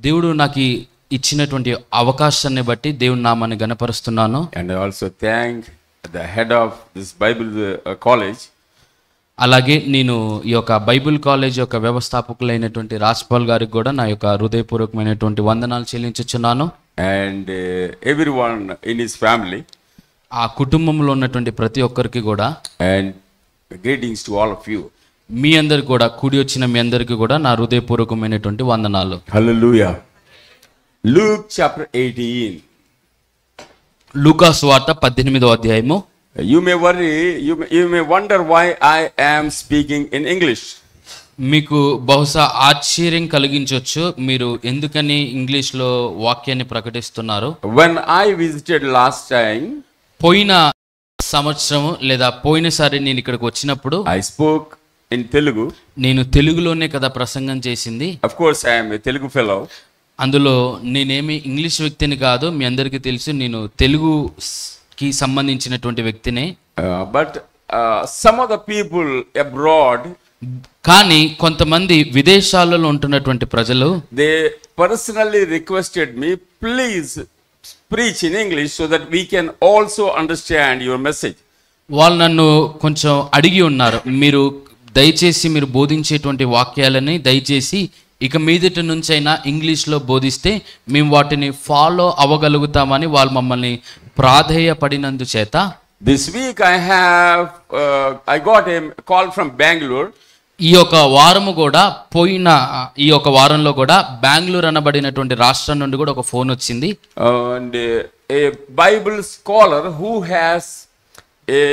దేవుడు నాకు ఇచ్చినటువంటి అవకాశాన్ని బట్టి దేవుని నామాన్ని గణపరుస్తున్నాను. And I also thank the head of this Bible college. అలాగే నేను ఈ యొక్క బైబిల్ కాలేజ్ యొక్క వ్యవస్థాపకులైనటువంటి రాజ్పాల్ గారికి కూడా నా యొక్క హృదయపూర్వకమైనటువంటి వందనాలు చెల్లించుచున్నాను. And everyone in his family. ఆ కుటుంబంలో ఉన్నటువంటి ప్రతి ఒక్కరికి కూడా. And greetings to all of you. మీ అందరికి కూడా, కూడి వచ్చిన మీ అందరికి కూడా నా హృదయపూర్వకమైనటువంటి వందనాలు. Hallelujah. Luke chapter 18. లూకా సువార్త 18వ అధ్యాయము. You may wonder why I am speaking in English. మీకు బహుశా ఆశ్చర్యం కలిగించవచ్చు, మీరు ఎందుకని ఇంగ్లీష్లో వాక్యాన్ని ప్రకటిస్తున్నారు. When I visited last time, పోయిన సంవత్సరం లేదా పోయినసారి నేను ఇక్కడికి వచ్చినప్పుడు I spoke in Telugu. నేను తెలుగులోనే కదా ప్రసంగం చేసింది. Of course I am a Telugu fellow. అందులో నేనేమి ఇంగ్లీష్ వ్యక్తిని కాదు, మీ అందరికీ తెలుసు నేను తెలుగుకి సంబంధించినటువంటి వ్యక్తినే. But some of the people abroad, కానీ కొంతమంది విదేశాలలో ఉంటున్నటువంటి ప్రజలు they personally requested me, please preach in English so that we can also understand your message. వాళ్ళు నన్ను కొంచెం అడిగి ఉన్నారు, దయచేసి మీరు బోధించేటువంటి వాక్యాలని దయచేసి ఇక మీదట నుంచైనా ఇంగ్లీష్లో బోధిస్తే మేము వాటిని ఫాలో అవ్వగలుగుతామని వాళ్ళు మమ్మల్ని ప్రాధేయపడినందు చేత This week I got a call from Bangalore. ఈ యొక్క వారము కూడా ఈ యొక్క వారంలో కూడా బెంగళూరు అనబడినటువంటి రాష్ట్రం నుండి కూడా ఒక ఫోన్ వచ్చింది. And a Bible scholar who has a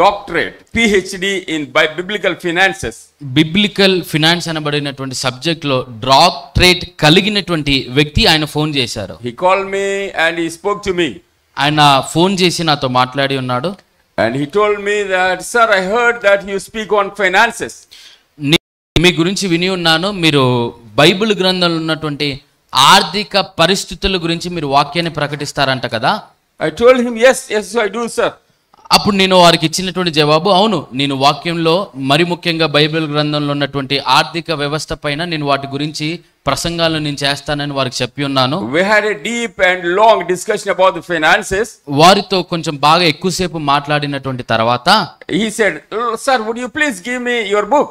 doctorate, PhD in biblical finances. Biblical finance అనబడినటువంటి సబ్జెక్ట్లో డాక్టరేట్ కలిగినటువంటి వ్యక్తి ఆయన ఫోన్ చేశారు. He called me and he spoke to me. ఆయన ఫోన్ చేసి నాతో మాట్లాడి ఉన్నాడు. And he told me that, sir, I heard that you speak on finances. మీ గురించి విని ఉన్నాను, మీరు బైబిల్ గ్రంథంలో ఉన్నటువంటి ఆర్థిక పరిస్థితుల గురించి మీరు వాక్యాన్ని ప్రకటిస్తారంట కదా. I told him, yes, I do, sir. అప్పుడు నేను వారికి ఇచ్చినటువంటి జవాబు, అవును, నేను వాక్యంలో మరి ముఖ్యంగా బైబిల్ గ్రంథంలో ఉన్నటువంటి ఆర్థిక వ్యవస్థ పైన నేను వాటి గురించి ప్రసంగాలు నేను చేస్తానని వారికి చెప్పి ఉన్నాను. We had a deep and long discussion about the finances. వారితో కొంచెం బాగా ఎక్కువసేపు మాట్లాడినటువంటి తర్వాత he said, sir, would you please give me your book?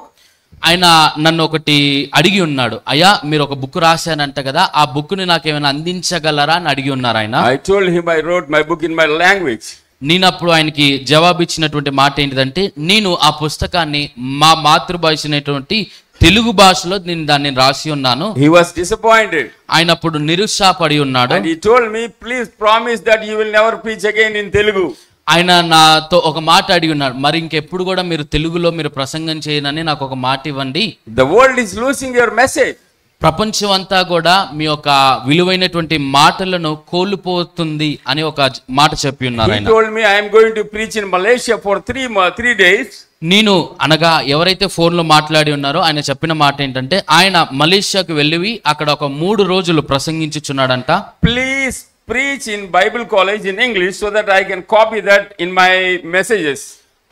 ఆయన నన్ను ఒకటి అడిగి ఉన్నాడు, అయ్యా మీరు ఒక బుక్ రాశానంట కదా, ఆ బుక్ ని నాకేమైనా అందించగలరా అని అడిగి ఉన్నారు ఆయన. I told him I wrote my book in my language. నేను అప్పుడు ఆయనకి జవాబు ఇచ్చినటువంటి మాట ఏంటిదంటే, నేను ఆ పుస్తకాన్ని మా మాతృభాష తెలుగు భాషలో నేను దాన్ని రాసి ఉన్నాను. He was disappointed. ఆయన అప్పుడు నిరుత్సాహపడి ఉన్నాడు. And he told me, please promise that you will never preach again in Telugu. ఆయన నాతో ఒక మాట అడిగి ఉన్నాడు, మరి ఇంకెప్పుడు కూడా మీరు తెలుగులో మీరు ప్రసంగం చేయనని నాకు ఒక మాట ఇవ్వండి. The world is losing your message. ప్రపంచం అంతా కూడా మీ యొక్క విలువైనటువంటి మాటలను కోల్పోతుంది అని ఒక మాట చెప్పి ఉన్నారు. He told me I am going to preach in Malaysia for 3 days. నేను అనగా ఎవరైతే ఫోన్లో మాట్లాడి ఉన్నారో ఆయన చెప్పిన మాట ఏంటంటే, ఆయన మలేషియాకు వెళ్ళి అక్కడ ఒక 3 రోజులు ప్రసంగించుచున్నాడంట. Please preach in Bible college in English so that I can copy that in my messages.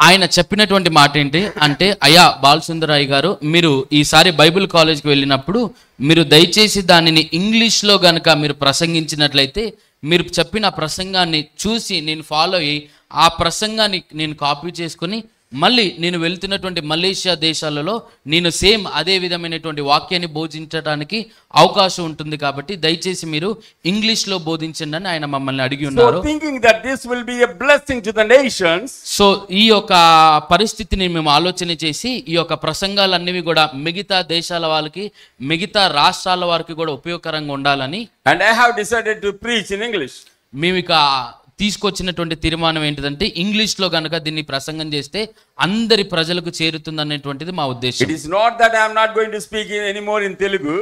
ఆయన చెప్పినటువంటి మాట ఏంటి అంటే, అయ్యా బాలసుందరయ్య గారు, మీరు ఈసారి బైబిల్ కాలేజ్కి వెళ్ళినప్పుడు మీరు దయచేసి దానిని ఇంగ్లీష్లో గనక మీరు ప్రసంగించినట్లయితే మీరు చెప్పిన ప్రసంగాన్ని చూసి నేను ఫాలో అయ్యి ఆ ప్రసంగాన్ని నేను కాపీ చేసుకుని మళ్ళీ నేను వెళ్తున్నటువంటి మలేషియా దేశాలలో నేను సేమ్ అదే విధమైనటువంటి వాక్యాన్ని బోధించడానికి అవకాశం ఉంటుంది, కాబట్టి దయచేసి మీరు ఇంగ్లీష్లో బోధించండి అని ఆయన మమ్మల్ని అడిగి ఉన్నారు. So thinking that this will be a blessing to the nations. So ఈ యొక్క పరిస్థితిని మేము ఆలోచన చేసి ఈ యొక్క ప్రసంగాలన్నీ కూడా మిగతా దేశాల వాళ్ళకి, మిగతా రాష్ట్రాల వారికి కూడా ఉపయోగకరంగా ఉండాలని, and I have decided to preach in English. మేము ఇక తీసుకొచ్చినటువంటి తీర్మానం ఏంటిదంటే, ఇంగ్లీష్లో గనక దీన్ని ప్రసంగం చేస్తే అందరి ప్రజలకు చేరుతుంది అనేటువంటిది మా ఉద్దేశం. It is not that I am not going to speak anymore in Telugu.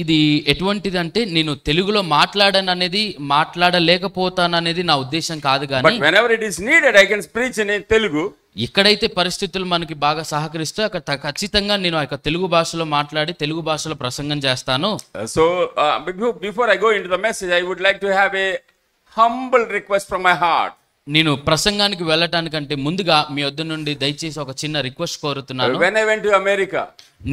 ఇది ఎటువంటిది అంటే నేను తెలుగులో మాట్లాడలేకపోతాననేది నా ఉద్దేశం కాదు, కానీ But whenever it is needed I can preach in Telugu. ఎక్కడైతే పరిస్థితులు మనకి బాగా సహకరిస్తే అక్కడ ఖచ్చితంగా నేను ఆ తెలుగు భాషలో మాట్లాడి తెలుగు భాషలో ప్రసంగం చేస్తాను. So before I go into the message, I would like to have a humble request from my heart. నేను ప్రసంగానికి వెళ్ళటానికంటే ముందుగా మీ వద్ద నుండి దయచేసి ఒక చిన్న రిక్వెస్ట్ కోరుతున్నాను. When I went to America,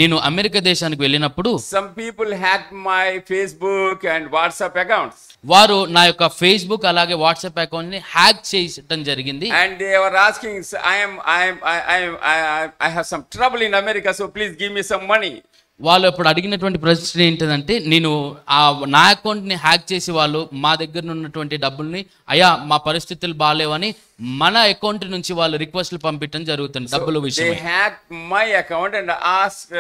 నేను అమెరికా దేశానికి వెళ్ళినప్పుడు some people hacked my Facebook and WhatsApp accounts. వారు నా యొక్క ఫేస్బుక్ అలాగే వాట్సాప్ అకౌంట్ ని హ్యాక్ చేయడం జరిగింది. And they were asking, I have some trouble in America, so please give me some money. వాళ్ళు ఇప్పుడు అడిగినటువంటి ప్రశ్న ఏంటంటే, నేను నా అకౌంట్ని హ్యాక్ చేసి వాళ్ళు మా దగ్గర ఉన్నటువంటి డబ్బుల్ని అయ్యా మా పరిస్థితులు బాగాలేవని మన అకౌంట్ నుంచి వాళ్ళు రిక్వెస్ట్లు పంపించడం జరుగుతుంది డబ్బుల విషయం. They hacked my account and asked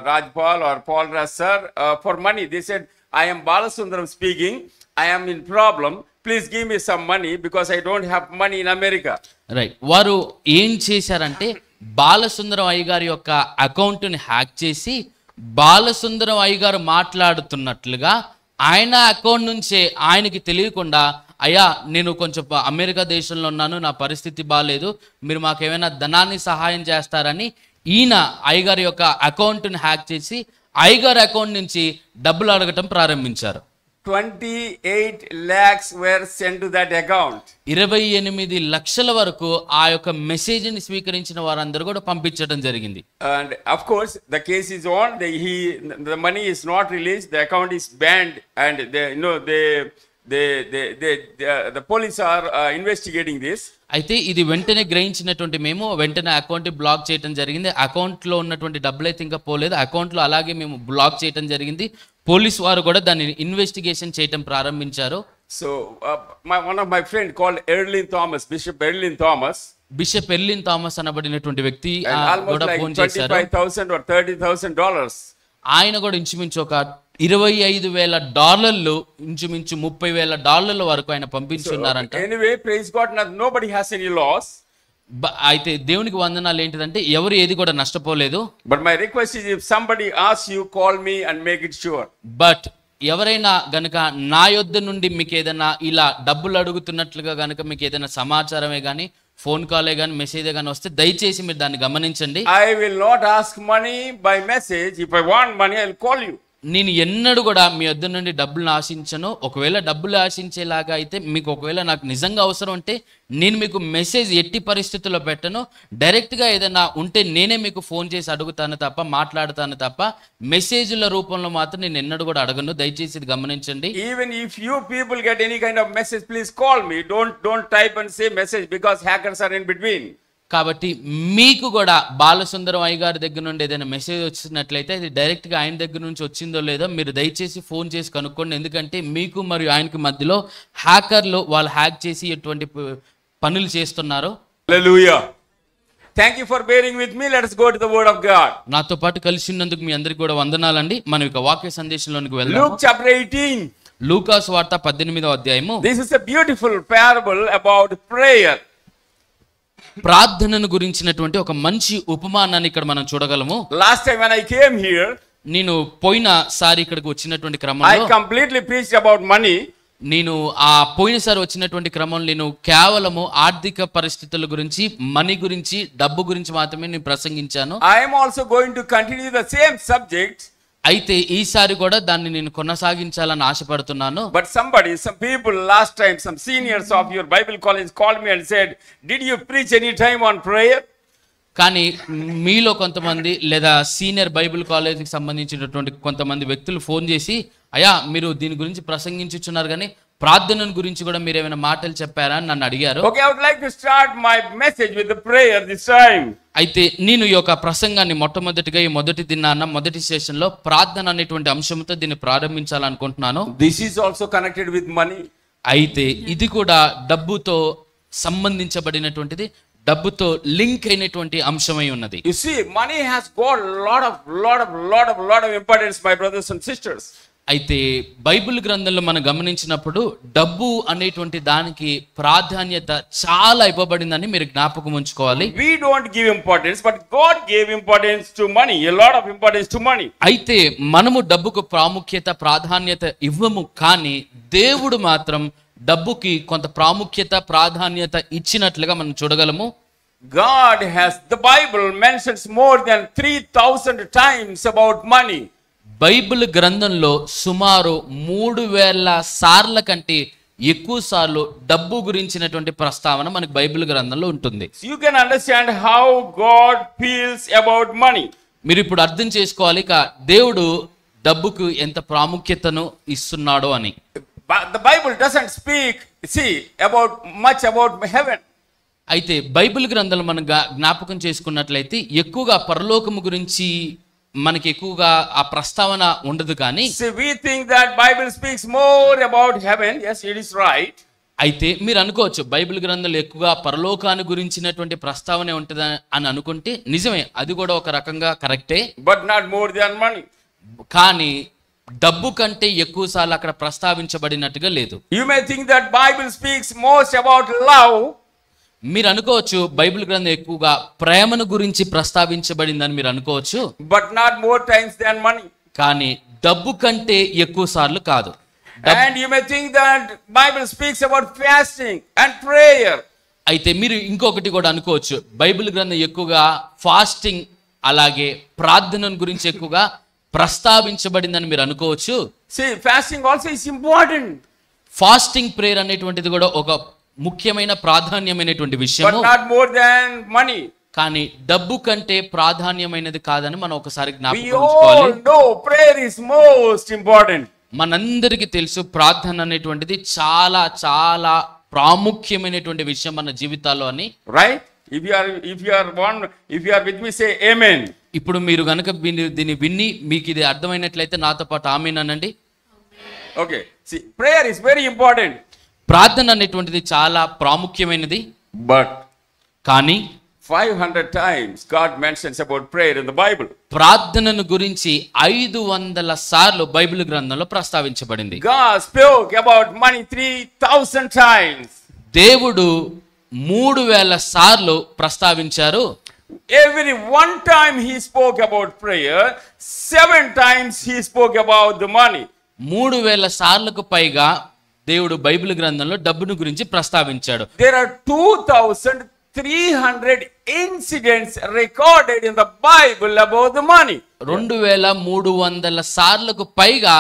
Rajpal or Paul Raj sir for money. They said, I am Balasundaram speaking. I am in problem. Please give me some money because I don't have money in America. Right. వారు ఏం చేశారంటే బాలసుందరం అయ్య గారి యొక్క అకౌంట్ని hack చేసి బాలసుందరం అయ్య గారు మాట్లాడుతున్నట్లుగా ఆయన అకౌంట్ నుంచే ఆయనకి తెలియకుండా, అయ్యా నేను కొంచెం అమెరికా దేశంలో ఉన్నాను, నా పరిస్థితి బాగాలేదు, మీరు మాకేమైనా ధనాన్ని సహాయం చేస్తారని ఈయన అయ్యగారి యొక్క అకౌంట్ని హ్యాక్ చేసి అయ్యగారి అకౌంట్ నుంచి డబ్బులు అడగటం ప్రారంభించారు. 28 lakhs were sent to that account. 28 లక్షల వరకు ఆ యొక్క మెసేజ్ని స్వీకరించిన వారందరూ కూడా పంపించడం జరిగింది. And of course the case is on. The money is not released. The account is banned, and the police are investigating this. అయితే ఇది వెంటనే గ్రహించినటువంటి మేము వెంటనే అకౌంట్ బ్లాక్ చేయడం జరిగింది. అకౌంట్లో ఉన్నటువంటి డబ్బులు అయితే ఇంకా పోలేదు, అకౌంట్లో అలాగే మేము బ్లాక్ చేయడం జరిగింది. పోలీస్ వారు కూడా దాన్ని ఇన్వెస్టిగేషన్ చేయడం ప్రారంభించారు. So one of my friend called Erlin Thomas, Bishop Erlin Thomas, Bishop Erlin Thomas అనబడినటువంటి వ్యక్తి almost కూడా like ఫోన్ చేశారు. $25,000 or $30,000. ఆయన కూడా ఇంచుమించు ఒక $25,000 ఇంచుమించు $30,000 వరకు ఆయన పంపించున్నారంట. Anyway, praise God, nobody has any loss. అయితే దేవునికి వందనాలు ఏంటిదంటే ఎవరు ఏది కూడా నష్టపోలేదు. But my request is, if somebody asks you, call me and make it sure. But ఎవరైనా గనక నా యొద్ద నుండి మీకు ఏదైనా ఇలా డబ్బులు అడుగుతున్నట్లుగా గనక మీకు ఏదైనా సమాచారమే కానీ ఫోన్ కాలే కానీ మెసేజ్ కానీ వస్తే దయచేసి మీరు దాన్ని గమనించండి. I will not ask money by message. If I want money, I will call you. నేను ఎన్నడూ కూడా మీ వద్ద నుండి డబ్బులను ఆశించను. ఒకవేళ డబ్బులు ఆశించేలాగా అయితే మీకు ఒకవేళ నాకు నిజంగా అవసరం ఉంటే నేను మీకు మెసేజ్ ఎట్టి పరిస్థితుల్లో పెట్టను. డైరెక్ట్గా ఏదైనా ఉంటే నేనే మీకు ఫోన్ చేసి అడుగుతాను తప్ప మాట్లాడతాను తప్ప మెసేజ్ల రూపంలో మాత్రం నేను ఎన్నడూ కూడా అడగను. దయచేసి ఇది గమనించండి. Even if you people get any kind of message, please call me. Don't type and say message, because hackers are in between. కాబట్టి మీకు కూడా బాలసుందరం అయ్య గారి దగ్గర నుండి ఏదైనా మెసేజ్ వచ్చినట్లయితే అది డైరెక్ట్గా ఆయన దగ్గర నుంచి వచ్చిందో లేదో మీరు దయచేసి ఫోన్ చేసి కనుక్కోండి. ఎందుకంటే మీకు మరియు ఆయనకి మధ్యలో హ్యాకర్లు వాళ్ళు హ్యాక్ చేసి ఎటువంటి పనులు చేస్తున్నారు. Hallelujah. Thank you for bearing with me. Let us go to the word of God. నాతో పాటు కలిసి ఉన్నందుకు మీ అందరికీ కూడా వందనాలండి. మనం ఇక వాక్య సందేశంలోనికి వెళ్దాం. Luke chapter 18. లూకా సువార్త 18వ అధ్యాయము. This is a beautiful parable about prayer. ప్రార్థనను గురించినటువంటి ఒక మంచి ఉపమానాన్ని ఇక్కడ మనం చూడగలము. Last time when I came here, నేను పోయినసారి ఇక్కడికి వచ్చినటువంటి I క్రమంలో completely preached about money. నేను పోయినసారి వచ్చినటువంటి క్రమంలో నేను కేవలము ఆర్థిక పరిస్థితుల గురించి, మనీ గురించి, డబ్బు గురించి మాత్రమే నేను ప్రసంగించాను. I am also going to continue the same subject. అయితే ఈసారి కూడా దాన్ని నేను కొనసాగించాలని ఆశపడుతున్నాను. But some people last time, some seniors of your Bible college called me and said, did you preach any time on prayer? కానీ మీలో కొంతమంది లేదా సీనియర్ బైబిల్ కాలేజీకి సంబంధించినటువంటి కొంతమంది వ్యక్తులు ఫోన్ చేసి, అయ్యా మీరు దీని గురించి ప్రసంగించుచున్నారు కానీ ప్రార్థన గురించి కూడా మీరు ఏమైనా మాటలు చెప్పారా అని నన్ను అడిగారు. Okay, I would like to start my message with the prayer this time. అయితే నేను ఈ యొక్క ప్రసంగాన్ని మొట్టమొదటిగా ఈ మొదటి దినాన్న మొదటి సెషన్ లో ప్రార్థన అనేటువంటి అంశంతో దీన్ని ప్రారంభించాలనుకుంటున్నాను. This is also connected with money. అయితే ఇది కూడా డబ్బుతో సంబంధించబడినటువంటిది, డబ్బుతో లింక్ అయినటువంటి అంశమై ఉన్నది. You see, money has got lot of importance, my brothers and sisters. అయితే బైబిల్ గ్రంథంలో మనం గమనించినప్పుడు డబ్బు అనేటువంటి దానికి ప్రాధాన్యత చాలా ఇవ్వబడిందని మీరు జ్ఞాపకం ఉంచుకోవాలి. We don't give importance, but God gave importance to money, a lot of importance to money. అయితే మనము డబ్బుకు ప్రాధాన్యత ఇవ్వము, కానీ దేవుడు మాత్రం డబ్బుకి కొంత ప్రాధాన్యత ఇచ్చినట్లుగా మనం చూడగలము. God has, the Bible mentions more than 3,000 times about money. Bible గ్రంథంలో సుమారు 3,000 సార్ల కంటే ఎక్కువ సార్లు డబ్బు గురించినటువంటి ప్రస్తావన మనకి బైబిల్ గ్రంథంలో ఉంటుంది. You can understand how God feels about money. మీరు ఇప్పుడు అర్థం చేసుకోవాలి ఇక దేవుడు డబ్బుకు ఎంత ప్రాముఖ్యతను ఇస్తున్నాడో అని. But the Bible doesn't speak much about heaven. అయితే బైబిల్ గ్రంథంలో మనం జ్ఞాపకం చేసుకున్నట్లయితే ఎక్కువగా పరలోకము గురించి మనకి ఎక్కువగా ఆ ప్రస్తావన ఉండదు. కానీ See, we think that Bible speaks more about heaven. Yes, it is right. అయితే మీరు అనుకోవచ్చు బైబిల్ గ్రంథంలో ఎక్కువగా పరలోకాన్ని గురించినటువంటి ప్రస్తావన ఉంటుంది అని అనుకుంటే నిజమే, అది కూడా ఒక రకంగా కరెక్టే. But not more than money. కానీ డబ్బు కంటే ఎక్కువ సార్లు అక్కడ ప్రస్తావించబడినట్టుగా లేదు. You may think that Bible speaks most about love. మీరు అనుకోవచ్చు బైబిల్ గ్రంథం ఎక్కువగా ప్రేమను గురించి ప్రస్తావించబడిందని మీరు అనుకోవచ్చు. But not more times than money. కానీ డబ్బు కంటే ఎక్కువ సార్లు కాదు. And you may think that Bible speaks about fasting and prayer. అయితే మీరు ఇంకొకటి కూడా అనుకోవచ్చు బైబిల్ గ్రంథం ఎక్కువగా ఫాస్టింగ్ అలాగే ప్రార్థన గురించి ఎక్కువగా ప్రస్తావించబడిందని మీరు అనుకోవచ్చు. See, fasting also is important. Fasting prayer అనేటువంటిది కూడా ఒక ముఖ్యమైన ప్రాధాన్యమైనటువంటి But విషయము. not more than money. కానీ డబ్బు కంటే ప్రాధాన్యమైనది కాదని మనం ఒకసారి We జ్ఞాపకం all ఉంచుకోవాలి. know prayer is most important. మనందరికీ తెలుసు ప్రార్థన అనేటువంటిది చాలా చాలా ప్రాముఖ్యమైనటువంటి విషయం మన జీవితాల్లో అని. Right? If you are with me, say amen. ఇప్పుడు మీరు గనుక దీన్ని విన్ని మీకు ఇది అర్థమైనట్లయితే నాతో పాటు ఆమేన్ అనండి. Okay. See, prayer is very important. ప్రార్థన అనేటువంటిది చాలా ప్రాముఖ్యమైనది. But కానీ 500 times God mentions about prayer in the Bible. ప్రార్థనను గురించి 500 సార్లు బైబిల్ గ్రంథంలో ప్రస్తావించబడింది. God spoke about money 3,000 times. దేవుడు 3000 సార్లు ప్రస్తావించారు. Every one time he spoke about prayer, 7 times he spoke about the money. 3000 సార్లకు పైగా దేవుడు బైబిల్ గ్రంథంలో డబ్బును గురించి ప్రస్తావించాడు. There are 2,300 incidents recorded in the Bible about the money. 2300 సార్లకు పైగా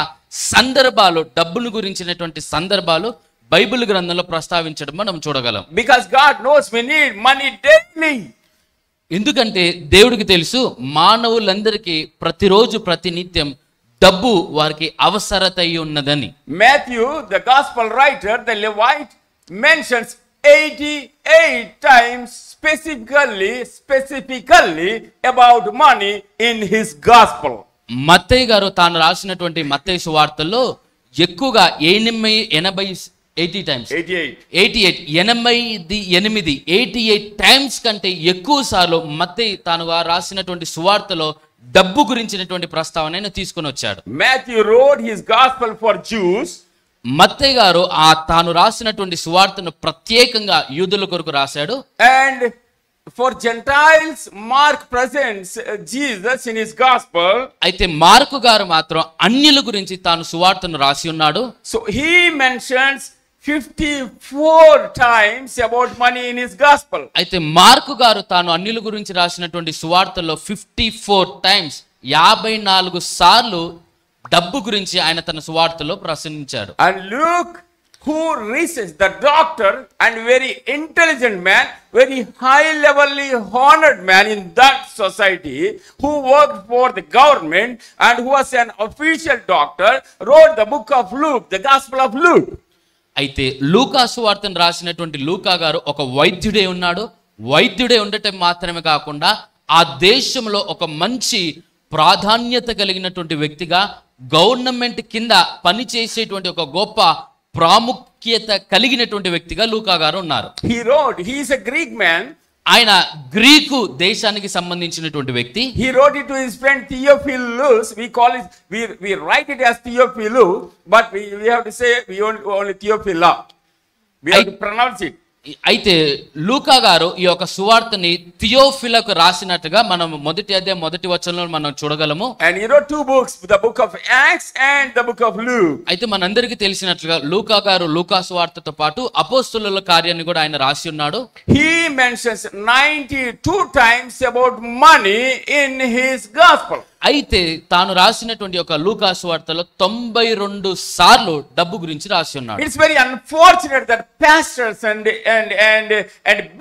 సందర్భాలు డబ్బును గురించినటువంటి సందర్భాలు బైబిల్ గ్రంథంలో ప్రస్తావించడం మనం చూడగలం. Because God knows we need money daily. ఎందుకంటే దేవుడికి తెలుసు మానవులందరికీ ప్రతిరోజు ప్రతినిత్యం డబ్బు వారికి అవసరత అయి ఉన్నదని. Matthew, the gospel writer, the Levite, mentions 88 times specifically about money in his gospel. మత్తయి గారు తాను రాసినటువంటి మత్తయి సువార్తల్లో ఎక్కువగా 88 టైమ్స్ కంటే ఎక్కువ సార్లు మత్తయి తాను రాసినటువంటి సువార్తలో డబ్బు గురించినటువంటి ప్రస్తావన తీసుకొని వచ్చాడు. Matthew wrote his gospel for Jews. మత్తయి గారు తాను రాసినటువంటి సువార్తను ప్రత్యేకంగా యూదుల కొరకు రాశాడు. And for Gentiles, Mark presents Jesus in his gospel. అయితే మార్కు గారు మాత్రం అన్యుల గురించి తాను సువార్తను రాసి ఉన్నాడు. So he mentions 54 times about money in his gospel. అయితే మార్కు గారు తాను అన్యుల గురించి రాసినటువంటి సువార్తలో 54 టైమ్స్ 54 సార్లు డబ్బు గురించి ఆయన తన సువార్తలో ప్రసంగించాడు. And Luke, who researched, the doctor and very intelligent man, very high levelly honored man in that society, who worked for the government and who was an official doctor, wrote the book of Luke, the gospel of Luke. అయితే లూకా సువార్తను రాసినటువంటి లూకా గారు ఒక వైద్యుడే ఉన్నాడు. వైద్యుడే ఉండటం మాత్రమే కాకుండా ఆ దేశంలో ఒక మంచి ప్రాధాన్యత కలిగినటువంటి వ్యక్తిగా గవర్నమెంట్ కింద పనిచేసేటువంటి ఒక గొప్ప ప్రాముఖ్యత కలిగినటువంటి వ్యక్తిగా లూకా గారు ఉన్నారు. He is a Greek man. ఆయన గ్రీకు దేశానికి సంబంధించినటువంటి వ్యక్తి. He wrote it to his friend Theophilus. We write it as Theophilus, but we have to say only Theophila. We have to pronounce it. అయితే లూకా గారు ఈ యొక్క సువార్తని థియోఫిలకు రాసినట్టుగా మనం మొదటి వచనంలో మనం చూడగలము. And he wrote 2 books, the book of Acts and the book of Luke. అయితే మనందరికీ తెలిసినట్లుగా లూకా గారు లూకా సువార్తతో పాటు అపోస్తలుల కార్యాన్ని కూడా ఆయన రాసి ఉన్నాడు. He mentions 92 times about money in his gospel. అయితే తాను రాసినటువంటి ఒక లూకా సువార్తలో 92 సార్లు డబ్బు గురించి రాసి ఉన్నాడు. It's very unfortunate that pastors and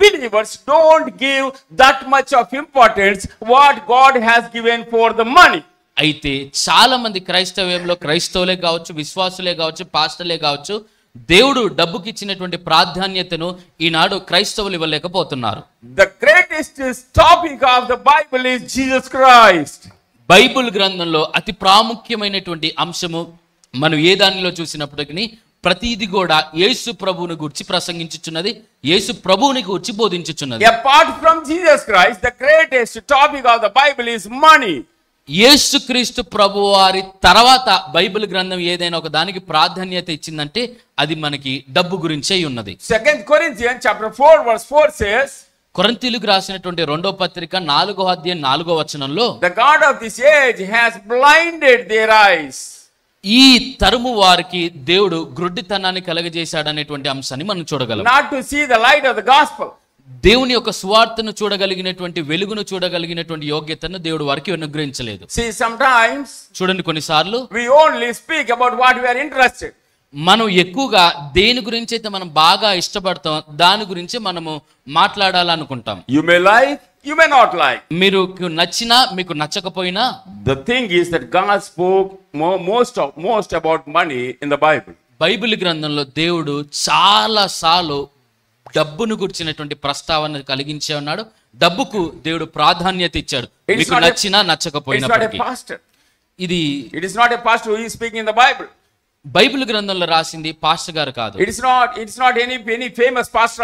believers don't give that much of importance what God has given for the money. అయితే చాలా మంది క్రైస్తవులే కావచ్చు, విశ్వాసులే కావచ్చు, పాస్టర్లే కావచ్చు, దేవుడు డబ్బుకి ఇచ్చినటువంటి ప్రాధాన్యతను ఈనాడు క్రైస్తవులు ఇవ్వలేకపోతున్నారు. The greatest topic of the Bible is Jesus Christ. Bible గ్రంథంలో అతి ప్రాముఖ్యమైనటువంటి అంశము మనం ఏ దానిలో చూసినప్పటికీ ప్రతిది కూడా యేసు ప్రభువుని గురించి ప్రసంగించుచున్నది, యేసు ప్రభువుని గురించి బోధించుచున్నది. Apart from Jesus Christ, the greatest topic of the Bible is money. యేసుక్రీస్తు ప్రభువారి తర్వాత బైబిల్ గ్రంథం ఏదైనా ఒక దానికి ప్రాధాన్యత ఇచ్చిందంటే అది మనకి డబ్బు గురించే ఉన్నది. 2 Corinthians chapter 4 verse 4 says, కొరింథీయులకు రాసినటువంటి 2వ పత్రిక 4వ అధ్యాయం 4వ వచనంలో, the God of this age has blinded their eyes. ఈ తరుము వారికి దేవుడు గ్రుడ్డితనాన్ని కలగజేశాడనేటువంటి అంశాన్ని మనం చూడగలం. Not to see the light of the gospel. దేవుని యొక్క సువార్తను చూడగలిగినటువంటి, వెలుగును చూడగలిగినటువంటి యోగ్యతను దేవుడు వారికి అనుగ్రహించలేదు. See, sometimes చూడండి, కొన్నిసార్లు we only speak about what we are interested. మనం ఎక్కువగా దేని గురించి అయితే మనం బాగా ఇష్టపడతాం దాని గురించి మనము మాట్లాడాలనుకుంటాం. You may like, you may not like. మీరు నచ్చినా మీకు నచ్చకపోయినా, The thing is that God spoke most about money in the Bible. Bible గ్రంథంలో దేవుడు చాలా సార్లు డబ్బును గురించినటువంటి ప్రస్తావన కలిగించే ఉన్నాడు. డబ్బుకు దేవుడు ప్రాధాన్యత ఇచ్చాడు, మీకు నచ్చినా నచ్చకపోయినప్పటికీ. It is not a pastor who is speaking in the Bible. Bible గ్రంథంలో రాసింది పాస్టర్ గారు కాదు. It's not any famous pastor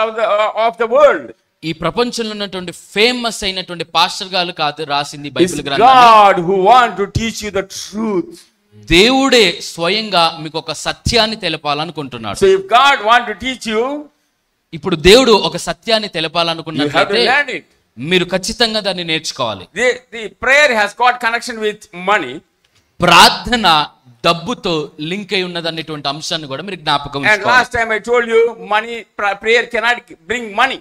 of the world. ఈ ప్రపంచంలో ఉన్నటువంటి ఫేమస్ అయినటువంటి పాస్టర్ గారు కాదు రాసింది It's బైబిల్ గ్రంథం. God who wants to teach you the truth. దేవుడే స్వయంగా మీకు ఒక సత్యాన్ని తెలపాలనుకుంటున్నాడు. So if God wants to teach you, ఇప్పుడు దేవుడు ఒక సత్యాన్ని you have to తెలపాలనుకున్నట్లయితే learn it. మీరు ఖచ్చితంగా దాన్ని నేర్చుకోవాలి. The prayer has got connection with money. ప్రార్థన డబ్బుతో లింక్ అయి ఉన్నదనేటువంటి అంశాన్ని కూడా మీరు జ్ఞాపకం And ఉంచుకోవాలి. last time I told you, prayer cannot bring money.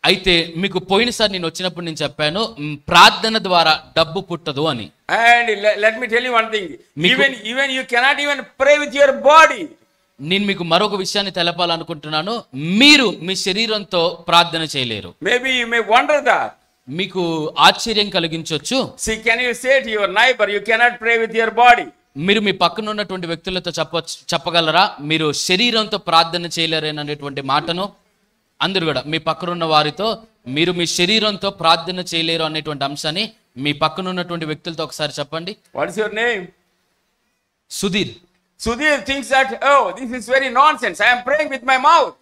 అయితే మీకు పోయినసారి నేను వచ్చినప్పుడు నేను చెప్పాను, ప్రార్థన ద్వారా డబ్బు పుట్టదు అని. And let me tell you one thing. Even you cannot even pray with your body. నేను మీకు మరొక విషయాన్ని తెలపాలనుకుంటున్నాను. మీరు మీ శరీరంతో ప్రార్థన చేయలేరు. Maybe you may wonder that. మీకు ఆశ్చర్యం కలిగించవచ్చు. See, can you say to your neighbor, you cannot pray with your body? మీరు మీ పక్కన ఉన్నటువంటి వ్యక్తులతో చెప్పగలరా మీరు శరీరంతో ప్రార్థన చేయలేరనేటువంటి మాటను? అందరూ కూడా మీ పక్కన ఉన్న వారితో మీరు మీ శరీరంతో ప్రార్థన చేయలేరు అనేటువంటి అంశాన్ని మీ పక్కన ఉన్నటువంటి వ్యక్తులతో ఒకసారి చెప్పండి. What is your name? Sudheer. Sudhir thinks that, oh, this is very nonsense. I am praying with my mouth.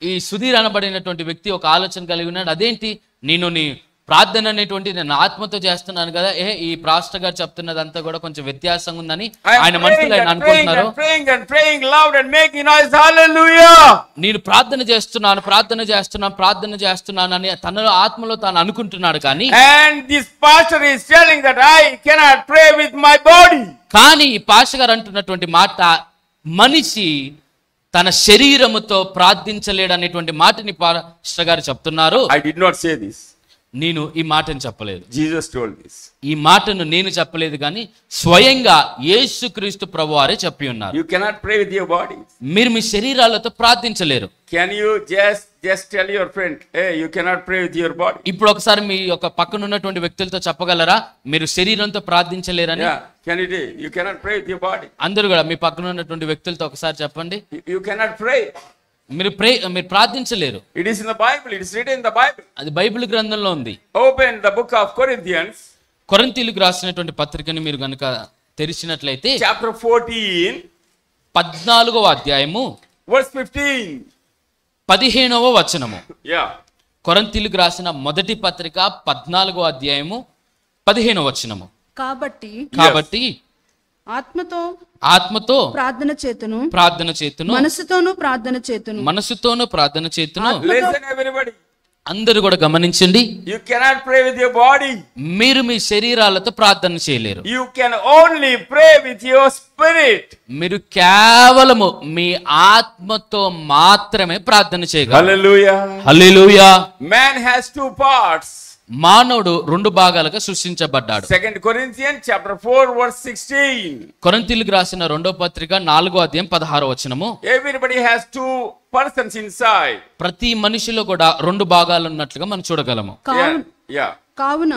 ఈ సుధీర్ అనబడినటువంటి వ్యక్తి ఒక ఆలోచన కలిగి ఉన్నాడు. అదేంటి, నేను నీ ప్రార్థన అనేటువంటి నేను ఆత్మతో చేస్తున్నాను కదా, ఈ పాస్టర్ గారు చెప్తున్నదంతా కూడా కొంచెం వ్యత్యాసంగా ఉందని ఆయన మనసులో ఆయన అనుకుంటున్నారు. Praying loud and making noise. Hallelujah. నేను ప్రార్థన చేస్తున్నాను అని తన ఆత్మలో తాను అనుకుంటున్నాడు. కానీ and this pastor is telling that I cannot pray with my body. కానీ ఈ పాస్టర్ గారు అంటున్నటువంటి మాట, మనిషి తన శరీరముతో ప్రార్థించలేడు అనేటువంటి మాటని పాస్టర్ గారు చెప్తున్నారు. I did not say this. నేను ఈ మాటను చెప్పలేదు. Jesus told this. ఈ మాటను నేను చెప్పలేదు, కానీ స్వయంగా యేసుక్రీస్తు ప్రభువారే చెప్పి ఉన్నారు. You cannot pray with your body. మీరు మీ శరీరాలతో ప్రార్థించలేరు. Can you just tell your friend, hey, you cannot pray with your body? ఇప్పుడు ఒకసారి మీ యొక్క పక్కన ఉన్నటువంటి వ్యక్తులతో చెప్పగలరా మీరు శరీరంతో ప్రార్థించలేరని? Yeah, can you do? You cannot pray with your body. అందరూ కూడా మీ పక్కన ఉన్నటువంటి వ్యక్తులతో ఒకసారి చెప్పండి. You cannot pray. మీరు ప్రార్థించలేరు. It is in the Bible. It is written in the Bible. అది బైబిల్ గ్రంథంలో ఉంది. Open the book of Corinthians. కొరింథీయులకు రాసినటువంటి పత్రికని మీరు గనుక తెరిచినట్లయితే chapter 14 14వ అధ్యాయము verse 15. 15వ వచనము. Yeah. కొరింథీయులకు రాసిన మొదటి పత్రిక 14వ అధ్యాయము 15వ వచనము. కాబట్టి ఆత్మతో ప్రార్థన చేతును మనసుతోను ప్రార్థన చేతును. Listen everybody. అందరూ కూడా గమనించండి. You cannot pray with your body. మీరు మీ శరీరాలతో ప్రార్థన చేయలేరు. You can only pray with your spirit. మీరు కేవలము మీ ఆత్మతో మాత్రమే ప్రార్థన చేయగలరు. Hallelujah. Hallelujah. Man has two parts. మానవుడు రెండు భాగాలుగా సృష్టించబడ్డాడు. 2 Corinthians chapter 4 verse 16. కొరింథీయులకు రాసిన 2వ పత్రిక 4వ అధ్యాయం 16వ వచనము. Everybody has two persons inside. ప్రతి మనిషిలో కూడా రెండు భాగాలు ఉన్నట్లుగా మనం చూడగలము. Yeah. కావున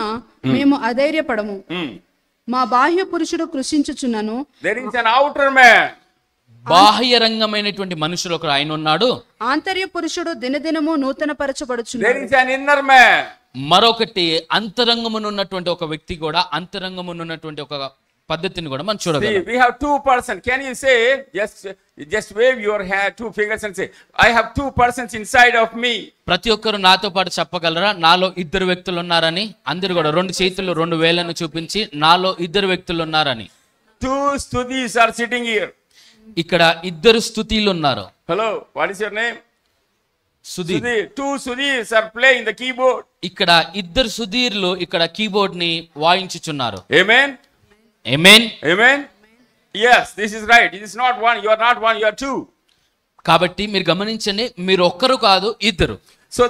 మేము అధైర్యపడము. మా బాహ్య పురుషుడు కృషించుచున్నను. There is an outer man. బాహ్య రంగమైనటువంటి మనుషులు ఒకరు ఆయన ఉన్నాడు. ఆంతర్య పురుషుడు దినదినము నూతన There పరచబడుచున్నాడు. is an inner man. మరొకటి అంతరంగమునున్నటువంటి ఒక వ్యక్తి కూడా అంతరంగమునున్నటువంటి ఒక పద్ధతిని కూడా మనం See, చూడగలం. we have two persons. Can you say, just wave your hand, two fingers and say, I have two persons inside of me. ప్రతి ఒక్కరు నాతో పాటు చెప్పగలరా నాలో ఇద్దరు వ్యక్తులు ఉన్నారని? అందరు కూడా రెండు చేతులు రెండు వేళ్లను చూపించి నాలో ఇద్దరు వ్యక్తులు ఉన్నారని. Two studis are sitting here. ఇక్కడ ఇద్దరు స్తుతిలు ఉన్నారు. Hello, what is your name? Sudheer. Two sudis are playing the keyboard. ఇక్కడ ఇద్దరు సుధీర్లు ఇక్కడ కీబోర్డ్ ని వాయించుచున్నారు. Amen. Amen. Amen. Yes, this is right. It is not one. You are not one. You are two. కాబట్టి మీరు గమనించండి, మీరు ఒక్కరు కాదు ఇద్దరు. So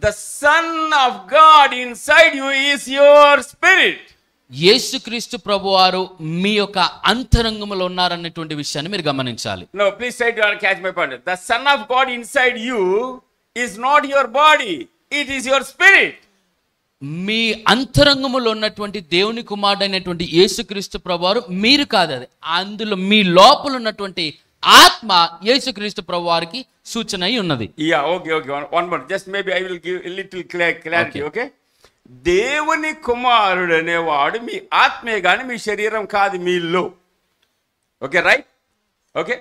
the Son of God inside you is your spirit. యేసుక్రీస్తు ప్రభువారు మీ యొక్క అంతరంగములో ఉన్నారన్నటువంటి విషయాన్ని మీరు గమనించాలి. No, please try to catch my point. The Son of God inside you is not your body. It is your spirit. మీ అంతరంగములో ఉన్నటువంటి దేవుని కుమారుడైనటువంటి యేసుక్రీస్తు ప్రభువారు మీరు కాదు, అది అందులో మీ లోపల ఉన్నటువంటి ఆత్మ యేసుక్రీస్తు ప్రభువారికి సూచన అయి ఉన్నది. Yeah, okay. One more. Just maybe I will give a little clarity, okay? దేవుని కుమారుడు అనేవాడు మీ ఆత్మే గాని మీ శరీరం కాదు మీలో. Okay, right? Okay,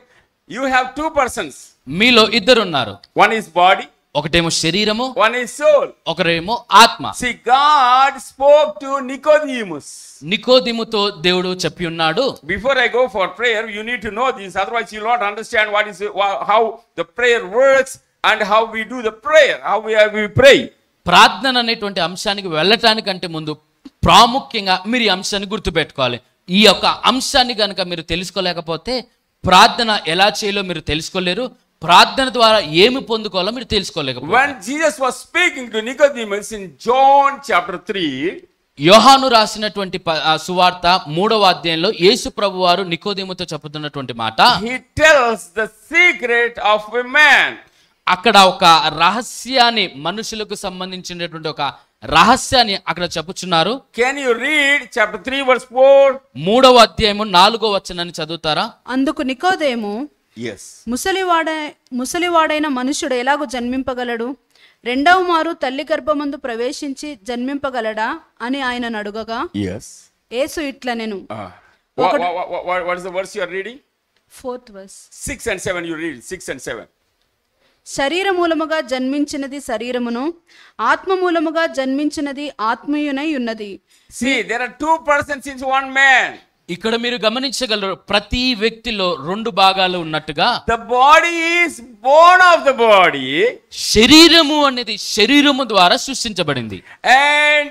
you have two persons. మీలో ఇద్దరు ఉన్నారు. వన్ ఈస్ బాడీ, ఒకటేమో శరీరము, వన్ ఈస్ సోల్, ఒకరేమో ఆత్మ. See, God spoke to Nicodemus. నికోదెముతో దేవుడు చెప్పి ఉన్నాడు. Before I go for prayer, you need to know this, otherwise you will not understand how the prayer works and how we do the prayer, how we pray. ప్రార్థన అనేటువంటి అంశానికి వెళ్ళటానికంటే ముందు ప్రాముఖ్యంగా మీరు ఈ అంశాన్ని గుర్తుపెట్టుకోవాలి. ఈ యొక్క అంశాన్ని కనుక మీరు తెలుసుకోలేకపోతే ప్రార్థన ఎలా చేయాలో మీరు తెలుసుకోలేరు, ప్రార్థన ద్వారా ఏమి పొందుకోవాలో మీరు తెలుసుకోలేకపోతారు. When Jesus was speaking to Nicodemus in John chapter 3, యోహాను రాసినటువంటి సువార్త 3వ అధ్యాయంలో యేసు ప్రభువారు నికోదెముతో చెప్పుతున్నటువంటి మాట, he tells the secret of a man. అక్కడ ఒక రహస్యాన్ని, మనుషులకు సంబంధించినటువంటి ఒక రహస్యాన్ని అక్కడ చెప్పుచున్నారు. Can you read chapter 3 verse 4? 3వ అధ్యాయము 4వ వచనాన్ని చదువుతారా? అందుకు నికోదేము, Yes. ముసలివాడైన మనుష్యుడు ఎలాగూ జన్మింపగలడు? రెండవ మారు తల్లి గర్భమందు ప్రవేశించి జన్మింపగలడా అని ఆయన అడుగగా, Yes. యేసు ఇట్లనెను. What is the verse you are reading? 4th verse. 6 and 7 you read. 6 and 7. శరీర మూలముగా జన్మించినది శరీరమును, ఆత్మ మూలముగా జన్మించినది ఆత్మీయునై ఉన్నది. See, there are two persons in one man. ఇక్కడ మీరు గమనించగలరు, ప్రతి వ్యక్తిలో రెండు భాగాలు ఉన్నట్టుగా The body is born of the body, శరీరము అనేది శరీరము ద్వారా సృష్టించబడింది, and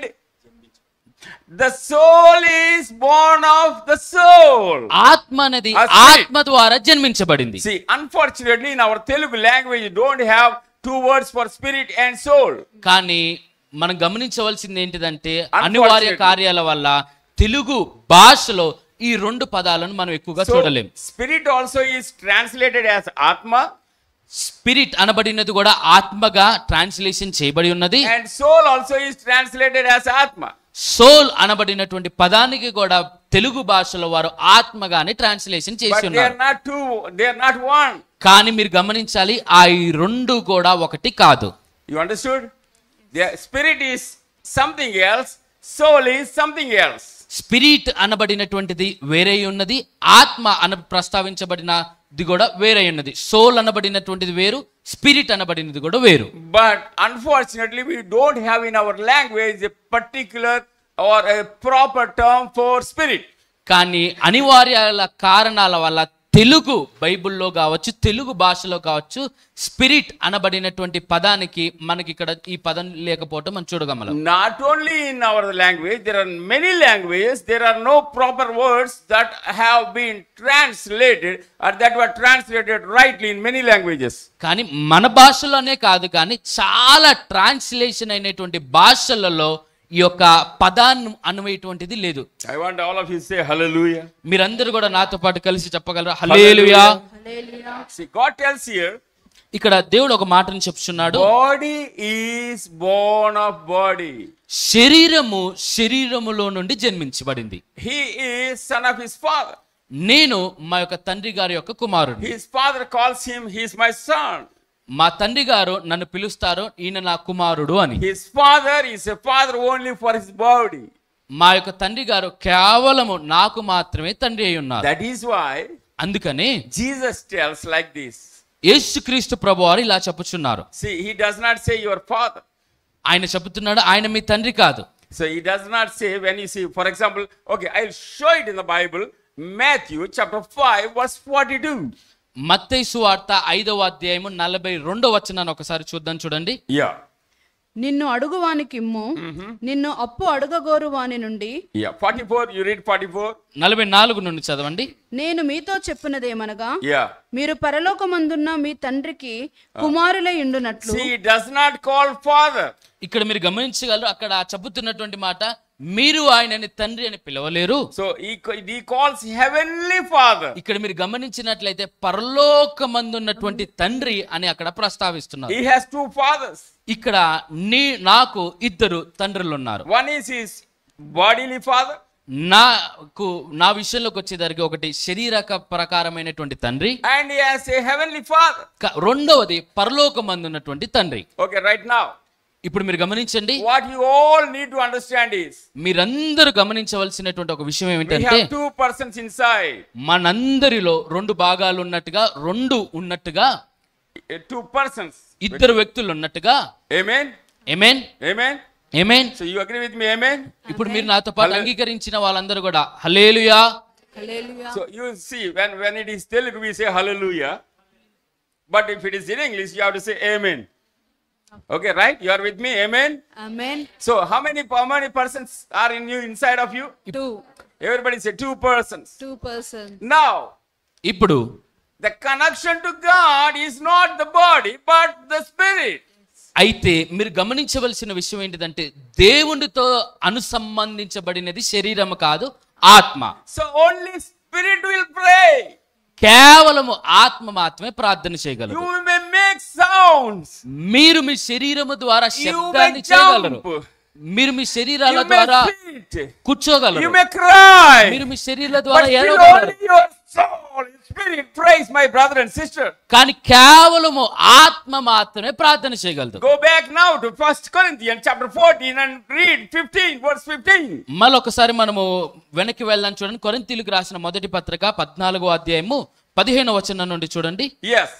the soul is born of the soul. ఆత్మ అనేది ఆత్మ ద్వారా జన్మించబడింది. See, unfortunately in our Telugu language you don't have two words for spirit and soul. కానీ మనం గమనించవలసింది ఏంటిదంటే, అనివార్య కార్యాల వల్ల తెలుగు భాషలో ఈ రెండు పదాలను మనం ఎక్కువగా చూడలేం. Spirit also is translated as Atma, spirit అనబడినది కూడా ఆత్మగా ట్రాన్స్లేషన్ చేయబడి ఉన్నది, and soul also is translated as Atma. Soul అనబడినటువంటి పదానికి కూడా తెలుగు భాషలో వారు ఆత్మగానే ట్రాన్స్లేషన్ చేసి But they ఉన్నారు. are not two, they are not one. కానీ మీరు గమనించాలి, ఆ ఈ రెండు కూడా ఒకటి కాదు. You understood? The spirit is something else, soul is something else. Spirit అనబడినటువంటిది వేరే ఉన్నది, ఆత్మ ప్రస్తావించబడినది కూడా వేరే ఉన్నది. సోల్ అనబడినటువంటిది వేరు, స్పిరిట్ అనబడినది కూడా వేరు. But unfortunately we don't have in our language a particular or a proper term for spirit. కానీ అనివార్యాల కారణాల వల్ల తెలుగు బైబిల్లో కావచ్చు, తెలుగు భాషలో కావచ్చు, స్పిరిట్ అనబడినటువంటి పదానికి మనకి ఇక్కడ ఈ పదం లేకపోవటం మనం చూడగలం. Not only in our language, there are many languages, there are no proper words that have been translated or that were translated rightly in many languages. కానీ మన భాషలోనే కాదు, కానీ చాలా ట్రాన్స్లేషన్ అయినటువంటి భాషలలో ఈ యొక్క పదాన్ని అన్వయటువంటిది లేదు. I want all of you to say hallelujah. మీరందరూ కూడా నాతో పాటు కలిసి చెప్పగలరా? హల్లెలూయా. See, God tells here, ఇక్కడ దేవుడు ఒక మాటను చెప్తున్నాడు, body is born of body. శరీరము శరీరములో నుండి జన్మించబడింది. He is son of his father. నేను మా యొక్క తండ్రి గారి యొక్క కుమారుడు. His father calls him, he is my son. మా తండ్రి గారు నన్ను పిలుస్తారు, ఈయన నా కుమారుడు అని. His father is a father only for his body. మా యొక్క తండ్రి గారు కేవలము నాకు మాత్రమే తండ్రి అయి ఉన్నారు. That is why అందుకని Jesus tells like this. యేసుక్రీస్తు ప్రభువారు ఇలా చెప్పుచున్నారు. See, he does not say your father. ఆయన చెప్తున్నాడు ఆయన మీ తండ్రి కాదు. So he does not say, when you see, for example, okay, I'll show it in the Bible, Matthew chapter 5 verse 42. మత్తయి సువార్త 5వ అధ్యాయము 42వ వచనాన్ని ఒకసారి చూద్దాం, చూడండి. Yeah. నిన్ను అడుగువానికిమ్ము, నిన్ను అప్పు అడుగగోరు వాని నుండి. Yeah, 44, you read 44. 44 నుండి చదవండి. నేను మీతో చెప్పున్నదేమనగా, Yeah. మీరు పరలోకమందున్న మీ తండ్రికి కుమారులై ఉండునట్లు. See, he does not call father. ఇక్కడ మీరు గమనించగలరు, అక్కడ చెబుతున్నటువంటి మాట, మీరు ఆయనని తండ్రి అని పిలవలేరు. So he calls heavenly father. ఇక్కడ మీరు గమనించినట్లయితే పరలోకమందున్నటువంటి తండ్రి అని అక్కడ ప్రస్తావిస్తున్నారు. He has two fathers. ఇక్కడ నాకు ఇద్దరు తండ్రులు ఉన్నారు. One is his bodily father. నా విషయంలోకి వచ్చేసరికి ఒకటి శరీరక ప్రకారమైనటువంటి తండ్రి, And he has a heavenly father. రెండవది పరలోకమందున్నటువంటి తండ్రి. Okay, right now, ఇప్పుడు మీరు గమనించండి, what you all need to understand is, మీరందరూ గమనించవలసినటువంటి ఒక విషయం we ఏమిటంటే, have two persons inside. మనందరిలో రెండు భాగాలు ఉన్నట్టుగా, రెండు ఉన్నట్టుగా, Two persons. ఇద్దరు వ్యక్తులు ఉన్నట్టుగా. Amen. Amen, Amen. Amen. So you agree with me? Amen. ఇప్పుడు మీరు నాతో పాటు అంగీకరించిన వాళ్ళందరూ కూడా హల్లెలూయా. హల్లెలూయా. So you see, when it is Telugu, we say hallelujah. But if it is in English, you have to say amen. Okay, right? You are with me? Amen. Amen. So how many persons are in you, inside of you? 2 Everybody say two persons. persons. Now, ఇప్పుడు the connection to God is not the body, but the spirit. అయితే మీరు గమనించవలసిన విషయం ఏంటిదంటే, దేవునితో అనుసంబంధించబడినది శరీరము కాదు, ఆత్మ. So only spirit will pray. కేవలము ఆత్మ మాత్రమే ప్రార్థన చేయగలరు. You may make sounds. మీరు మీ శరీరము ద్వారా You may శబ్దాన్ని చేయగలరు. jump. మీరు మీ శరీరాల You may ద్వారా sit. You కూర్చోగలరు. may cry. మీరు మీ శరీరాల But ద్వారా still ఏడవగలరు. only your soul, spirit praise, my brother and sister. కానీ కేవలము ఆత్మ మాత్రమే ప్రార్థన చేయగలదు. Go back now to 1 Corinthians chapter 14 and read 15, verse 15. మళ్ళొకసారి మనము వెనక్కి వెళ్దాం, చూడండి. కొరింథీయులకు రాసిన మొదటి పత్రిక 14వ అధ్యాయము 15వ వచనం నుండి చూడండి. Yes.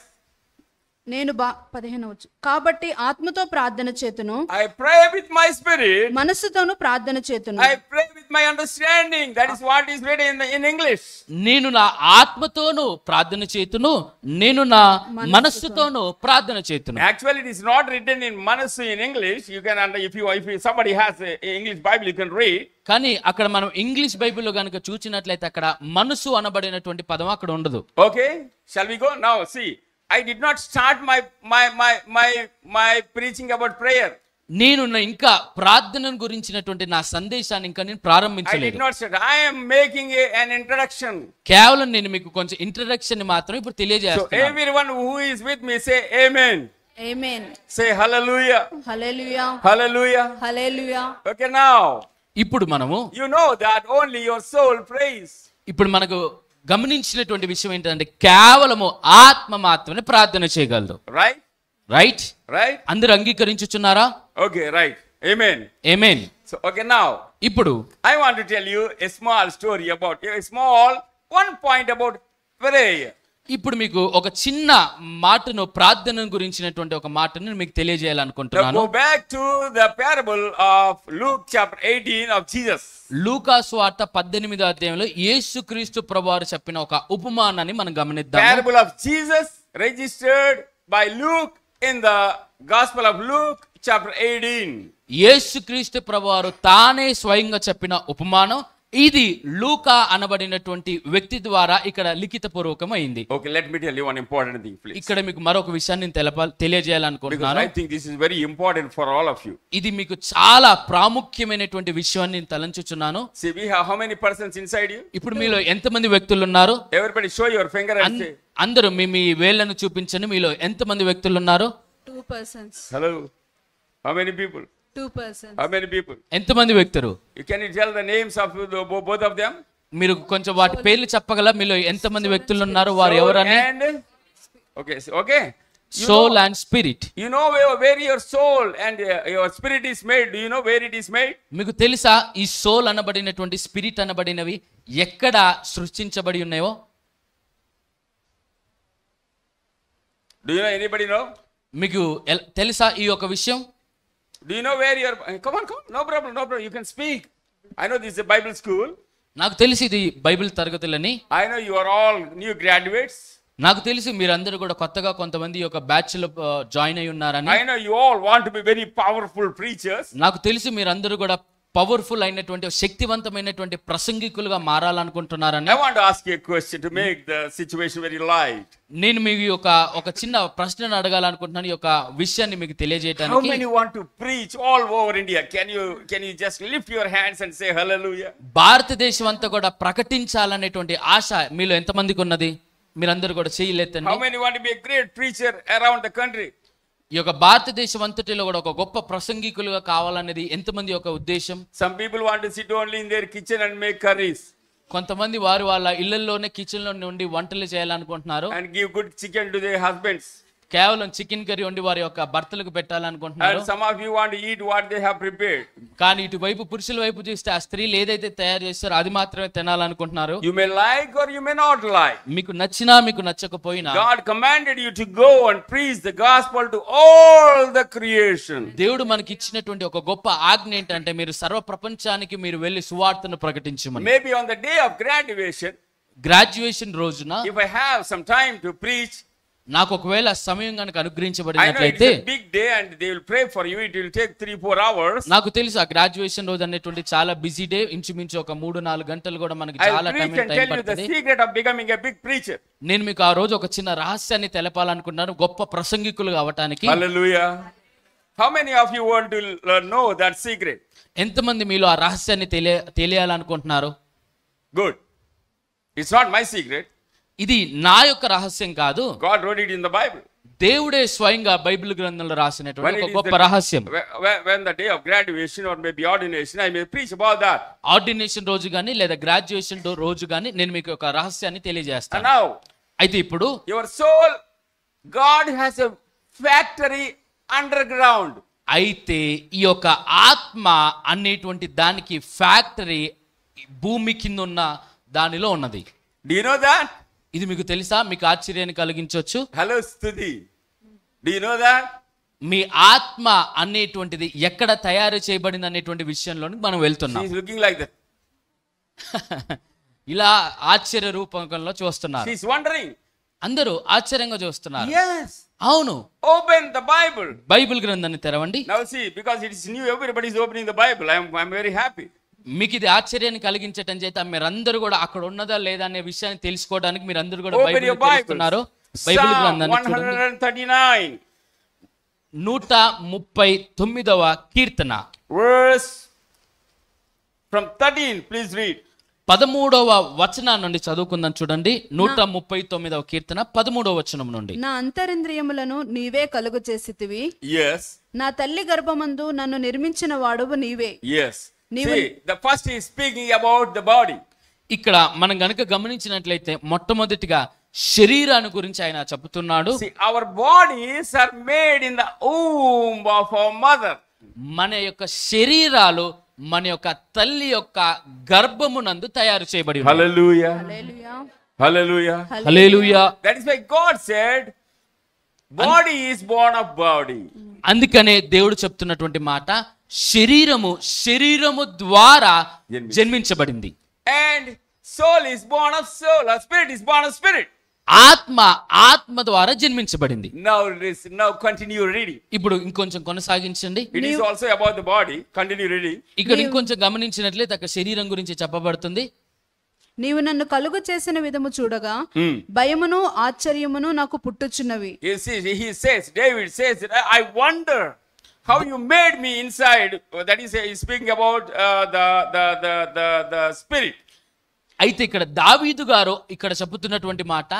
నేను 15 వచ్చు. కాబట్టి ఆత్మతో ప్రార్థన చేతును, I pray with my spirit. మనస్సుతోను ప్రార్థన చేతును. I pray with my understanding. That is what is written in English. నేను నా ఆత్మతోను ప్రార్థన చేతును, నేను నా మనస్సుతోను ప్రార్థన చేతును. Actually, it is not written in Manasu in English. You can if somebody has a English Bible, you can read. కానీ అక్కడ మనం English బైబిల్లో కనుక చూసినట్లయితే అక్కడ మనసు అనబడినటువంటి పదం అక్కడ ఉండదు. Okay, shall we go now? See, I did not start my preaching about prayer. నేను ఇంకా ప్రార్థనను గురించినటువంటి నా సందేశాన్ని ఇంకా నేను I did ప్రారంభించలేదు. not start. I am making an introduction. కేవలం నేను మీకు కొంచెం ఇంట్రడక్షన్ మాత్రం ఇప్పుడు So తెలియజేస్తాను. everyone who is with me say amen. Amen. Say hallelujah. Hallelujah. Hallelujah. Hallelujah. Okay, now ఇప్పుడు మనము you know that only your soul prays. ఇప్పుడు మనకు గమనించినటువంటి విషయం ఏంటంటే, కేవలము ఆత్మ మాత్రమే ప్రార్థన చేయగలదు. Right? రైట్? Right? అందరూ అంగీకరించుచున్నారా? Okay, right. Amen. ఆమేన్. So okay, now ఇప్పుడు I want to tell you a small story about one point about prayer. ఇప్పుడు మీకు ఒక చిన్న మాటను, ప్రార్థన గురించినటువంటి ఒక మాటను మీకు Now తెలియజేయాలనుకుంటున్నాను. go back to the parable of Luke chapter 18 of Jesus. లూకా సువార్త 18వ అధ్యాయంలో యేసుక్రీస్తు ప్రభువారు చెప్పిన ఒక ఉపమానాన్ని మనం గమనిద్దాం. Parable of Jesus registered by Luke in the Gospel of Luke chapter 18. యేసుక్రీస్తు ప్రభువారు తానే స్వయంగా చెప్పిన ఉపమానం ఇది లూకా అనబడినటువంటి వ్యక్తి ద్వారా ఇక్కడ లిఖిత పూర్వకమైంది. Okay, let me tell you one important thing, please. ఇక్కడ మీకు మరొక విషయాన్ని Because తెలియజేయాలనుకుంటున్నాను. I think this is very important for all of you. ఇది మీకు చాలా ప్రాముఖ్యమైనటువంటి విషయాన్ని నేను తలంచుచున్నాను. See, we have how many persons inside you? ఇప్పుడు మీలో ఎంతమంది వ్యక్తులు ఉన్నారు? Everybody show your finger and say, అందరూ మీ వేళ్లను చూపించండి. మీలో ఎంతమంది వ్యక్తులు ఉన్నారు? 2 persons. hello. How many people? 2 persons. How many people? ఎంతమంది వ్యక్తులు? Can you tell the names of both of them? మీరు కొంచెం వాటి పేర్లు చెప్పగల? మీలో ఎంతమంది వ్యక్తులు ఉన్నారు? వారు ఎవరని? Okay, okay. Soul and spirit. You know where your soul and your spirit is made. Do you know where it is made? మీకు తెలుసా ఈ సోల్ అనబడినటువంటి స్పిరిట్ అనబడినవి ఎక్కడ సృష్టించబడి ఉన్నాయో? Do you know, anybody know? మీకు తెలుసా ఈ యొక్క విషయం? Do you know where your come on, no problem, you can speak. I know this is a Bible school. నాకు తెలిసి ఇది Bible తరగతులని. I know you are all new graduates. నాకు తెలిసి మీరందరూ కూడా కొత్తగా కొంతమంది ఒక బ్యాచ్ లో జాయిన్ అయి ఉన్నారని. I know you all want to be very powerful preachers. నాకు తెలిసి మీరందరూ కూడా పవర్ఫుల్ అయినటువంటి శక్తివంతమైనటువంటి ప్రసంగికులుగా మారాలనుకుంటున్నారని. I want to ask you a question to make the situation very light. నేను మీకు ఒక చిన్న ప్రశ్నను అడగాలనుకుంటున్నాను ఈ యొక్క విషయాన్ని మీకు How తెలియజేయడానికి. many want to preach all over India? Can you just lift your hands and say hallelujah? భారతదేశం అంతా కూడా ప్రకటించాలనేటువంటి ఆశ మీలో ఎంతమందికి ఉన్నది? మీరందరూ కూడా How చేయలేదండి. many want to be a great preacher around the country? ఈ యొక్క భారతదేశం అంతటిలో కూడా ఒక గొప్ప ప్రసంగికులుగా కావాలనేది ఎంతమంది యొక్క ఉద్దేశం? Some people want to sit only in their kitchen and make curries కొంతమంది వాళ్ళ ఇళ్లలోనే కిచెన్ లో నుండి వంటలు చేయాలనుకుంటున్నారు. and give good chicken to their husbands. కేవలం చికెన్ కర్రీ వండి వారి యొక్క భర్తలకు పెట్టాలనుకుంటున్నారు. And some of you want to eat what they have prepared. కానీ ఇటువైపు పురుషుల వైపు చూస్తే ఆ స్త్రీలు ఏదైతే తయారు చేస్తారో అది మాత్రమే తినాలనుకుంటున్నారు. You may like or you may not like. మీకు నచ్చినా మీకు నచ్చకపోయినా God commanded you to go and preach the gospel to all the creation. దేవుడు మనకి ఇచ్చినటువంటి ఒక గొప్ప ఆజ్ఞ ఏంటంటే మీరు సర్వ ప్రపంచానికి మీరు వెళ్ళి సువార్తను ప్రకటించమని. Maybe on the day of graduation, graduation రోజున if I have some time to preach, నాకు ఒకవేళ సమయం కనుక I know అనుగ్రహించబడినట్లయితే it's a big day and they will pray for you. It will take 3-4 hours. నాకు తెలుసు ఆ గ్రాడ్యుయేషన్ రోజు అనేటువంటి చాలా బిజీ డే. ఇంచుమించు ఒక 3-4 గంటలు కూడా మనకి I'll చాలా preach and time tell you the పడుతుంది. secret of becoming a big preacher. నేను మీకు ఆ రోజు ఒక చిన్న రహస్యాన్ని తెలపాలనుకుంటున్నాను గొప్ప ప్రసంగికులుగా అవటానికి. Hallelujah. How many of you want to know that secret? ఎంతమంది మీలో ఆ రహస్యాన్ని తెలియాలనుకుంటున్నారు? Good. It's not my secret. ఇది నా యొక్క రహస్యం కాదు. God wrote it in the Bible. దేవుడే స్వయంగా బైబిల్ గ్రంథంలో రాసినటువంటి When ఒక it is గొప్ప the- రహస్యం. when the day of graduation or maybe ordination, I may preach about that. Ordination రోజు గాని లేదా గ్రాడ్యుయేషన్ రోజు గాని నేను మీకు ఒక రహస్యాన్ని And తెలియజేస్తాను. now, అయితే ఇప్పుడు your soul, God has a factory underground. అయితే ఈ యొక్క ఆత్మ అనేటువంటి దానికి ఫ్యాక్టరీ భూమి కింద ఉన్న దానిలో ఉన్నది. Do you know that? ఇది మీకు తెలుసా? మీకు ఆశ్చర్యాన్ని కలిగించవచ్చు. Hello, Stuti. Do you know that? మీ ఆత్మ అనేటువంటిది ఎక్కడ తయారు చేయబడింది అనేటువంటి విషయంలోనికి మనం వెళ్తున్నాం. She's looking like that. ఇలా ఆశ్చర్య రూపకంలో చూస్తున్నారు. She's wondering. అందరూ ఆశ్చర్యంగా చూస్తున్నారు. Yes. అవును, Open the Bible. బైబిల్ గ్రంథాన్ని తెరవండి. Now see, because it is new, everybody is opening the Bible. I'm very happy. మీకు ఇది ఆశ్చర్యాన్ని కలిగించటం చేత మీరందరూ కూడా అక్కడ ఉన్నదా లేదా అనే విషయాన్ని తెలుసుకోవడానికి మీరందరూ కూడా Open బైబిల్ your Bible. తెలుస్తున్నారు. బైబిల్ Psalm గ్రంథాన్ని చూడండి. 139. 139వ కీర్తన Verse from 13, please read. 13వ వచనం నుండి చదువుకుందాం చూడండి. 139వ కీర్తన 13వ వచనం నుండి. నా అంతరింద్రియములను నీవే కలుగు చేసితివి. Yes. నా తల్లి గర్భమందు నన్ను నిర్మించిన వాడువు నీవే. Yes. See, the first is speaking about the body. ఇక్కడ మనం గనుక గమనించినట్లయితే మొట్టమొదటిగా శరీరాన్ని గురించి ఆయన చెబుతున్నాడు. See, our bodies are made in the womb of our mother. మన యొక్క శరీరాలు మన యొక్క తల్లి యొక్క గర్భమునందు తయారు చేయబడి ఉన్నాయి. Hallelujah. Hallelujah. Hallelujah. Hallelujah. That is why God said, body is born of body. అందుకనే దేవుడు చెప్తున్నటువంటి మాట శరీరము ద్వారా జన్మించబడింది. And soul is born of soul. Or spirit is born of spirit. ఆత్మ ద్వారా జన్మించబడింది. Now continue reading. ఇప్పుడు ఇంకొంచెం కొనసాగించండి. It is also about the body. Continue reading. ఇక్కడ ఇంకొంచెం గమనించినట్లయితే అక్కడ శరీరం గురించి చెప్పబడుతుంది. నీవు నన్ను కలుగు చేసిన విధము చూడగా భయమును ఆశ్చర్యమును నాకు పుట్టుచున్నవి. He says, David says, I wonder how you made me inside. That is, he's speaking about the spirit. అయితే ఇక్కడ దావీదు గారు ఇక్కడ చెబుతున్నటువంటి మాట,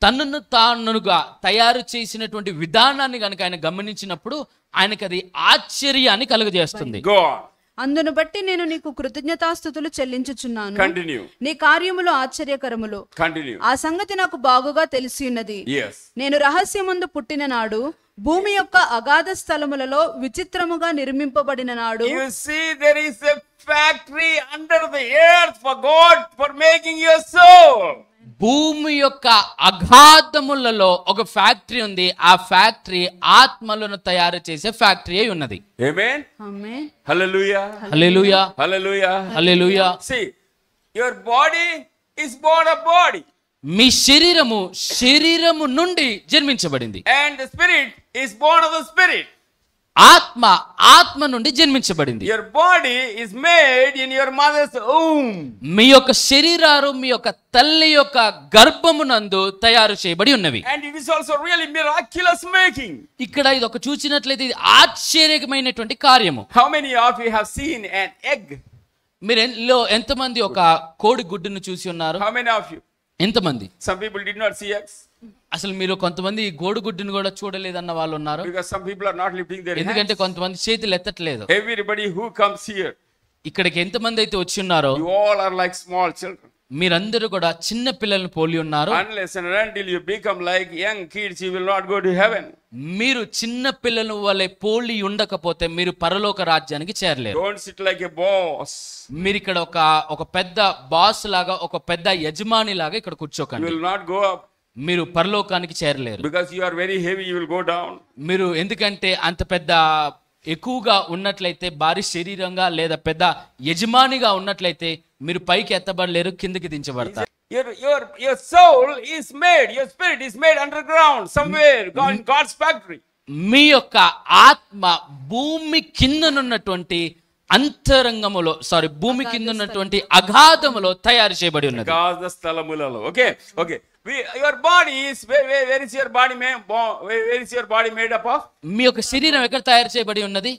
తనను తానుగా తయారు చేసినటువంటి విధానాన్ని కనుక ఆయన గమనించినప్పుడు ఆయనకి అది ఆశ్చర్యాన్ని కలుగజేస్తుంది. అందును బట్టి నేను నీకు కృతజ్ఞతాస్తుతులు చెల్లించుచున్నాను. Continue. నీ కార్యములు ఆశ్చర్యకరములు. Continue. ఆ సంగతి నాకు బాగుగా తెలిసి ఉన్నది. Yes. నేను రహస్యమందు పుట్టిన నాడు, భూమి యొక్క అగాధ స్థలములలో విచిత్రముగా నిర్మింపబడిన నాడు. You see, there is a factory under the earth for God for making your soul. భూమి యొక్క అగాధములలో ఒక ఫ్యాక్టరీ ఉంది. ఆ ఫ్యాక్టరీ ఆత్మలను తయారు చేసే ఫ్యాక్టరీ అయి ఉన్నది. Amen. Amen. Hallelujah. Hallelujah, Hallelujah. Hallelujah. See, your body is born of body. మీ శరీరము నుండి జన్మించబడింది. And the spirit is born of the spirit. ఆత్మ నుండి జన్మించబడింది. Your body is made in your mother's womb. మీ యొక్క శరీరాలు మీ యొక్క తల్లి యొక్క గర్భమునందు తయారు చేయబడి ఉన్నవి. And it is also really miraculous making. ఇక్కడ ఇది ఒక చూసినట్లయితే ఇది ఆశ్చర్యమైనటువంటి కార్యము. How many of you have seen an egg? మీరు ఎంతమంది ఒక కోడి గుడ్డును చూసి ఉన్నారు? How many of you? ఎంతమంది? Some people did not see eggs. అసలు మీరు కొంతమంది కోడి గుడ్డును కూడా చూడలేదన్న వాళ్ళు ఉన్నారు. Because some people are not lifting their hands. ఎందుకంటే కొంతమంది చేతులు ఎత్తట్లేదు. Everybody who comes here, ఇక్కడికి ఎంతమంది అయితే వచ్చి ఉన్నారో you all are like small children. మీరందరూ కూడా చిన్న పిల్లలను పోలి ఉన్నారు. Unless and until you become like young kids, you will not go to heaven. మీరు చిన్న పిల్లల వలె పోలి ఉండకపోతే మీరు పరలోక రాజ్యానికి చేరలేరు. Don't sit like a boss. మీరు ఇక్కడ ఒక పెద్ద బాస్ లాగా, ఒక పెద్ద యజమాని లాగా ఇక్కడ You కూర్చోకండి. will not go up. మీరు పరలోకానికి చేరలేరు. Because you are very heavy, you will go down. మీరు ఎందుకంటే అంత పెద్ద ఎక్కువగా ఉన్నట్లయితే, భారీ శరీరంగా లేదా పెద్ద యజమానిగా ఉన్నట్లయితే మీరు పైకి ఎత్తబడలేరు, కిందకి దించబడతారు. Your soul is made, your spirit is made underground somewhere in God's factory. మీ యొక్క ఆత్మ భూమి కిందనున్నటువంటి అంతరంగములో భూమి కింద ఉన్నటువంటి అగాధములో తయారు చేయబడి ఉన్నది. అగాధ స్థలములలో. Okay. Your body is where is your body made? Where is your body made up of? మీ యొక్క శరీరం ఎక్కడ తయారు చేయబడి ఉన్నది?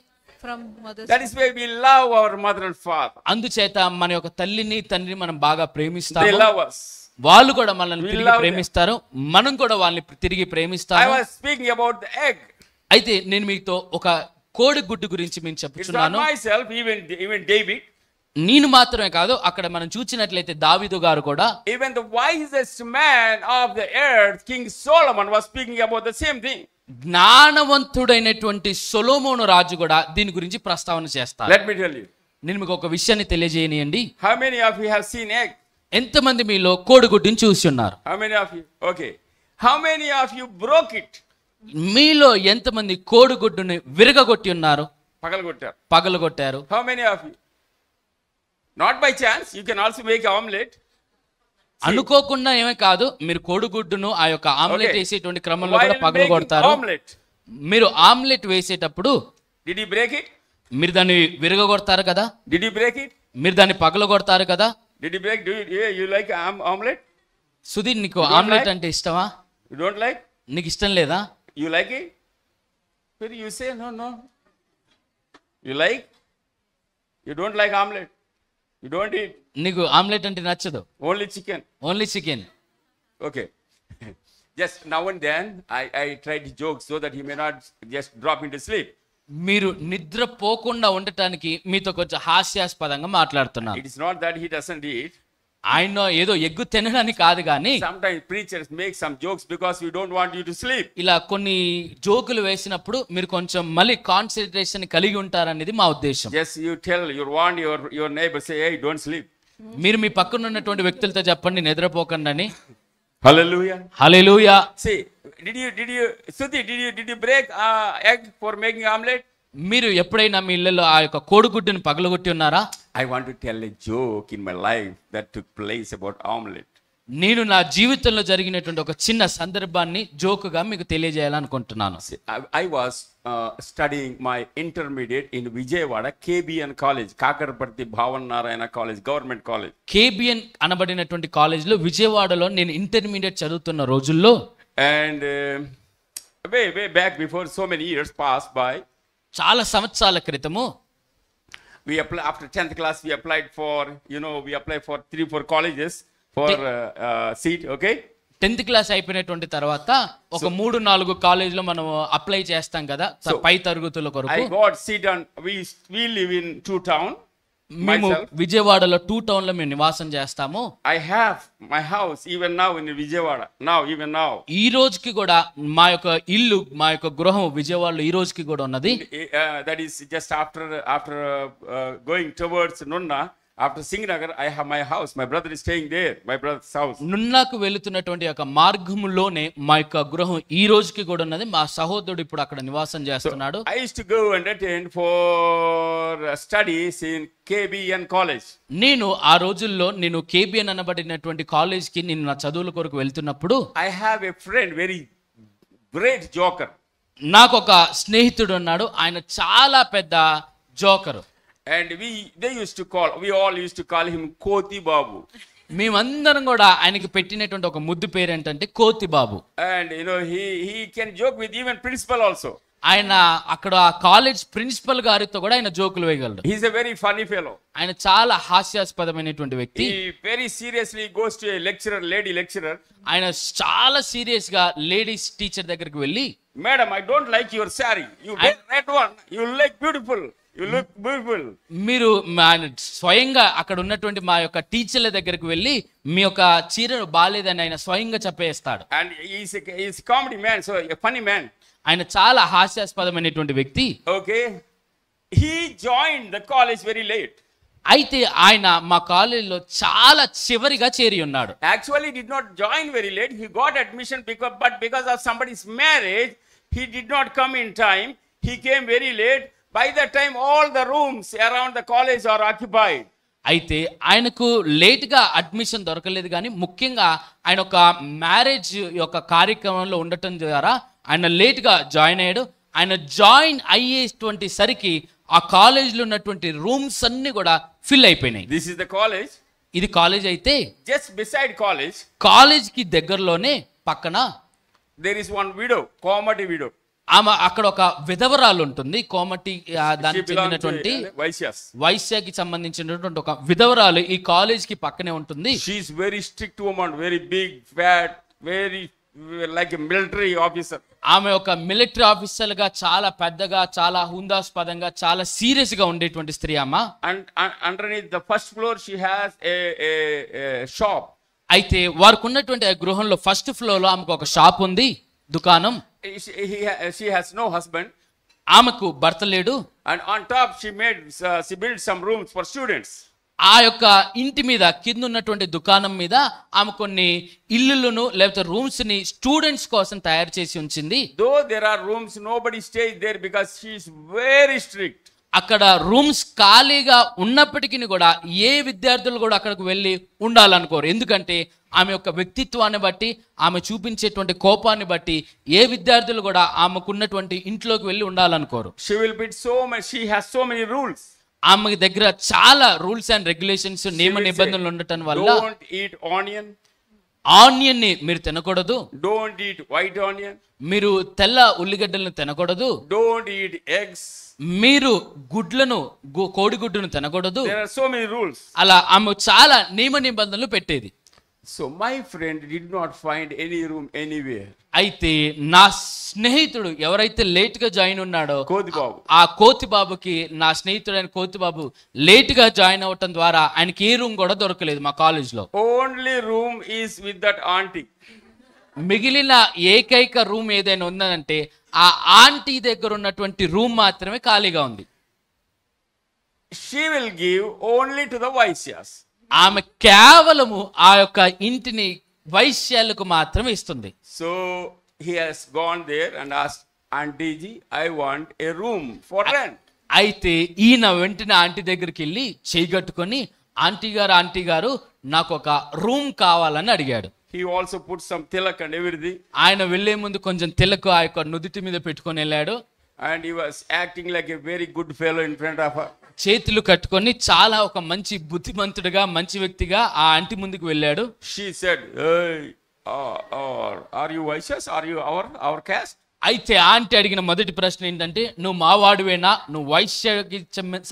That is where we love our mother and father. అందుచేత మన యొక్క తల్లిని తండ్రిని మనం బాగా ప్రేమిస్తాము. They love us. వాళ్ళు కూడా మనల్ని తిరిగి ప్రేమిస్తారు, మనం కూడా వాళ్ళని తిరిగి ప్రేమిస్తాము. I was speaking about the egg. అయితే నేను మీతో ఒక కోడి గుడ్డు గురించి నేను చెప్తున్నాను. It's not myself, even David. నేను మాత్రమే కాదు, అక్కడ మనం చూసినట్లయితే దావీదు గారు కూడా, even the wisest man of the earth, King Solomon, was speaking about the same thing. జ్ఞానవంతుడైనటువంటి సొలొమోను రాజు కూడా దీని గురించి ప్రస్తావన చేస్తారు. Let me tell you. నేను మీకు ఒక విషయాన్ని తెలియజేయనియండి. How many of you have seen egg? ఎంతమంది మీలో కోడిగుడ్డుని చూసి ఉన్నారు? How many of you? Okay. How many of you broke it? మీలో ఎంతమంది కోడిగుడ్డుని విరగగొట్టి ఉన్నారు? పగలగొట్టారు. How many of you? Not by chance, you can also make omelette. అనుకోకుండా ఏమే కాదు, మీరు కోడిగుడ్డును ఆ యొక్క ఆమ్లెట్ వేసేటువంటి క్రమంలో కూడా పగలగొడతారు. మీరు ఆమ్లెట్ వేసేటప్పుడు did you break it? మీరు దాన్ని విరగగొడతారు కదా? Did you break it? మీరు దాన్ని పగలగొడతారు కదా? Did you break? Do you like omelette? Sudheer, నీకు ఆమ్లెట్ అంటే ఇష్టమా? You don't like? నీకు ఇష్టం లేదా? You like it? But you say no. You like? You don't like omelette. You don't eat. నీకు ఆమ్లెట్ అంటే నచ్చదు. Only chicken. Only chicken. Okay. Just now and then I try to joke so that he may not just drop into sleep. మీరు నిద్రపోకుండా ఉండటానికి మీతో కొంచెం హాస్యాస్పదంగా మాట్లాడుతున్నారు. It is not that he doesn't eat. ఆయన ఏదో ఎగ్గు తినడానికి కాదు కానీ, sometimes preachers make some jokes because we don't want you to sleep. ఇలా కొన్ని జోకులు వేసినప్పుడు మీరు కొంచెం మళ్ళీ కాన్సంట్రేషన్ కలిగి ఉంటారనేది మా ఉద్దేశం. Yes, you tell, you warn your neighbor, say, hey, don't sleep. మీరు మీ పక్కన ఉన్నటువంటి వ్యక్తులతో చెప్పండి నిద్రపోకండి అని. Hallelujah. Hallelujah. See, did you break egg for making omelette? మీరు ఎప్పుడైనా మీ ఇళ్ళలో ఆ యొక్క కోడిగుడ్డుని పగలగొట్టి ఉన్నారా? I want to tell a joke in my life that took place about omelette. నేను నా జీవితంలో జరిగినటువంటి ఒక చిన్న సందర్భాన్ని జోకుగా మీకు తెలియజేయాలనుకుంటున్నాను. I was studying my intermediate in Vijayawada KBN College, Kakarparti Bhavan Narayana College, government college. KBN అనబడినటువంటి కాలేజీలో విజయవాడలో నేను ఇంటర్మీడియట్ చదువుతున్న రోజుల్లో, And way back before, so many years passed by, చాలా సంవత్సరాల క్రితము we after 10th class we applied for, we applied for 3-4 colleges for seat, okay? 10th class అయిపోయినటువంటి తర్వాత ఒక 3-4 కాలేజీలో మనం అప్లై చేస్తాం కదా పై తరగతుల కొరకు. I got seat on, we live in 2 town. మేము విజయవాడలో 2 టౌన్ లో మేము నివాసం చేస్తాము. I have my house even now in Vijayawada, even now. ఈ రోజుకి కూడా మా యొక్క ఇల్లు, మా యొక్క గృహం విజయవాడలో ఈ రోజుకి కూడా ఉన్నది. That is just after going towards Nunna, after Singhnagar, I have my house. My brother is staying there, my brother's house. నున్నకు వెళుతున్నటువంటి యొక్క మార్గములోనే మా యొక్క గృహం ఈ రోజుకి కూడా ఉన్నది. మా సహోదరుడు ఇప్పుడు అక్కడ నివాసం చేస్తున్నాడు. I used to go and attend for studies in KBN college. నేను ఆ రోజుల్లో నేను KBN అనబడినటువంటి కాలేజ్ కి నేను నా చదువుల కొరకు వెళ్తున్నప్పుడు I have a friend, very great joker. నాకు ఒక స్నేహితుడు ఉన్నాడు. ఆయన చాలా పెద్ద joker. And we all used to call him Koti Babu. మేమందరం కూడా ఆయనకి పెట్టినటువంటి ఒక ముద్దు పేరు ఏంటంటే కోతి బాబు. And he can joke with even principal also. ఆయన అక్కడ కాలేజ్ ప్రిన్సిపల్ గారితో కూడా ఆయన జోకులు వేయగలడు. He's a very funny fellow. ఆయన చాలా హాస్యాస్పదమైనటువంటి వ్యక్తి. He very seriously goes to a lecturer, lady lecturer. ఆయన చాలా సీరియస్ గా లేడీస్ టీచర్ దగ్గరికి వెళ్ళి, Madam, I don't like your saree. You wear red one. You look beautiful. You look beautiful. మీరు స్వయంగా అక్కడ ఉన్నటువంటి మా యొక్క టీచర్ల దగ్గరికి వెళ్ళి మీ యొక్క చీరను బాలేదని ఆయన స్వయంగా చెప్పేస్తాడు. And he's a comedy man, so a funny man. ఆయన చాలా హాస్యాస్పదమైనటువంటి వ్యక్తి. Okay. He joined the college very late. అయితే ఆయన మా కాలేజీలో చాలా చివరిగా చేరి ఉన్నాడు. Actually did not join very late. He got admission because of somebody's marriage, he did not come in time. He came very late. By that time all the rooms around the college are occupied. అయితే ఆయనకు లేట్గా admission దొరకలేదు, కానీ ముఖ్యంగా ఆయన ఒక marriage యొక్క కార్యక్రమంలో ఉండటం ద్వారా ఆయన లేట్గా జాయిన్ అయ్యాడు. ఆయన జాయిన్ అయ్యేటువంటి సరికి ఆ కాలేజీలో ఉన్నటువంటి రూమ్స్ అన్ని కూడా ఫిల్ అయిపోయినాయి. This is the college. ఇది కాలేజ్ అయితే Just beside college, కాలేజ్కి దగ్గరలోనే పక్కన there is one widow, Komati widow. ఆమె అక్కడ ఒక విధవరాలు ఉంటుంది. కోమటి దానికి She belongs to చెందినటువంటి Vaishyas. వైశ్యాకి సంబంధించినటువంటి ఒక విధవరాలు ఈ కాలేజ్ కి పక్కనే ఉంటుంది. She is very strict woman, very big, fat, very like a military officer. ఆమె ఒక మిలిటరీ ఆఫీసర్ గా చాలా పెద్దగా, చాలా హుందాస్పదంగా, చాలా సీరియస్ గా ఉండేటువంటి స్త్రీ ఆమె. And underneath the first floor she has a shop. అయితే వారికి ఉన్నటువంటి గృహంలో ఫస్ట్ ఫ్లోర్ లో ఆమెకు ఒక షాప్ ఉంది, దుకాణం. She has no husband. ఆమెకు భర్త లేడు. And on top she built some rooms for students. ఆ యొక్క ఇంటి మీద కింద ఉన్నటువంటి దుకాణం మీద ఆమె కొన్ని ఇల్లులను లేకపోతే రూమ్స్ ని స్టూడెంట్స్ కోసం తయారు చేసి ఉంచింది. Though there are rooms, nobody stays there because she is very strict. అక్కడ రూమ్స్ ఖాళీగా ఉన్నప్పటికీ కూడా ఏ విద్యార్థులు కూడా అక్కడికి వెళ్ళి ఉండాలనుకోరు. ఎందుకంటే ఆమె యొక్క వ్యక్తిత్వాన్ని బట్టి, ఆమె చూపించేటువంటి కోపాన్ని బట్టి ఏ విద్యార్థులు కూడా ఆమెకున్నటువంటి ఇంట్లోకి వెళ్ళి ఉండాలనుకోరు. She has so many rules. ఆమె దగ్గర చాలా రూల్స్ అండ్ రెగ్యులేషన్స్, నియమ నిబంధనలు ఉండటం వల్ల Don't eat onion. ఆనియన్ ని మీరు తినకూడదు. Don't eat white onion. మీరు తెల్ల ఉల్లిగడ్డలను తినకూడదు. Don't eat eggs. మీరు గుడ్లను, కోడిగుడ్డును తినకూడదు. There are so many rules. అలా ఆమె చాలా నియమ నిబంధనలు పెట్టేది. So my friend did not find any room anywhere. అయితే నా స్నేహితుడు ఎవరైతే లేట్ గా జాయిన్ ఉన్నాడో కోతిబాబు, ఆ కోతిబాబుకి, నా స్నేహితుడైన కోతిబాబు లేట్ గా జాయిన్ అవటం ద్వారా ఆయనకి ఏ రూమ్ కూడా దొరకలేదు మా కాలేజ్ లో. Only room is with that auntie. మిగిలిన ఏకైక రూమ్ ఏదైనా ఉందంటే ఆ ఆంటీ దగ్గర ఉన్నటువంటి రూమ్ మాత్రమే ఖాళీగా ఉంది. She will give only to the Vaisyas. ఆమె కేవలము ఆ యొక్క ఇంటిని వైశ్యాలకు మాత్రమే ఇస్తుంది. So he has gone there and asked, Auntie ji, I want a room for rent. అయితే ఈయన వెంటనే ఆంటీ దగ్గరికి వెళ్ళి చేయగట్టుకొని, ఆంటీ గారు నాకు ఒక రూమ్ కావాలని అడిగాడు. He also put some tilak and everything. ఆయన వెళ్లే ముందు కొంచెం తిలకు ఆ యొక్క నుదుటి మీద పెట్టుకొని వెళ్ళాడు. And he was acting like a very good fellow in front of her. చేతులు కట్టుకొని చాలా ఒక మంచి బుద్ధిమంతుడిగా మంచి వ్యక్తిగా ఆ ఆంటీ ముందుకు వెళ్ళాడు. She said, "Hey, are you Vaishyas? Are you our caste?" అయితే ఆంటీ అడిగిన మొదటి ప్రశ్న ఏంటంటే, నువ్వు మా వాడువేనా, నువ్వు వైశ్యకి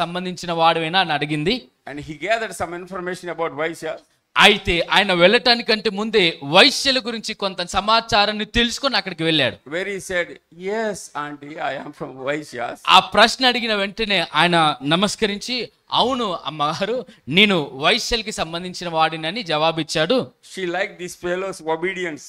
సంబంధించిన వాడువేనా అని అడిగింది. And he gathered some information about Vaishyas. అయితే ఆయన వెళ్ళటానికంటే ముందే వైశ్యుల గురించి కొంత సమాచారాన్ని తెలుసుకొని అక్కడికి వెళ్ళాడు. Where he said, "Yes, auntie, I am from Vaishyas." ఆ ప్రశ్న అడిగిన వెంటనే ఆయన నమస్కరించి, అవును అమ్మగారు, నేను వైశ్యులకి సంబంధించిన వాడినని జవాబిచ్చాడు. She liked this fellow's obedience.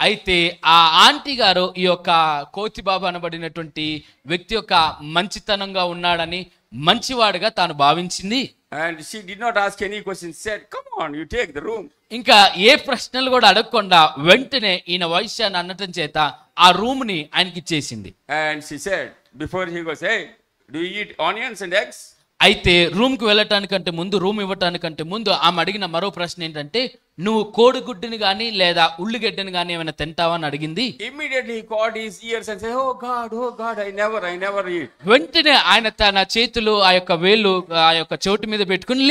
అయితే ఆ ఆంటీ గారు ఈ యొక్క కోతిబాబు అనబడినటువంటి వ్యక్తి యొక్క మంచితనంగా ఉన్నాడని, మంచివాడిగా తాను భావించింది. And she did not ask any questions. Said, "Come on, you take the room." ఇంకా ఏ ప్రశ్నలు కూడా అడగకుండా వెంటనే ఈయన వైశ్యాన్ని అనటం చేత ఆ రూమ్ ని ఆయనకి ఇచ్చేసింది. And she said, before he goes, "Hey, do you eat onions and eggs?" అయితే రూమ్ కి వెళ్ళటానికంటే ముందు, రూమ్ ఇవ్వటానికంటే ముందు ఆమె అడిగిన మరో ప్రశ్న ఏంటంటే, నువ్వు కోడిగుడ్డుని గాని లేదా ఉల్లిగడ్డని గాని ఏమైనా తింటావా అని అడిగింది. Immediately he caught his ears and said, "Oh God, I never eat." వెంటనే ఆయన తన చేతులు ఆ యొక్క వేళ్ళు ఆ యొక్క చోటు మీద పెట్టుకుని,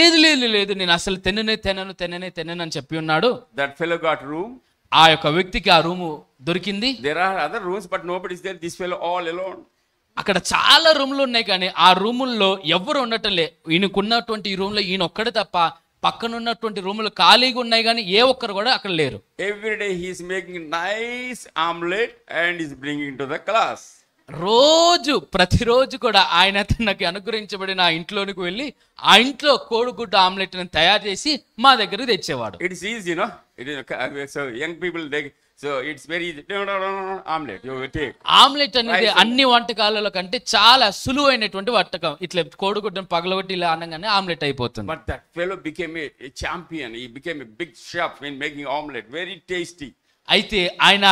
లేదు నేను అసలు తినను అని చెప్పి ఉన్నాడు. That fellow got room. ఆ యొక్క వ్యక్తికి ఆ రూము దొరికింది. There are other rooms, but nobody is there. This fellow all alone. అక్కడ చాలా రూములు ఉన్నాయి కానీ ఆ రూముల్లో ఎవరు ఉండటం లే. ఈయనకున్నటువంటి ఈ రూమ్ లో ఈయన ఒక్కడే తప్ప పక్కన ఉన్నటువంటి రూములు ఖాళీగా ఉన్నాయి కానీ ఏ ఒక్కరు కూడా అక్కడ లేరు. Every day he is making nice omelette and is bringing to the class. ప్రతిరోజు కూడా ఆయన తనకి అనుగ్రహించబడిన ఆ ఇంట్లోనికి వెళ్ళి ఆ ఇంట్లో కోడిగుడ్డు ఆమ్లెట్ తయారు చేసి మా దగ్గరకు తెచ్చేవాడు. It is easy, no? It is so young people so it's very easy. Omelette you take. Omelette అనేది అన్ని వంటకాలలో కంటే చాలా సులువైనటువంటి వంటకం. ఇట్లా కోడిగుడ్డును పగలగొట్టి ఇలా అనగానే ఆమ్లెట్ అయిపోతుంది. But that fellow became a champion. He became a big chef in making omelette. Very tasty. అయితే ఆయన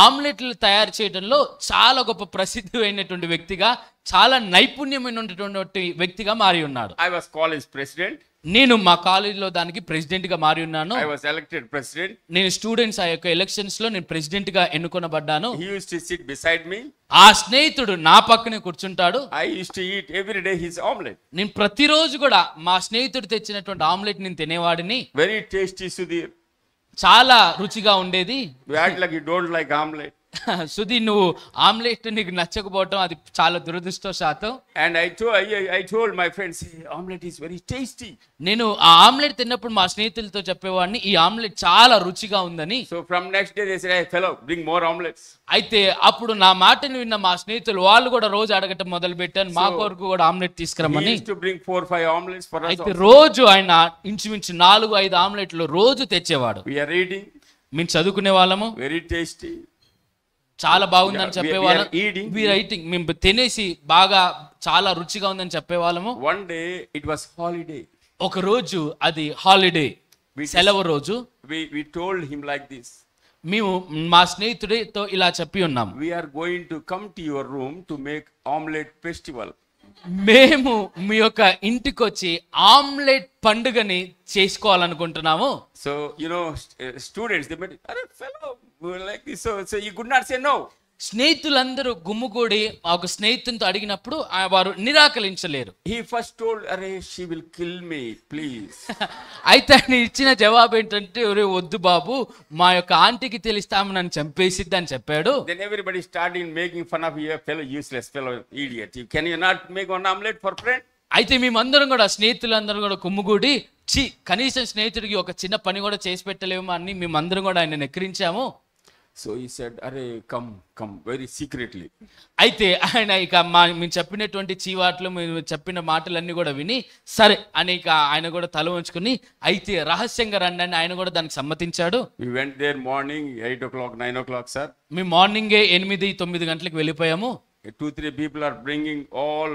ఆమ్లెట్లు తయారు చేయడంలో చాలా గొప్ప ప్రసిద్ధి అయినటువంటి వ్యక్తిగా, చాలా నైపుణ్యమైనటువంటి వ్యక్తిగా మారి ఉన్నాడు. I was college president. నేను మా కాలేజీలో దానికి ప్రెసిడెంట్ గా మారి ఉన్నాను. I was elected president. నేను స్టూడెంట్స్ ఆ యొక్క ఎలక్షన్స్ లో నేను ప్రెసిడెంట్ గా ఎన్నుకొనబడ్డాను. He used to sit beside me. ఆ స్నేహితుడు నా పక్కనే కూర్చుంటాడు. I used to eat every day his omelette. నేను ప్రతిరోజు కూడా మా స్నేహితుడు తెచ్చినటువంటి ఆమ్లెట్ నేను తినేవాడిని. Very tasty, Sudhir. చాలా రుచిగా ఉండేది. You act like you don't like omelette. Sudhi, నువ్వు ఆమ్లెట్ నీకు నచ్చకపోవటం అది చాలా దురదృష్టవశాతం. And I told my friends, omelette is very tasty. నేను ఆ ఆమ్లెట్ తిన్నప్పుడు మా స్నేహితులతో చెప్పేవాడిని ఈ ఆమ్లెట్ చాలా రుచిగా ఉందని. So from next day they said, "Hey fellow, bring more omelets." అయితే అప్పుడు నా మాటను విన్న మా స్నేహితులు వాళ్ళు కూడా రోజు అడగటం మొదలు పెట్టాను, మా కొరకు కూడా ఆమ్లెట్ తీసుకురమ్మని. He used to bring 4-5 omelets for us. అయితే రోజు ఆయన ఇంచుమించు 4-5 ఆమ్లెట్లు రోజు తెచ్చేవాడు. We are reading. మేము చదువుకునే వాళ్ళము. Very tasty. చాలా బాగుందని చెప్పేవాళ్ళం. We are eating. మేము తినేసి బాగా చాలా రుచిగా ఉందని చెప్పేవాళ్ళము. One day it was holiday. ఒక రోజు అది హాలిడే, సెలవు రోజు. We told him like this. మేము మా స్నేహితుడితో ఇలా చెప్పి ఉన్నాం, We are going to come to your room to make omelette festival. మేము మీ యొక్క ఇంటికి వచ్చి ఆమ్లెట్ పండుగని చేసుకోవాలనుకుంటున్నాము. So students they made, "Are fellow like this." So you could not say no. స్నేహితులందరూ గుమ్ముగూడి ఒక స్నేహితునితో అడిగినప్పుడు వారు నిరాకరించలేరు. He first told, "Arey, she will kill me, please." అయితే ఆయన ఇచ్చిన జవాబు ఏంటంటే, ఒరే వద్దు బాబు, మా యొక్క ఆంటీకి తెలిస్తాము నన్ను చంపేసిద్ది అని చెప్పాడు. Then everybody started making fun of you, fellow useless, fellow idiot. Can you not make one omelette for friend? అయితే మేమందరం కూడా స్నేహితులందరం కూడా కుమ్ముగూడి, కనీసం స్నేహితుడికి ఒక చిన్న పని కూడా చేసి పెట్టలేము అని మేమందరం కూడా ఆయన ఎక్కిరించాము. So he said, "Arey, come very secretly." అయితే ఆయన ఇక మేము చెప్పినటువంటి చీవాట్లు, మేము చెప్పిన మాటలన్నీ కూడా విని సరే అని ఇక ఆయన కూడా తల ఉంచుకుని, అయితే రహస్యంగా రండి అని ఆయన కూడా దానికి సమ్మతించాడు. We went there morning 8 o'clock, 9 o'clock, sir. మేము మార్నింగే 8-9 గంటలకు వెళ్ళిపోయాము. 2-3 people are bringing all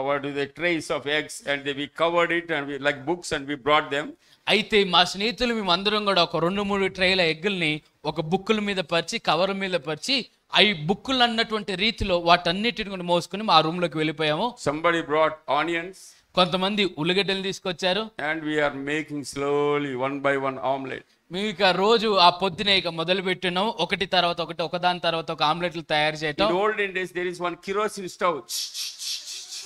what do they trays of eggs, and we covered it and we like books and we brought them. అయితే మా స్నేహితులు మేమందరం కూడా ఒక 2-3 ట్రేల ఎగ్గుల్ని ఒక బుక్కుల మీద పరిచి, కవర్ మీద పరిచి, అవి బుక్కులు అన్నటువంటి రీతిలో వాటన్నిటిని కూడా మోసుకుని మా రూమ్ లోకి వెళ్ళిపోయాము. Somebody brought onions. కొంతమంది ఉల్లిగడ్డలు తీసుకొచ్చారు. And we are making slowly one by one omelette. మేము ఇక రోజు ఆ పొద్దునే ఇక మొదలు పెట్టినాం, ఒకటి తర్వాత ఒకటి, ఒకదాని తర్వాత ఒక ఆమ్లెట్లు తయారు In చేయటం. olden days, there is one kerosene stove.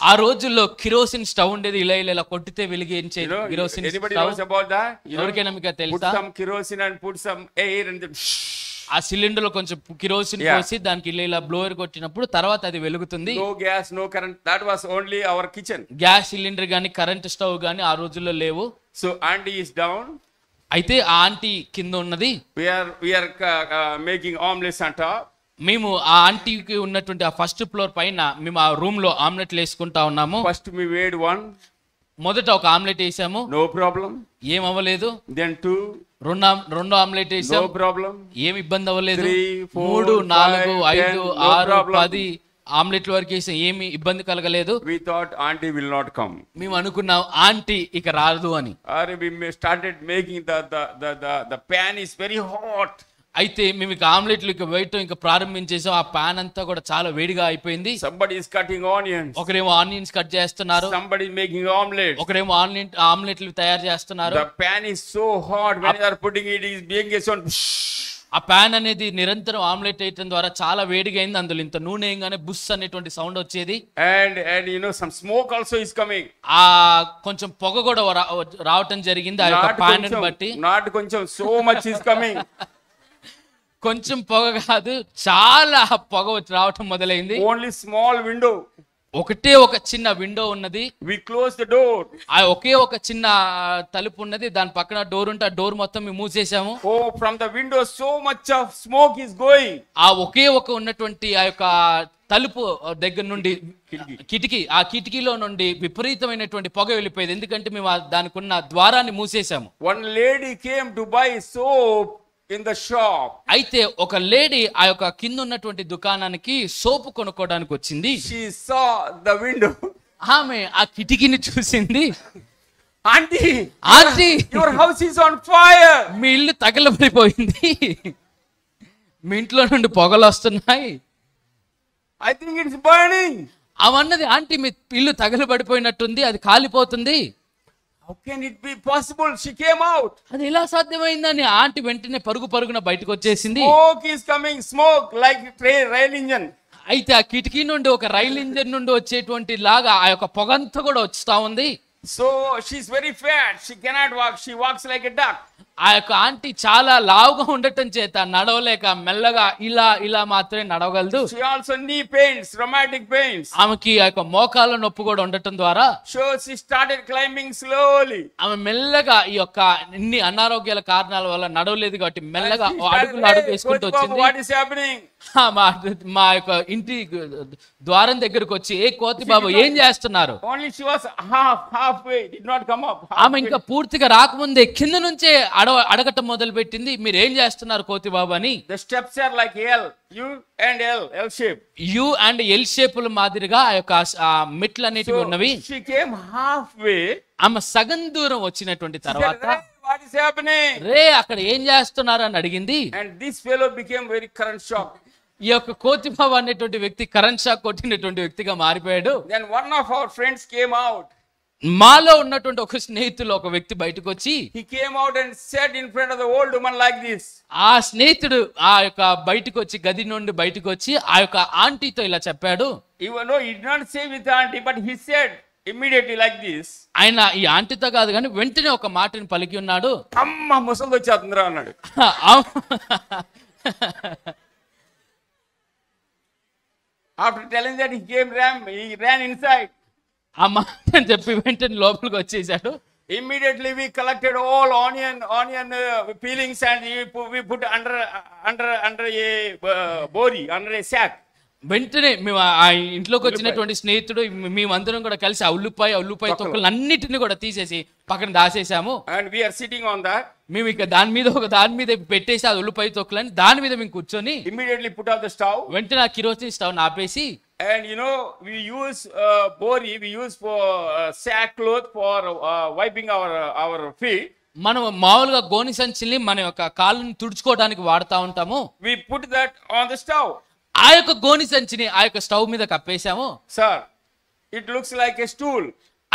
ఆ రోజుల్లో కిరోసిన్ స్టవ్ ఉండేది, ఇలా ఇలా ఇలా కొట్టితే వెలిగించే You know, kerosene anybody stove. knows about that? You know, ఎవరికైనా మీకు put తెలుసా? some kerosene and put some air and then ఆ సిలిండర్ లో కొంచెం కిరోసిన్ Yeah. పోసి దానికి ఇలా ఇలా బ్లోయర్ కొట్టినప్పుడు తర్వాత అది వెలుగుతుంది. no gas, no current. That was only our kitchen. Gas cylinder గానీ కరెంట్ స్టవ్ గానీ ఆ రోజుల్లో లేవు. So auntie is down. అయితే ఆ ఆంటీ కింద ఉన్నది, We are making omelets on top. మేము ఆ ఆంటీకి ఉన్నటువంటి ఆ ఫస్ట్ ఫ్లోర్ పైన మేము ఆ రూమ్ లో ఆమ్లెట్లు వేసుకుంటా ఉన్నాము. First we made one, మొదట ఒక ఆమ్లెట్ వేసాము, no problem. ఏం అవ్వలేదు. Then two, రెండో ఆమ్లెట్ వేసాం, no problem. ఏం ఇబ్బంది అవ్వలేదు. 3, 4, 3, 4, 5, 5, 10, no 6, problem. 10 ఆమ్లెట్ల వరకు వేసాం, ఏమి ఇబ్బంది కలగలేదు. We thought auntie will not come. మేము అనుకున్నాం ఆంటీ ఇక రాదు అని. Or we started making the pan is very hot. అయితే మేము ఇక ఆమ్లెట్లు ఇక వేయటం ఇంకా ప్రారంభించేసాం. ఆ పాన్ అంతా కూడా చాలా వేడిగా అయిపోయింది. Somebody is cutting onions. ఒకరేమో ఆనియన్స్ కట్ చేస్తున్నారు, Somebody is making omelets. ఒకరేమో ఆమ్లెట్లు తయారు చేస్తున్నారు. The pan is so hot when you are putting it is being a sound. ఆ పాన్ అనేది నిరంతరం ఆమ్లెట్ వేయటం ద్వారా చాలా వేడిగా అయింది. అందులో ఇంత నూనె వేయగానే బుస్ అనేటువంటి సౌండ్ వచ్చేది. And you know some smoke also is coming. ఆ కొంచెం పొగ కూడా రావటం జరిగింది ఆ యొక్క పాన్ ని బట్టి. Not కొంచెం, so much is coming. కొంచెం పొగ కాదు, చాలా పొగ రావటం మొదలైంది. Only small window. ఒకటే ఒక చిన్న విండో ఉన్నది. We close the door. ఆ ఒకే ఒక చిన్న తలుపు ఉన్నది, దాని పక్కన డోర్ ఉంటే ఆ డోర్ మొత్తం మేము మూసేసాము. Oh, from the window so much of smoke is going. ఆ ఒకే ఒక ఉన్నటువంటి ఆ యొక్క తలుపు దగ్గర నుండి ఆ కిటికీలో నుండి విపరీతమైనటువంటి పొగ వెళ్ళిపోయేది. ఎందుకంటే మేము దానికి ఉన్న ద్వారాన్ని మూసేసాము. One lady came to buy soap in the shop. అయితే ఒక లేడీ ఆ యొక్క కింద ఉన్నటువంటి దుకాణానికి సోపు కొనుక్కోవడానికి వచ్చింది. She saw the window. ఆమె ఆ కిటికీని చూసింది. Auntie, aunty, your house is on fire. మీ ఇల్లు తగలబడిపోయింది, మీ ఇంట్లో నుండి పొగలు వస్తున్నాయి. I think it's burning. అవన్నది ఆంటీ, మీ ఇల్లు తగలబడిపోయినట్టుంది, అది కాలిపోతుంది. How can it be possible? She came out. అది ఎలా సాధ్యమైందని ఆంటీ వెంటనే పరుగున బయటకు వచ్చేసింది. Smoke is coming, smoke like rail engine. అయితే ఆ కిటికీ నుండి ఒక రైలు ఇంజిన్ నుండి వచ్చేటువంటి లాగా ఆ యొక్క పొగంతా కూడా వస్తా ఉంది. So she's very fat. She cannot walk. She walks like a duck. ఆ యొక్క ఆంటీ చాలా లావుగా ఉండటం చేత నడవలేక మెల్లగా ఇలా ఇలా మాత్రమే నడవగలదు. She also knee pains, rheumatic pains. ఆమెకి ఆ యొక్క మోకాళ్ళ నొప్పి కూడా ఉండటం ద్వారా So she started climbing slowly. ఆమె మెల్లగా ఈ యొక్క ఇన్ని అనారోగ్యాల కారణాల వల్ల నడవలేదు కాబట్టి మెల్లగా She started, అడుగులు "Hey, వేసుకుంటూ Coach Babu, వచ్చింది. what is happening?" మా యొక్క ఇంటి ద్వారం దగ్గరకు వచ్చి, ఏ కోతి బాబు ఏం చేస్తున్నారు? Only she was halfway, did not come up. ఆమె ఇంకా పూర్తిగా రాకముందే కింద నుంచే అడగటం మొదలు పెట్టింది, మీరు ఏం చేస్తున్నారు కోతి బాబు అని. The steps are like L, U and L shape. U and L షేపుల మాదిరిగా ఆ యొక్క మెట్లు అనేటివి ఉన్నవి. She came halfway. ఆమె సగం దూరం వచ్చినటువంటి She said, తర్వాత, "Hey, what is happening?" రే అక్కడ ఏం చేస్తున్నారు అని అడిగింది. And this fellow became very current shock. ఈ యొక్క కోతి బాబు అనేటువంటి వ్యక్తి కరెంట్ షాక్ కొట్టినటువంటి వ్యక్తిగా మారిపోయాడు. Then one of our friends came out. మాలో ఉన్నటువంటి ఒక స్నేహితులు ఒక వ్యక్తి బయటకు వచ్చి, He came out and sat in front of the old woman like this. ఆ స్నేహితుడు ఆ యొక్క బయటకు వచ్చి గది నుండి బయటకు వచ్చి ఆ యొక్క ఆంటీతో ఇలా చెప్పాడు. Even though he did not say with the auntie, but he said immediately like this. ఆయన ఈ ఆంటీతో కాదు కానీ వెంటనే ఒక మాటని పలికి ఉన్నాడు. అమ్మ ముసలి వచ్చేస్తుందిరా అన్నాడు. After telling that, he ran inside. ఆ మాటని చెప్పి వెంటనే లోపలికి వచ్చేసాడు. Immediately we collected all onion peelings and we put under a bori, under a sack. వెంటనే మేము ఆ ఇంట్లోకి వచ్చినటువంటి స్నేహితుడు మేమందరం కూడా కలిసి ఆ ఉల్లిపాయ తొక్కలు అన్నిటిని కూడా తీసేసి పక్కన దాసేసాము. And we are sitting on that. మేము ఇక దాని మీద పెట్టేసి ఆ ఉల్లిపాయ తొక్కలని దాని మీద మేము కూర్చొని Immediately put off the stove. వెంటనే ఆ కిరోసిన్ స్టవ్ ఆపేసి, And you know, we use bori, we use for sackcloth for wiping our feet. మనం మామూలుగా గోని సంచిని మన యొక్క కాళ్ళని తుడుచుకోవడానికి వాడుతూ ఉంటాము. We put that on the stove. ఆ యొక్క గోని సంచిని ఆ యొక్క స్టవ్ మీద కప్పేశాము. Sir, it looks like a stool.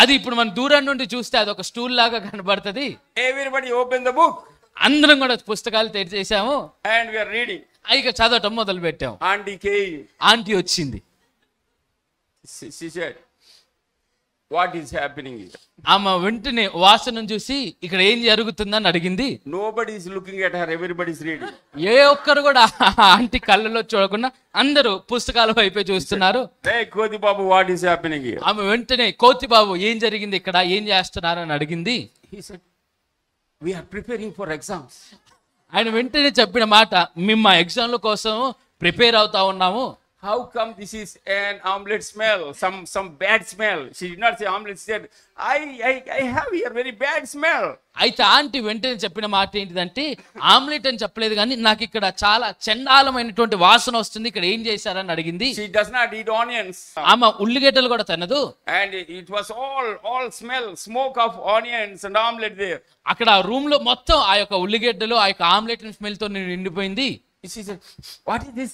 అది ఇప్పుడు మన దూరం నుండి చూస్తే అది ఒక స్టూల్ లాగా కనబడుతుంది. Everybody open the book అందరం కూడా పుస్తకాలు తెరిచేసాము, and we are reading. ఇక చదవటం మొదలు పెట్టాము. Auntie came. ఆంటీ వచ్చింది. She said, what is happening here? ఆమె వెంటనే వాసనను చూసి ఇక్కడ ఏం జరుగుతుందని అడిగింది. Nobody is looking at her, everybody is reading. ఏ ఒక్కరు కూడా ఆంటీ కళ్ళలో చూడకుండా అందరూ పుస్తకాల వైపే చూస్తున్నారు. Hey Koti Babu, what is happening here? ఆమె వెంటనే కోతి బాబు ఏం జరిగింది ఇక్కడ, ఏం చేస్తున్నారు అని అడిగింది. He said, we are preparing for exams. ఆయన వెంటనే చెప్పిన మాట, మేము మా ఎగ్జామ్ల కోసం ప్రిపేర్ అవుతా ఉన్నాము. How come this is an omelette smell? Some bad smell. She did not say omelette. She said, I have here very bad smell. అయితే ఆంటీ వెంటనే చెప్పిన మాట ఏంటిదంటే, ఆమ్లెట్ అని చెప్పలేదు కానీ నాకు ఇక్కడ చాలా చండాలమైనటువంటి వాసన వస్తుంది, ఇక్కడ ఏం చేశారని అడిగింది. She does not eat onions. ఆమె ఉల్లిగడ్డలు కూడా తినదు. And it was all smell, smoke of onions and omelette there. అక్కడ ఆ రూమ్ లో మొత్తం ఆ యొక్క ఉల్లిగడ్డలు ఆ యొక్క ఆమ్లెట్ స్మెల్ తో నిండిపోయింది. She said, what is this?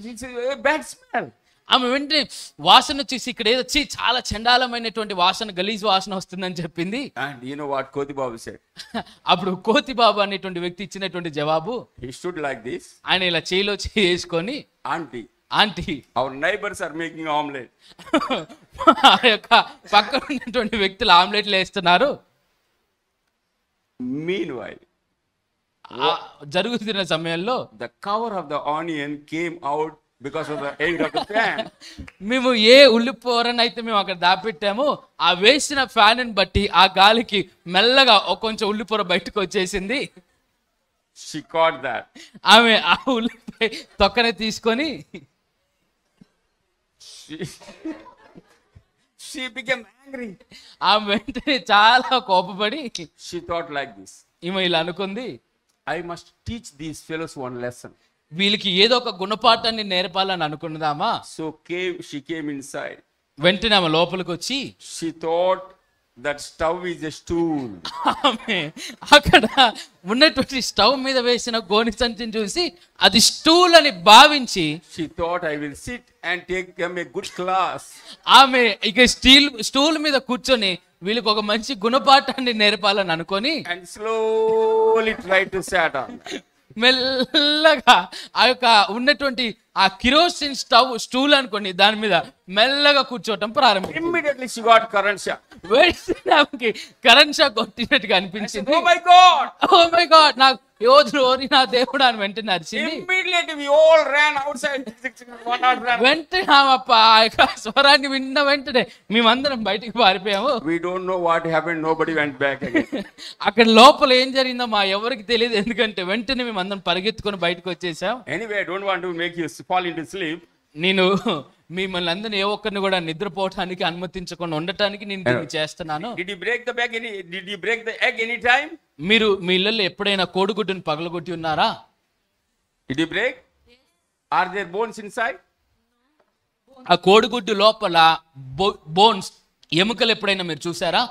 It's a bad smell. ఆమె వెంటనే వాసన చూసి ఇక్కడ ఏదో చాలా చండాలమైనటువంటి వాసన, గలీజ్ వాసన వస్తుందని చెప్పింది. And you know what Koti Babu said? అప్పుడు కోతి బాబు అనేటువంటి వ్యక్తి ఇచ్చినటువంటి జవాబు, He stood like this. ఆయన ఇలా చేయిలో చేసుకొని, Auntie, aunty our neighbors are making omelette. ఆ యొక్క పక్కన ఉన్నటువంటి వ్యక్తులు ఆమ్లెట్లు వేస్తున్నారు. Meanwhile, జరుగుతున్న సమయంలో the cover of the onion came out because of the air of the fan. మేము ఏ ఉల్లిపోరనైతే మేము అక్కడ దాపెట్టామో ఆ వేసిన ఫ్యాన్ ని బట్టి ఆ గాలికి మెల్లగా కొంచెం ఉల్లిపోర బయటకు వచ్చేసింది. She caught that. ఆమె ఆ ఉల్లిపాయ తొక్కనే తీసుకొని she became angry. ఆమె వెంటనే చాలా కోపపడి She thought like this. ఈమె ఇలా అనుకుంది, I must teach these fellows one lesson. వీళ్ళకి ఏదో ఒక గుణపాఠాన్ని నేర్పాలని అనుకున్నదామా. So she came inside. వెంటనే ఆమె లోపలికి వచ్చి, She thought that stove is a stool. ఆమె అక్కడ ఉన్నటువంటి స్టవ్ మీద వేసిన గోని సంచిని చూసి అది స్టూల్ అని భావించి, She thought I will sit and take them a good class. ఆమె ఇక స్టూల్ మీద కూర్చొని వీళ్ళకి ఒక మంచి గుణపాఠాన్ని నేర్పాలని అనుకొని And slowly tried to sit on that. మెల్లగా ఆ యొక్క ఉన్నటువంటి ఆ కిరోసిన్ స్టూల్ అనుకోండి దాని మీద మెల్లగా కూర్చోవటం ప్రారంభించింది. Immediately she got current shock. వెంటనే కరెంట్ షాక్ కొట్టినట్టుగా అనిపించింది. Oh my God! Oh my God, నాకు యోధుడు నా దేవుడు అని వెంటనే అరిచింది. Immediately we all ran outside. One out ran. వెంటనే ఆ యొక్క స్వరాన్ని విన్న వెంటనే మేమందరం బయటికి పారిపోయాము. We don't know what happened. Nobody went back again. అక్కడ లోపల ఏం జరిగిందో మా ఎవరికి తెలియదు, ఎందుకంటే వెంటనే మేమందరం పరిగెత్తుకొని బయటకు వచ్చేసాం. Anyway, I don't want to make you fall into sleep. నేను మిమ్మల్ని అందరినీ ఏ ఒక్కరిని కూడా నిద్రపోవటానికి అనుమతించకుండా ఉండటానికి నేను దీన్ని చేస్తున్నాను. Did you break the egg? Did you break the egg anytime? మీరు మీ ఇళ్ళల్లో ఎప్పుడైనా కోడిగుడ్డును పగలగొట్టి ఉన్నారా? Did you break? Are there bones inside? ఆ కోడిగుడ్డు లోపల బోన్స్ ఎముకలు ఎప్పుడైనా మీరు చూసారా?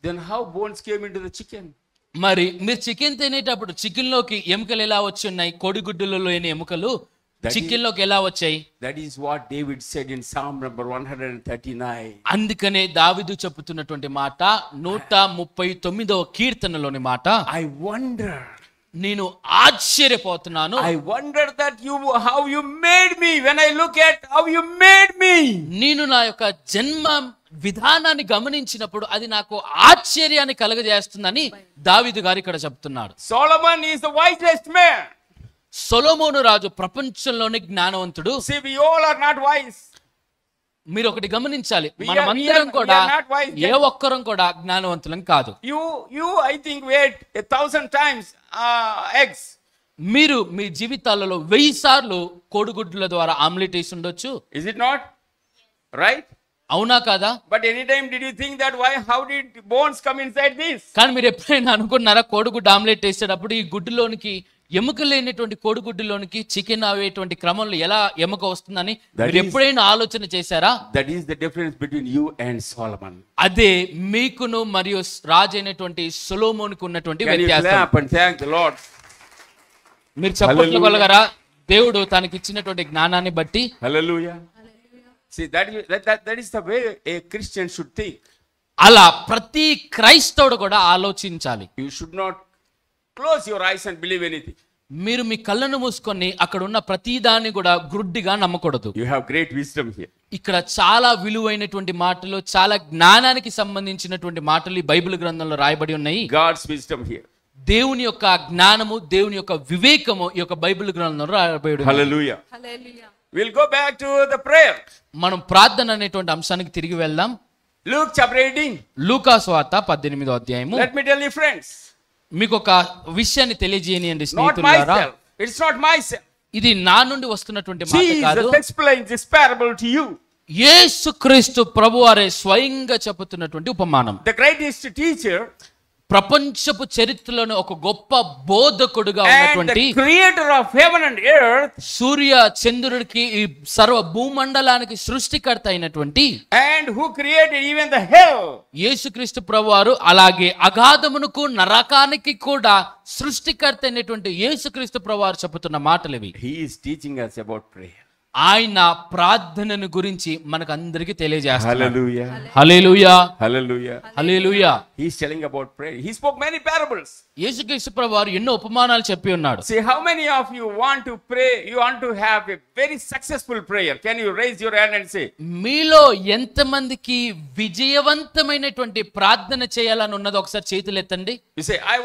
Then how bones came into the chicken? మరి మీరు చికెన్ తినేటప్పుడు చికెన్ లోకి ఎముకలు ఎలా వచ్చి ఉన్నాయి? కోడిగుడ్డులలో లేని ఎముకలు చికెన్ లోకి ఎలా వచ్చాయి? That is what David said in Psalm number 139. అందుకనే దావీదు చెప్పుతున్నటువంటి మాట 139వ కీర్తనలోని మాట, I wonder. నేను ఆశ్చర్యపోతున్నాను. I wonder that how you made me. When I look at how you made me. నేను నా యొక్క జన్మ విధానాన్ని గమనించినప్పుడు అది నాకు ఆశ్చర్యాన్ని కలగజేస్తుందని దావీదు గారు ఇక్కడ చెప్తున్నాడు. Solomon is the wisest man. సొలొమోను రాజు ప్రపంచంలోనే జ్ఞానవంతుడు. See, we all are not wise. మీరు ఒకటి గమనించాలి, మనమందరం కూడా ఏ ఒక్కరం కూడా జ్ఞానవంతులం కాదు. You I think wait 1,000 times eggs. మీరు మీ జీవితాలలో 1000 సార్లు కోడిగుడ్ల ద్వారా ఆమ్లెట్ వేసి ఉండొచ్చు. Is it not? Right? అవునా కాదా? But anytime did you think that how did bones come inside this? కానీ మీరు ఎప్పుడైనా అనుకున్నారా కోడిగుడ్డు ఆమ్లెట్ వేసేటప్పుడు ఈ గుడ్డులోనికి ఎముక లేనటువంటి కోడిగుడ్డులోనికి చికెన్ అవేటువంటి క్రమంలో ఎలా ఎముక వస్తుందని మీరు ఎప్పుడైనా ఆలోచన చేశారా? That is the difference between you and Solomon. అదే మీకును మరియు రాజు అయినటువంటి సొలొమోనుకు ఉన్నటువంటి వ్యత్యాసం. Clap and thank the Lord. మీరు చప్పట్లు కొలగరా దేవుడు తనకి ఇచ్చినటువంటి జ్ఞానాన్ని బట్టి. Hallelujah. See, that is the way a Christian should think. అలా ప్రతి క్రైస్తవుడు కూడా ఆలోచించాలి. You should not close your eyes and believe anything. మీరు మీ కళ్ళను మూసుకొని అక్కడ ఉన్న ప్రతి దాన్ని కూడా గ్రుడ్డిగా నమ్మకూడదు. You have great wisdom here. ఇక్కడ చాలా విలువైనటువంటి మాటలు, చాలా జ్ఞానానికి సంబంధించినటువంటి మాటలు ఈ బైబిల్ గ్రంథంలో రాయబడి ఉన్నాయి. God's wisdom here. దేవుని యొక్క జ్ఞానము, దేవుని యొక్క వివేకము ఈ యొక్క బైబిల్ గ్రంథంలో రాయబడి ఉంది. Hallelujah. We'll go back to the prayer. మనం ప్రార్థన అనేటువంటి అంశానికి తిరిగి వెళ్దాం. Luke chapter 18. లూకా సువార్త 18వ అధ్యాయము. Let me tell you, friends. మీకు ఒక విషయాన్ని తెలియజేయనియండి Not స్నేహితులారా. myself. It's not myself. ఇది నా నుండి వస్తున్నటువంటి మాట కాదు. Jesus explains this parable to you. యేసుక్రీస్తు ప్రభువారే స్వయంగా చెబుతున్నటువంటి ఉపమానం. The greatest teacher ప్రపంచపు చరిత్రలోని ఒక గొప్ప బోధకుడుగా and ఉన్నటువంటి the creator of heaven and earth సూర్య చంద్రుడికి ఈ సర్వ భూమండలానికి సృష్టికర్త అయినటువంటి and who created even the hell. యేసుక్రీస్తు ప్రభువారు అలాగే అగాధమునకు నరకానికి కూడా సృష్టికర్త అయినటువంటి యేసుక్రీస్తు ప్రభువారు చెబుతున్న మాటలు ఇవి. He is teaching us about prayer. ఆయన ప్రార్థనను గురించి మనకు అందరికీ తెలియజేస్తారు. Hallelujah. Hallelujah, Hallelujah. Hallelujah. He is telling about prayer. He spoke many parables. యేసుక్రీస్తు ప్రభువారు ఎన్నో ఉపమానాలు చెప్పి ఉన్నాడు. See, how many of you want to pray? You want to have a very successful prayer. Can you raise your hand and say? మీలో ఎంతమందికి విజయవంతమైనటువంటి ప్రార్థన చేయాలని ఉన్నది ఒకసారి చేతులు ఎత్తండి. You say, I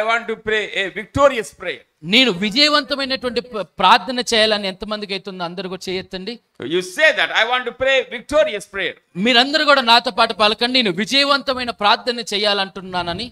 want to pray a victorious prayer. నేను విజయవంతమైనటువంటి ప్రార్థన చేయాలని ఎంతమందికి అవుతుందో అందరూ కూడా చేయెత్తండి. You say that I want to pray victorious prayer. మీరందరూ కూడా నాతో పాటు పలకండి, నేను విజయవంతమైన ప్రార్థన చేయాలంటున్నానని.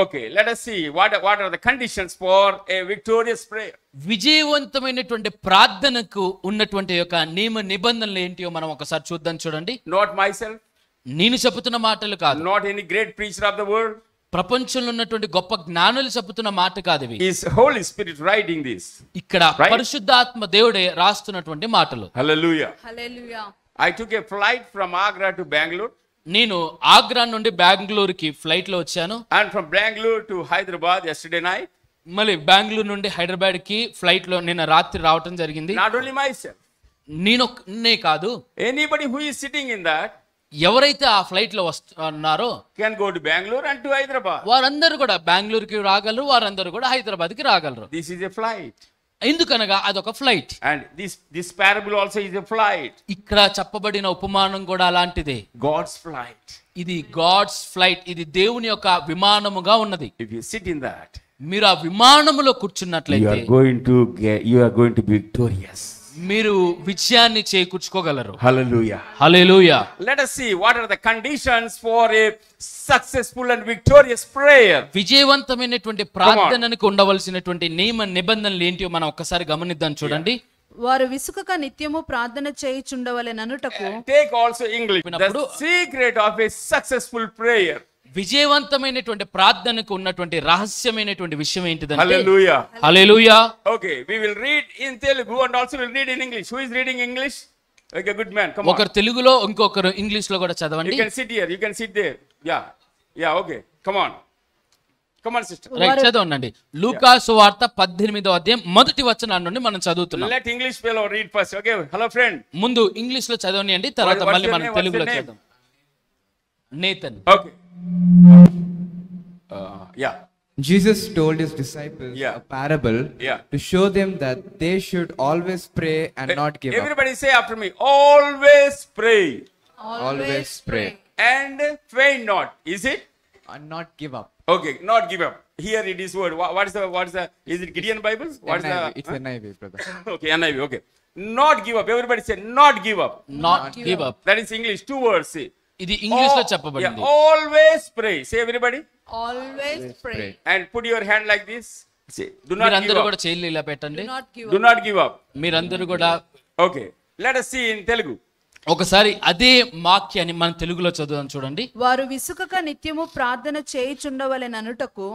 Okay, let us see what are the conditions for a victorious prayer. విజయవంతమైనటువంటి ప్రార్థనకు ఉన్నటువంటి యొక్క నియమ నిబంధనలు ఏంటియో మనం ఒకసారి చూద్దాం. చూడండి, Not myself, నేను చెబుతున్న మాటలు కాదు, not any great preacher of the world. ప్రపంచంలో ఉన్నటువంటి గొప్ప జ్ఞానులు చెబుతున్న మాట కాదు ఇవి. Is Holy Spirit writing this? ఇక్కడ Right? పరిశుద్ధాత్మ దేవుడే రాస్తున్నటువంటి మాటలు. Hallelujah. Hallelujah. I took a flight from Agra to Bangalore నేను ఆగ్రా నుండి బెంగళూరుకి ఫ్లైట్ లో వచ్చాను. and from Bangalore to Hyderabad yesterday night. మళ్ళీ బెంగళూరు నుండి హైదరాబాద్ కి ఫ్లైట్ లో నిన్న రాత్రి రావటం జరిగింది. Not only myself, నేనే కాదు, anybody who is sitting in that ఎవరైతే ఆ ఫ్లైట్ లో వస్తున్నారో can go to Bangalore and to Hyderabad. వారందరూ కూడా బెంగళూరుకి రాగలరు, వారందరూ కూడా హైదరాబాద్ కి రాగలరు. This is a flight. ఎందుకనగా అదొక flight. And this parable also is a flight. ఇక్కడ చెప్పబడిన ఉపమానం కూడా అలాంటిదే. God's flight. ఇది గాడ్స్ ఫ్లైట్, ఇది దేవుని యొక్క విమానముగా ఉన్నది. If you sit in that, మీరు ఆ విమానములో కూర్చున్నట్లయితే you are going to be victorious. మీరు విజయాన్ని చేకూర్చుకోగలరు. Hallelujah. Hallelujah. Let us see what are the conditions for a successful and victorious prayer. విజయవంతమైనటువంటి ప్రార్థనకు ఉండవలసినటువంటి నియమ నిబంధనలు ఏంటియో మనం ఒక్కసారి గమనిద్దాం. చూడండి, వారు విసుకక నిత్యము ప్రార్థన చేయుచుండవలెననుటకు. Take also English. The secret of a successful prayer. విజయవంతమైనటువంటి ప్రార్థనకు ఉన్నటువంటి రహస్యమైనటువంటి విషయం ఏంటిదంటే, Hallelujah. Hallelujah. Okay, we will read in Telugu and also we'll read in English. Who is reading English? Okay, good man. Come on. ఒకరు తెలుగులో ఇంకొకరు English లో కూడా చదవండి. You can sit here. You can sit there. Yeah. Okay. Come on, sister. Right, చదవండి. లూకా సువార్త 18వ అధ్యాయం మొదటి వచనం నుండి మనం చదువుతున్నాం. Let English fellow read first. Okay. Hello, friend. ముందు ఇంగ్లీష్ లో చదవనియండి, తర్వాత What's మళ్ళీ your మనం name? తెలుగులో What's your చదవం. నేతన్. Okay. Yeah. Jesus told his disciples Yeah. a parable Yeah. to show them that they should always pray and not give up. Everybody say after me. Always pray Always pray and faint not. Is it? and not give up. Okay. Not give up. Here it is word. What is the? Is it Gideon Bible? What is NIV. the? It's NIV, brother. Okay. NIV. Okay. Not give up. Everybody say not give up. Not give up. That is English. 2 words. See. ఇది English లో Yeah, చెప్పబడింది. always pray. Say everybody. Always pray. pray. And put your hand like this. Say, do not give మీరందరూ up. కూడా చేతులు ఇలా పెట్టండి. Do not give Do up. not give up. మీరందరూ కూడా Okay. Let us see in Telugu. ఒకసారి అదే వాక్యాన్ని మనం తెలుగులో చదువుదాం. చూడండి, వారు విసుకక నిత్యము ప్రార్థన చేయుచుండవలెననుటకు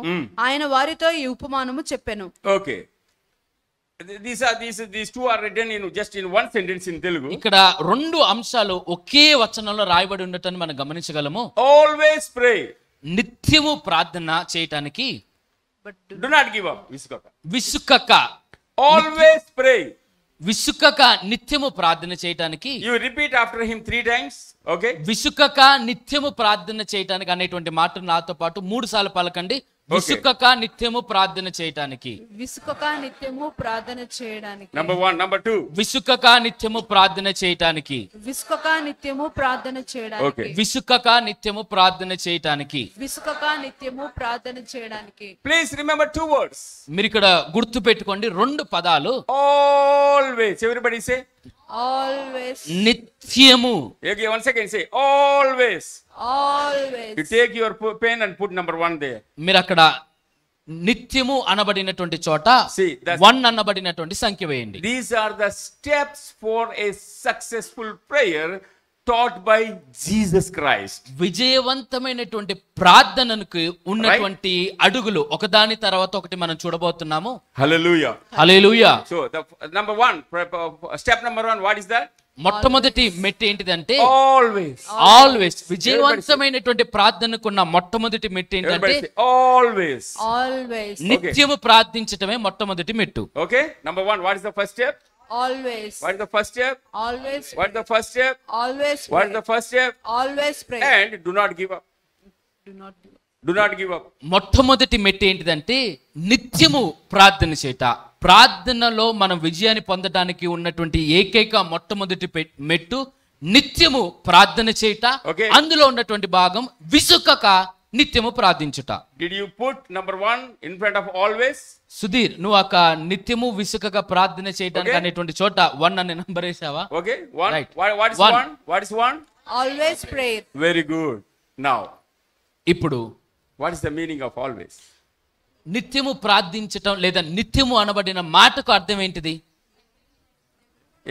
ఆయన వారితో ఈ ఉపమానము చెప్పెను. Okay. These two are written in just in one sentence in Telugu. ఇక్కడ రెండు అంశాలు ఒకే వచనంలో రాయబడి ఉండటాన్ని మనం గమనించగలము. Always pray. నిత్యము ప్రార్థన చేయటానికి But Do not give up. Visukaka. విసుకక. Always pray. విసుకక నిత్యము ప్రార్థన చేయటానికి. You repeat after him 3 times. Okay. విసుకక నిత్యము ప్రార్థన చేయటానికి అనేటువంటి మాట నాతో పాటు 3 సార్లు పలకండి. విసుకక నిత్యము ప్రార్థన చేయటానికి. విసుకక నిత్యము ప్రార్థన చేయడానికి. Number 1. Number 2. విసుకక నిత్యము ప్రార్థన చేయటానికి. విసుకక నిత్యము ప్రార్థన చేయడానికి. Okay. విసుకక నిత్యము ప్రార్థన చేయటానికి. విసుకక నిత్యము ప్రార్థన చేయడానికి. Please remember 2 words. మీరు ఇక్కడ గుర్తు పెట్టుకోండి 2 పదాలు. Always. Everybody say. Always. నిత్యము. Okay, once again say always. Always. You take your pen and put number 1 there. మీరు అక్కడ నిత్యము అనబడినటువంటి చోట See, that's- 1 అనబడినటువంటి సంఖ్య వేయండి. These are the steps for a successful prayer taught by Jesus Christ. విజయవంతమైనటువంటి ప్రార్థనకు ఉన్నటువంటి అడుగులు ఒకదాని తర్వాత ఒకటి మనం చూడబోతున్నాము. Hallelujah. Hallelujah. So the number 1, step number 1, what is that? మొట్టమొదటి మెట్టు ఏంటిదంటే Always. ఆల్వేస్. విజయవంతమైనటువంటి ప్రార్థనకున్న మొట్టమొదటి మెట్టు ఏంటంటే Everybody say always. Always. నిత్యము ప్రార్థించటమే మొట్టమొదటి మెట్టు. Okay. Number 1, what is the first step? Always. What is the first step? Always. What is the first step? Always. What is Pray. the first step? Always pray. And do not give up. Do not give up. Do not give up. మొట్టమొదటి మెట్టు ఏంటిదంటే నిత్యము ప్రార్థన చేయట. ప్రార్థనలో మనం విజయాన్ని పొందడానికి ఉన్నటువంటి ఏకైక మొట్టమొదటి మెట్టు నిత్యము ప్రార్థన చేయట. Okay. అందులో ఉన్నటువంటి భాగం విసుకక నిత్యము ప్రార్థించుట. Did you put number 1 in front of always? Sudheer, నువ్వు ఒక నిత్యము విసుకక ప్రార్థన చేయడానికి Okay. అనేటువంటి చోట 1 అనే నంబర్ వేసావా? Okay. 1. Right. What is 1? 1? What is 1? Always pray. Very good. Now, ఇప్పుడు what is the meaning of always? నిత్యము ప్రార్థించటం లేదా నిత్యము అనబడిన మాటకు అర్థం ఏంటిది?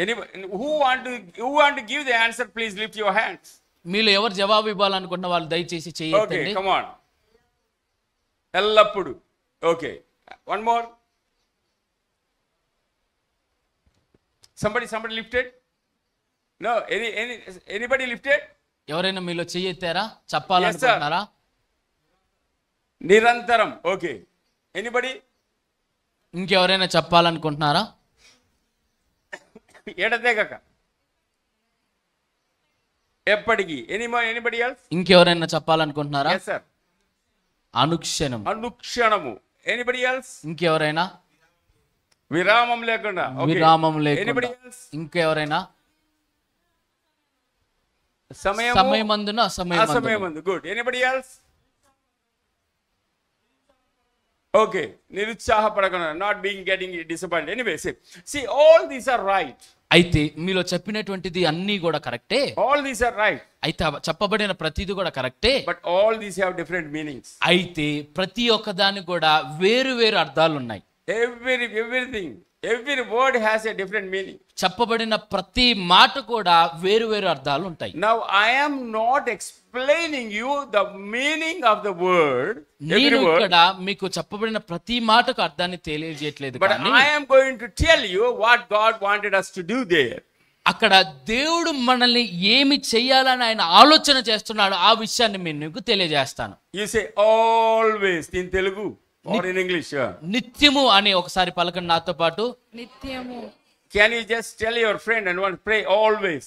Anybody who want to give the answer, please lift your hands. మీలో ఎవరు జవాబు ఇవ్వాలనుకున్న వాళ్ళు దయచేసి Okay, చేయొద్దండి. come on. Ellappudu. Okay. One more. Somebody lifted? No, anybody lifted? ఎవరైనా మీలో చెయ్యెత్తారా? చెప్పాలనుకుంటున్నారా? Nirantaram. Okay. Anybody? ఇంకెవరైనా చెప్పాలనుకుంటున్నారా? ఎడతెగక. ఎప్పటికీ. Anybody else? ఇంకెవరైనా చెప్పాలనుకుంటున్నారా? Yes, sir. అనుక్షణం. అనుక్షణము. Anybody else? ఇంకెవరైనా? విరామం లేకుండా. Okay. విరామం Anybody లేకుండా. else? ఇంకెవరైనా? సమయమందున అసమయమందున. అసమయమందు. Good. Anybody else? Okay. నిరుత్సాహపడకుండా. Not getting disappointed. Anyway, see, all these are right. అయితే మీలో చెప్పినటువంటిది అన్నీ కూడా కరెక్టే. All these are right. అయితే చెప్పబడిన ప్రతిది కూడా కరెక్టే. But all these have different meanings. అయితే ప్రతి ఒక్క దానికి కూడా వేరు వేరు అర్థాలు ఉన్నాయి. Everything. Every word has a different meaning. చెప్పబడిన ప్రతి మాట కూడా వేరు వేరు అర్థాలు ఉంటాయి. Now, I am not explaining you the meaning of the word. నేను Every word. ఇక్కడ మీకు చెప్పబడిన ప్రతి మాటకు అర్థాన్ని తెలియజేయట్లేదు But కానీ I am going to tell you what God wanted us to do there. అక్కడ దేవుడు మనల్ని ఏమి చెయ్యాలని ఆయన ఆలోచన చేస్తున్నాడు ఆ విషయాన్ని నేను మీకు తెలియజేస్తాను. You say always in Telugu or in English. Yeah. నిత్యము అని ఒకసారి పలకండి నాతో పాటు. నిత్యము. Can you just tell your friend and want to pray always?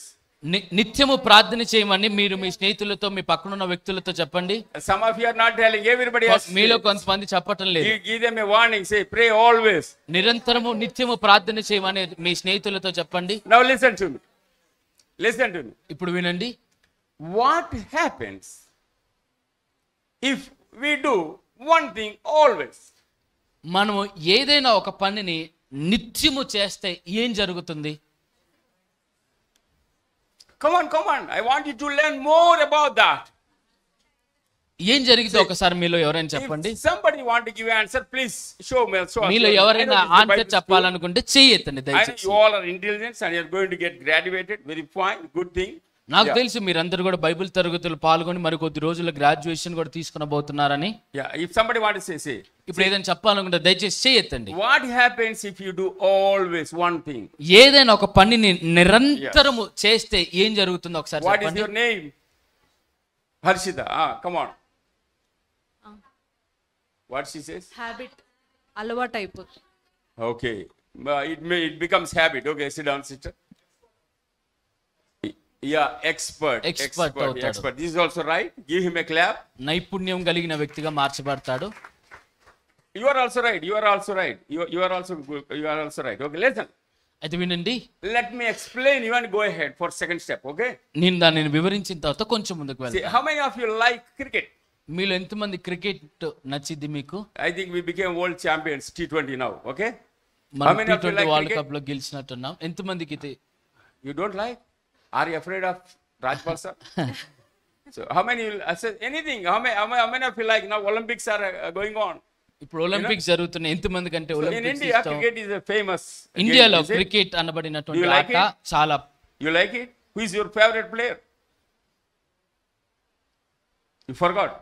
నిత్యము ప్రార్థన చేయమని మీరు మీ స్నేహితులతో మీ పక్కనున్న వ్యక్తులతో చెప్పండి. Some of you are not telling, everybody else. మీలో కొంతమంది చెప్పటం లేదు. You give them a warning, say pray always. నిరంతరము నిత్యము ప్రార్థన చేయమని మీ స్నేహితులతో చెప్పండి. Now listen to me. Listen to me. ఇప్పుడు వినండి. What happens if we do one thing always? మనము ఏదైనా ఒక పనిని నిత్యము చేస్తే ఏం జరుగుతుంది? Come on. I want you to learn more about that. ఏం జరిగిందో ఒకసారి మీలో ఎవరైనా చెప్పండి. If somebody want to give an answer, please show me. మీలో ఎవరైనా ఆన్సర్ చెప్పాలనుకుంటే చెయ్యెత్తండి I know దయచేసి. you all are intelligent and you are going to get graduated. Very fine, good thing. నాకు తెలుసు మీరందరూ కూడా బైబిల్ తరగతులు పాల్గొని మరి కొద్ది రోజుల్లో గ్రాడ్యుయేషన్ కూడా తీసుకునబోతున్నారని. Yeah, if somebody want to say. ఇప్పుడు ఏదైనా చెప్పాలనుకుంటే దయచేసి చెయ్యెత్తండి. What happens if you do always one thing? ఏదైనా ఒక పనిని నిరంతరము చేస్తే ఏం జరుగుతుందో ఒకసారి What is చెప్పండి. your name? Harshita. Come on. What she says? Habit అలవాటు అయిపోతుంది. Okay. it becomes habit. Okay, sit down, sister. Yeah, expert. Expert అవుతాడు. Expert. This is also right. Give him a clap. నైపుణ్యం కలిగిన వ్యక్తిగా మార్చబడతాడు. You are also right. You are also right. You are also good. You are also right. Okay, listen. అయితే వినండి, Let me explain. You want to go ahead for second step. Okay. నేను దానిని వివరించిన తర్వాత కొంచెం ముందుకు See, వెళ్తాను. how many of you like cricket? మీలో ఎంతమంది క్రికెట్ నచ్చిద్ది మీకు? I think we became world champions T20 now. Okay. How మనం many of you T20 like world cricket? Cup లో గెలిచినట్టున్నాం. ఎంతమందికి ఇది? You don't like? Are you afraid of Rajpal sir? So how many? I said anything. How many of you like now? Olympics are going on. ఇప్పుడు Olympics జరుగుతున్నాయి. ఎంతమంది కంటే So in Olympics India, ఇష్టం. cricket is a famous. game, ఇండియాలో is it? Cricket అనబడినటువంటి You like ఆట it? చాలా. You like it? Who is your favorite player? You forgot.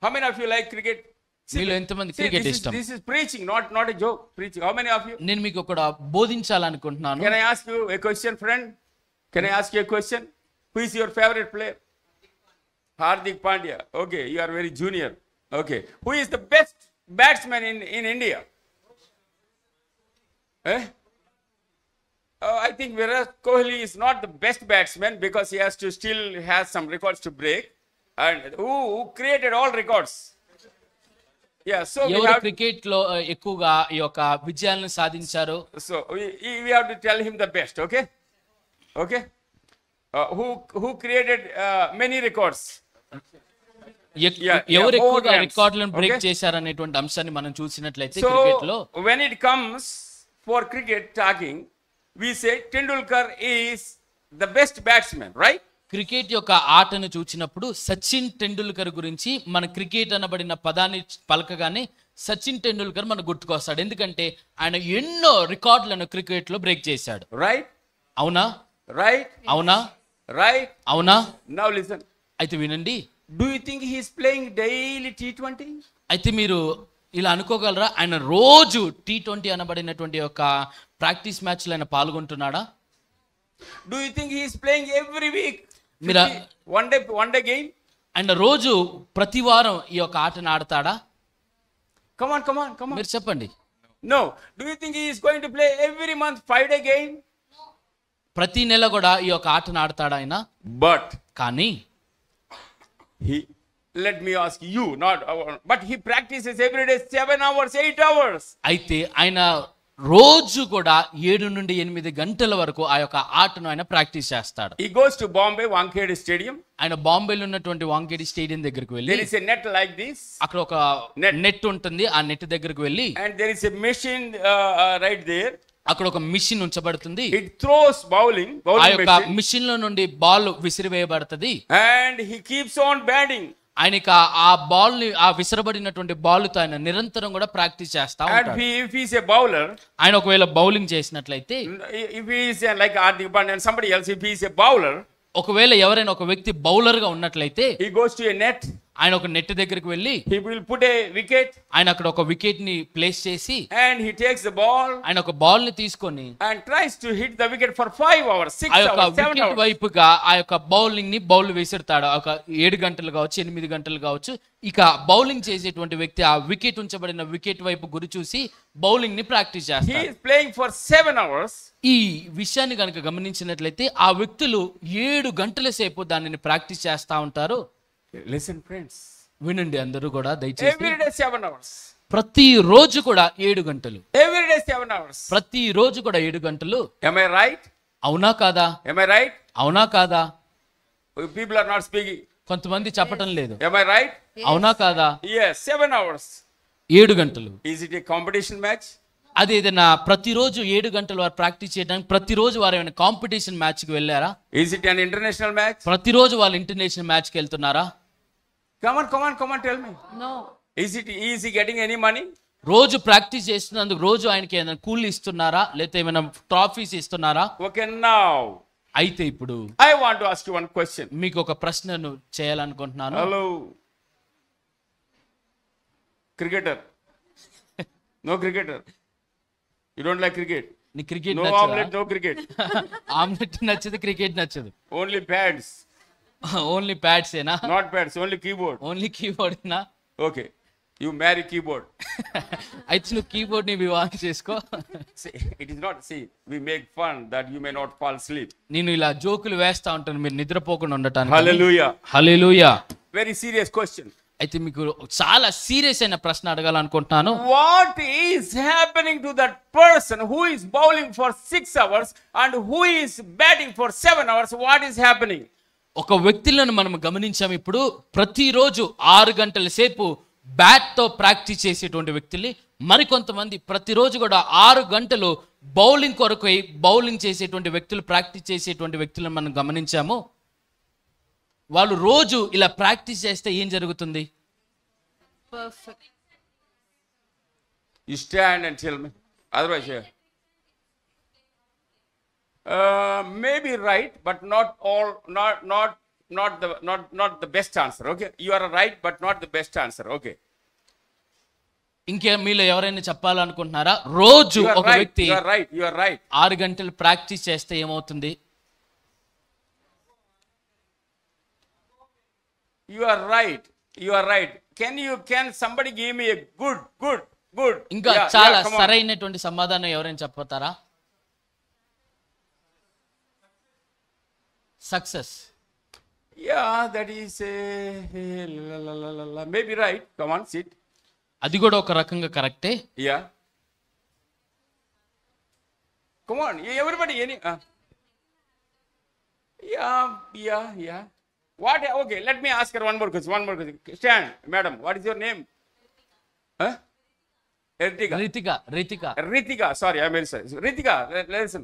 How many of you like cricket? మీలో ఎంతమంది cricket ఇష్టం? This is preaching, not a joke. Preaching. How many of you? నేను మీకు ఒకటి బోధించాలనుకుంటున్నాను. Can I ask you a question, friend? Can I ask you a question? Who is your favorite player? Hardik Pandya. Okay, you are very junior. Okay. Who is the best batsman in India? Eh? I think Virat Kohli is not the best batsman because he has to still has some records to break. And who created all records? Yeah, so we ఎవరు have, cricket లో ఎక్కువగా ఈ యొక్క విజయాలను సాధించారు? so we have to tell him the best, okay? Okay? Who created many records? Yeah, ఎవరు more ఎక్కువగా runs. రికార్డులను బ్రేక్ Okay. చేశారనేటువంటి అంశాన్ని మనం చూసినట్లయితే క్రికెట్ లో So when it comes for cricket talking, we say Tendulkar is the best batsman, right? Cricket యొక్క ఆటను చూసినప్పుడు సచిన్ టెండూల్కర్ గురించి మన క్రికెట్ అనబడిన పదాన్ని పలకగానే సచిన్ టెండూల్కర్ మనకు గుర్తుకొస్తాడు. ఎందుకంటే ఆయన ఎన్నో రికార్డులను క్రికెట్ లో బ్రేక్ చేశాడు. Right? అవునా? Right? అవునా? Right? అవునా? Now listen. అయితే వినండి, Do you think he is playing daily T20? అయితే మీరు ఇలా అనుకోగలరా, ఆయన రోజు T20 అనబడినటువంటి యొక్క ప్రాక్టీస్ మ్యాచ్ లో ఆయన పాల్గొంటున్నాడా? Do you think he is playing every week? Mira- 50 one day game? ఆయన రోజు ప్రతి వారం ఈ యొక్క ఆటను ఆడతాడా? Come on. మీరు చెప్పండి. No. Do you think he is going to play every month 5-day game? ప్రతి నెల కూడా ఈ యొక్క ఆటను ఆడతాడా ఆయన? But కానీ let me ask you, but he practices every day 7 hours, 8 hours. అయితే ఆయన రోజు కూడా 7 నుండి 8 గంటల వరకు ఆ యొక్క ఆటను ఆయన ప్రాక్టీస్ చేస్తాడు. He goes to Bombay Wankhede Stadium. ఆయన బాంబేలో ఉన్నటువంటి వాంఖేడే స్టేడియం దగ్గరకు వెళ్ళి, There is a net like this, అక్కడ ఒక Net. నెట్ ఉంటుంది. ఆ నెట్ దగ్గరకు వెళ్ళి and there is a machine right there. అక్కడ ఒక మిషన్ ఉంచబడుతుంది. It throws bowling ఆ యొక్క machine, మిషన్ లో నుండి ball విసిరివేయబడుతుంది. and he keeps on batting. ఆయనకి ఆ బాల్ ని, ఆ విసరబడినటువంటి బాల్ తో ఆయన నిరంతరం కూడా ప్రాక్టీస్ చేస్తా And ఉంటాడు. if he is a bowler, ఆయన ఒకవేళ బౌలింగ్ చేసినట్లయితే, if he is like Hardik Pandya and somebody else, if he is a bowler, ఒకవేళ ఎవరైనా ఒక వ్యక్తి బౌలర్ గా ఉన్నట్లయితే he goes to a net, ఆయన ఒక నెట్ దగ్గరికి వెళ్ళి he will put a wicket, ఆయన అక్కడ ఒక వికెట్ ని ప్లేస్ చేసి and he takes the ball ఆయన ఒక బాల్ ని తీసుకొని and tries to hit the wicket for 5 hours, 6 ఆ యొక్క hours, 7 వికెట్ hours. వైపుగా ఆ యొక్క బౌలింగ్ ని బౌల్ విసురుతాడు. ఒక 7 గంటలు కావచ్చు, 8 గంటలు కావచ్చు. ఇక బౌలింగ్ చేసేటువంటి వ్యక్తి ఆ వికెట్ ఉంచబడిన వికెట్ వైపు గురి చూసి బౌలింగ్ ని ప్రాక్టీస్ He చేస్తాడు. is playing for 7 hours. ఈ విషయాన్ని కనుక గమనించినట్లయితే ఆ వ్యక్తులు 7 గంటల సేపు దానిని ప్రాక్టీస్ చేస్తా ఉంటారు. Listen, friends. వినండి అందరూ కూడా దయచేసి, Every day 7 hours. ప్రతి రోజు కూడా 7 గంటలు, Every day 7 hours. ప్రతి రోజు కూడా 7 గంటలు. Am I right? అవునా కాదా? Am I right? అవునా కాదా? People are not speaking. కొంతమంది చెప్పటం లేదు. Am I right? అవునా కాదా? Yes, 7 hours. 7 గంటలు. Is it a competition match? అది ఏదైనా ప్రతిరోజు 7 గంటలు వారు ప్రాక్టీస్ చేయడానికి ప్రతిరోజు వారు ఏమైనా కాంపిటీషన్ మ్యాచ్ కి వెళ్ళారా? Is it an international match? ప్రతిరోజు వాళ్ళు ఇంటర్నేషనల్ మ్యాచ్ కి వెళ్తున్నారా? Come on, tell me. No. Is he getting any money? రోజు ప్రాక్టీస్ చేస్తున్నందుకు రోజు ఆయనకి ఏమైనా కూలీ ఇస్తున్నారా, లేకపోతే ఏమైనా ట్రాఫీస్ ఇస్తున్నారా? Okay, now అయితే ఇప్పుడు I want to ask you one question. మీకు ఒక ప్రశ్నను చేయాలనుకుంటున్నాను. Hello. Cricketer. No cricketer. You don't like cricket? నీ cricket No నచ్చదా? omelette, no cricket. Omelette నచ్చదు, క్రికెట్ నచ్చదు. Only pads. ఓన్లీ ప్యాడ్స్ ఏనా? Not pads, only keyboard. Only keyboard ఏనా? Okay. You marry keyboard. అయితే నువ్వు కీబోర్డ్ ని వివాహం చేసుకో. See, it is not, see, we make fun that you may not fall asleep. నేను ఇలా జోకులు వేస్తా ఉంటాను మీరు నిద్రపోకుండా ఉండటానికి. Hallelujah. హల్లెలూయా. Very serious question. అయితే మీకు చాలా సీరియస్ అయిన ప్రశ్న అడగాలనుకుంటున్నాను. What is happening to that person who is bowling for 6 hours and who is batting for 7 hours? What is happening? ఒక వ్యక్తులను మనం గమనించాం. ఇప్పుడు ప్రతిరోజు 6 గంటల సేపు బ్యాట్ తో ప్రాక్టీస్ చేసేటువంటి వ్యక్తుల్ని, మరికొంతమంది ప్రతిరోజు కూడా 6 గంటలు బౌలింగ్ కొరకు బౌలింగ్ చేసేటువంటి వ్యక్తులు, ప్రాక్టీస్ చేసేటువంటి వ్యక్తులను మనం గమనించాము. వాళ్ళు రోజు ఇలా ప్రాక్టీస్ చేస్తే ఏం జరుగుతుంది? Perfect. You stand and tell me. Otherwise, yeah. Maybe right, but not all, not the best answer. Okay, you are right, but not the best answer. Okay. ఇంకే మీలో ఎవరైనా చెప్పాలనుకుంటున్నారా? రోజు You are ఒక right. వ్యక్తి You are right. You are right. 6 గంటలు practice చేస్తే ఏమవుతుంది? You are right. You are right. Can somebody give me a good? ఇంకా Yeah, చాలా come on. సరైనటువంటి సమాధానం ఎవరైనా చెప్పతారా? Success. Yeah, that is maybe right. Come on, sit. అది కూడా ఒక రకంగా కరెక్టే. Yeah. Come on, everybody. Yeah. What? Okay, let me ask her one more question. Stand, madam. What is your name? Huh? Ritika. Sorry, I'm very sorry. Ritika, listen.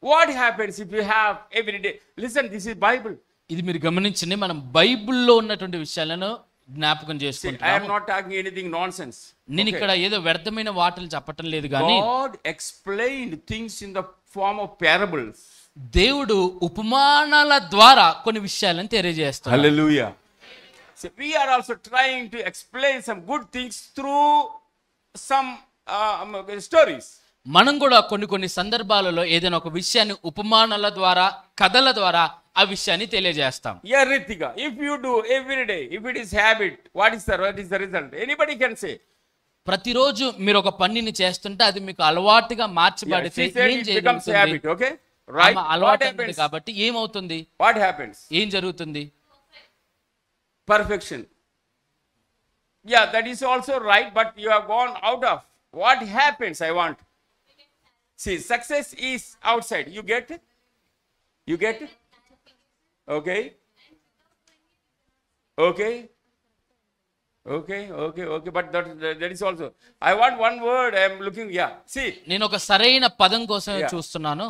What happens if you have every day? Listen, this is Bible. ఇది మీరు గమనించండి. మనం బైబిల్లో ఉన్నటువంటి విషయాలను జ్ఞాపకం See, I am చేసుకుంటున్నాము. not talking anything nonsense. నేను Okay. ఇక్కడ ఏదో వ్యర్థమైన వాటలు చెప్పటం లేదు కానీ God explained things in the form of parables. దేవుడు ఉపమానాల ద్వారా కొన్ని విషయాలను తెలియజేస్తాడు. Hallelujah. See, we are also trying to explain some good things through some stories. మనం కూడా కొన్ని సందర్భాలలో ఏదైనా ఒక విషయాన్ని ఉపమానాల ద్వారా, కథల ద్వారా ఆ విషయాన్ని తెలియజేస్తాం. Yeah, Ritika, if you do every day, if it is habit, what is the result? Anybody can say. ప్రతిరోజు మీరు ఒక పనిని చేస్తుంటే అది మీకు అలవాటుగా Yeah, మార్చబడితే she said ఏం it becomes జరుగుతుంది? habit, okay? Right? ఆమె What అలవాటు happens? అయింది కాబట్టి ఏమవుతుంది? What happens? ఏం జరుగుతుంది? Perfection. Yeah, that is also right, but you have gone out of. What happens, I want. See, success is outside. You get it? Okay. But that is also. I want one word. I am looking. Yeah. See. నేను ఒక సరైన పదం కోసం Yeah. చూస్తున్నాను.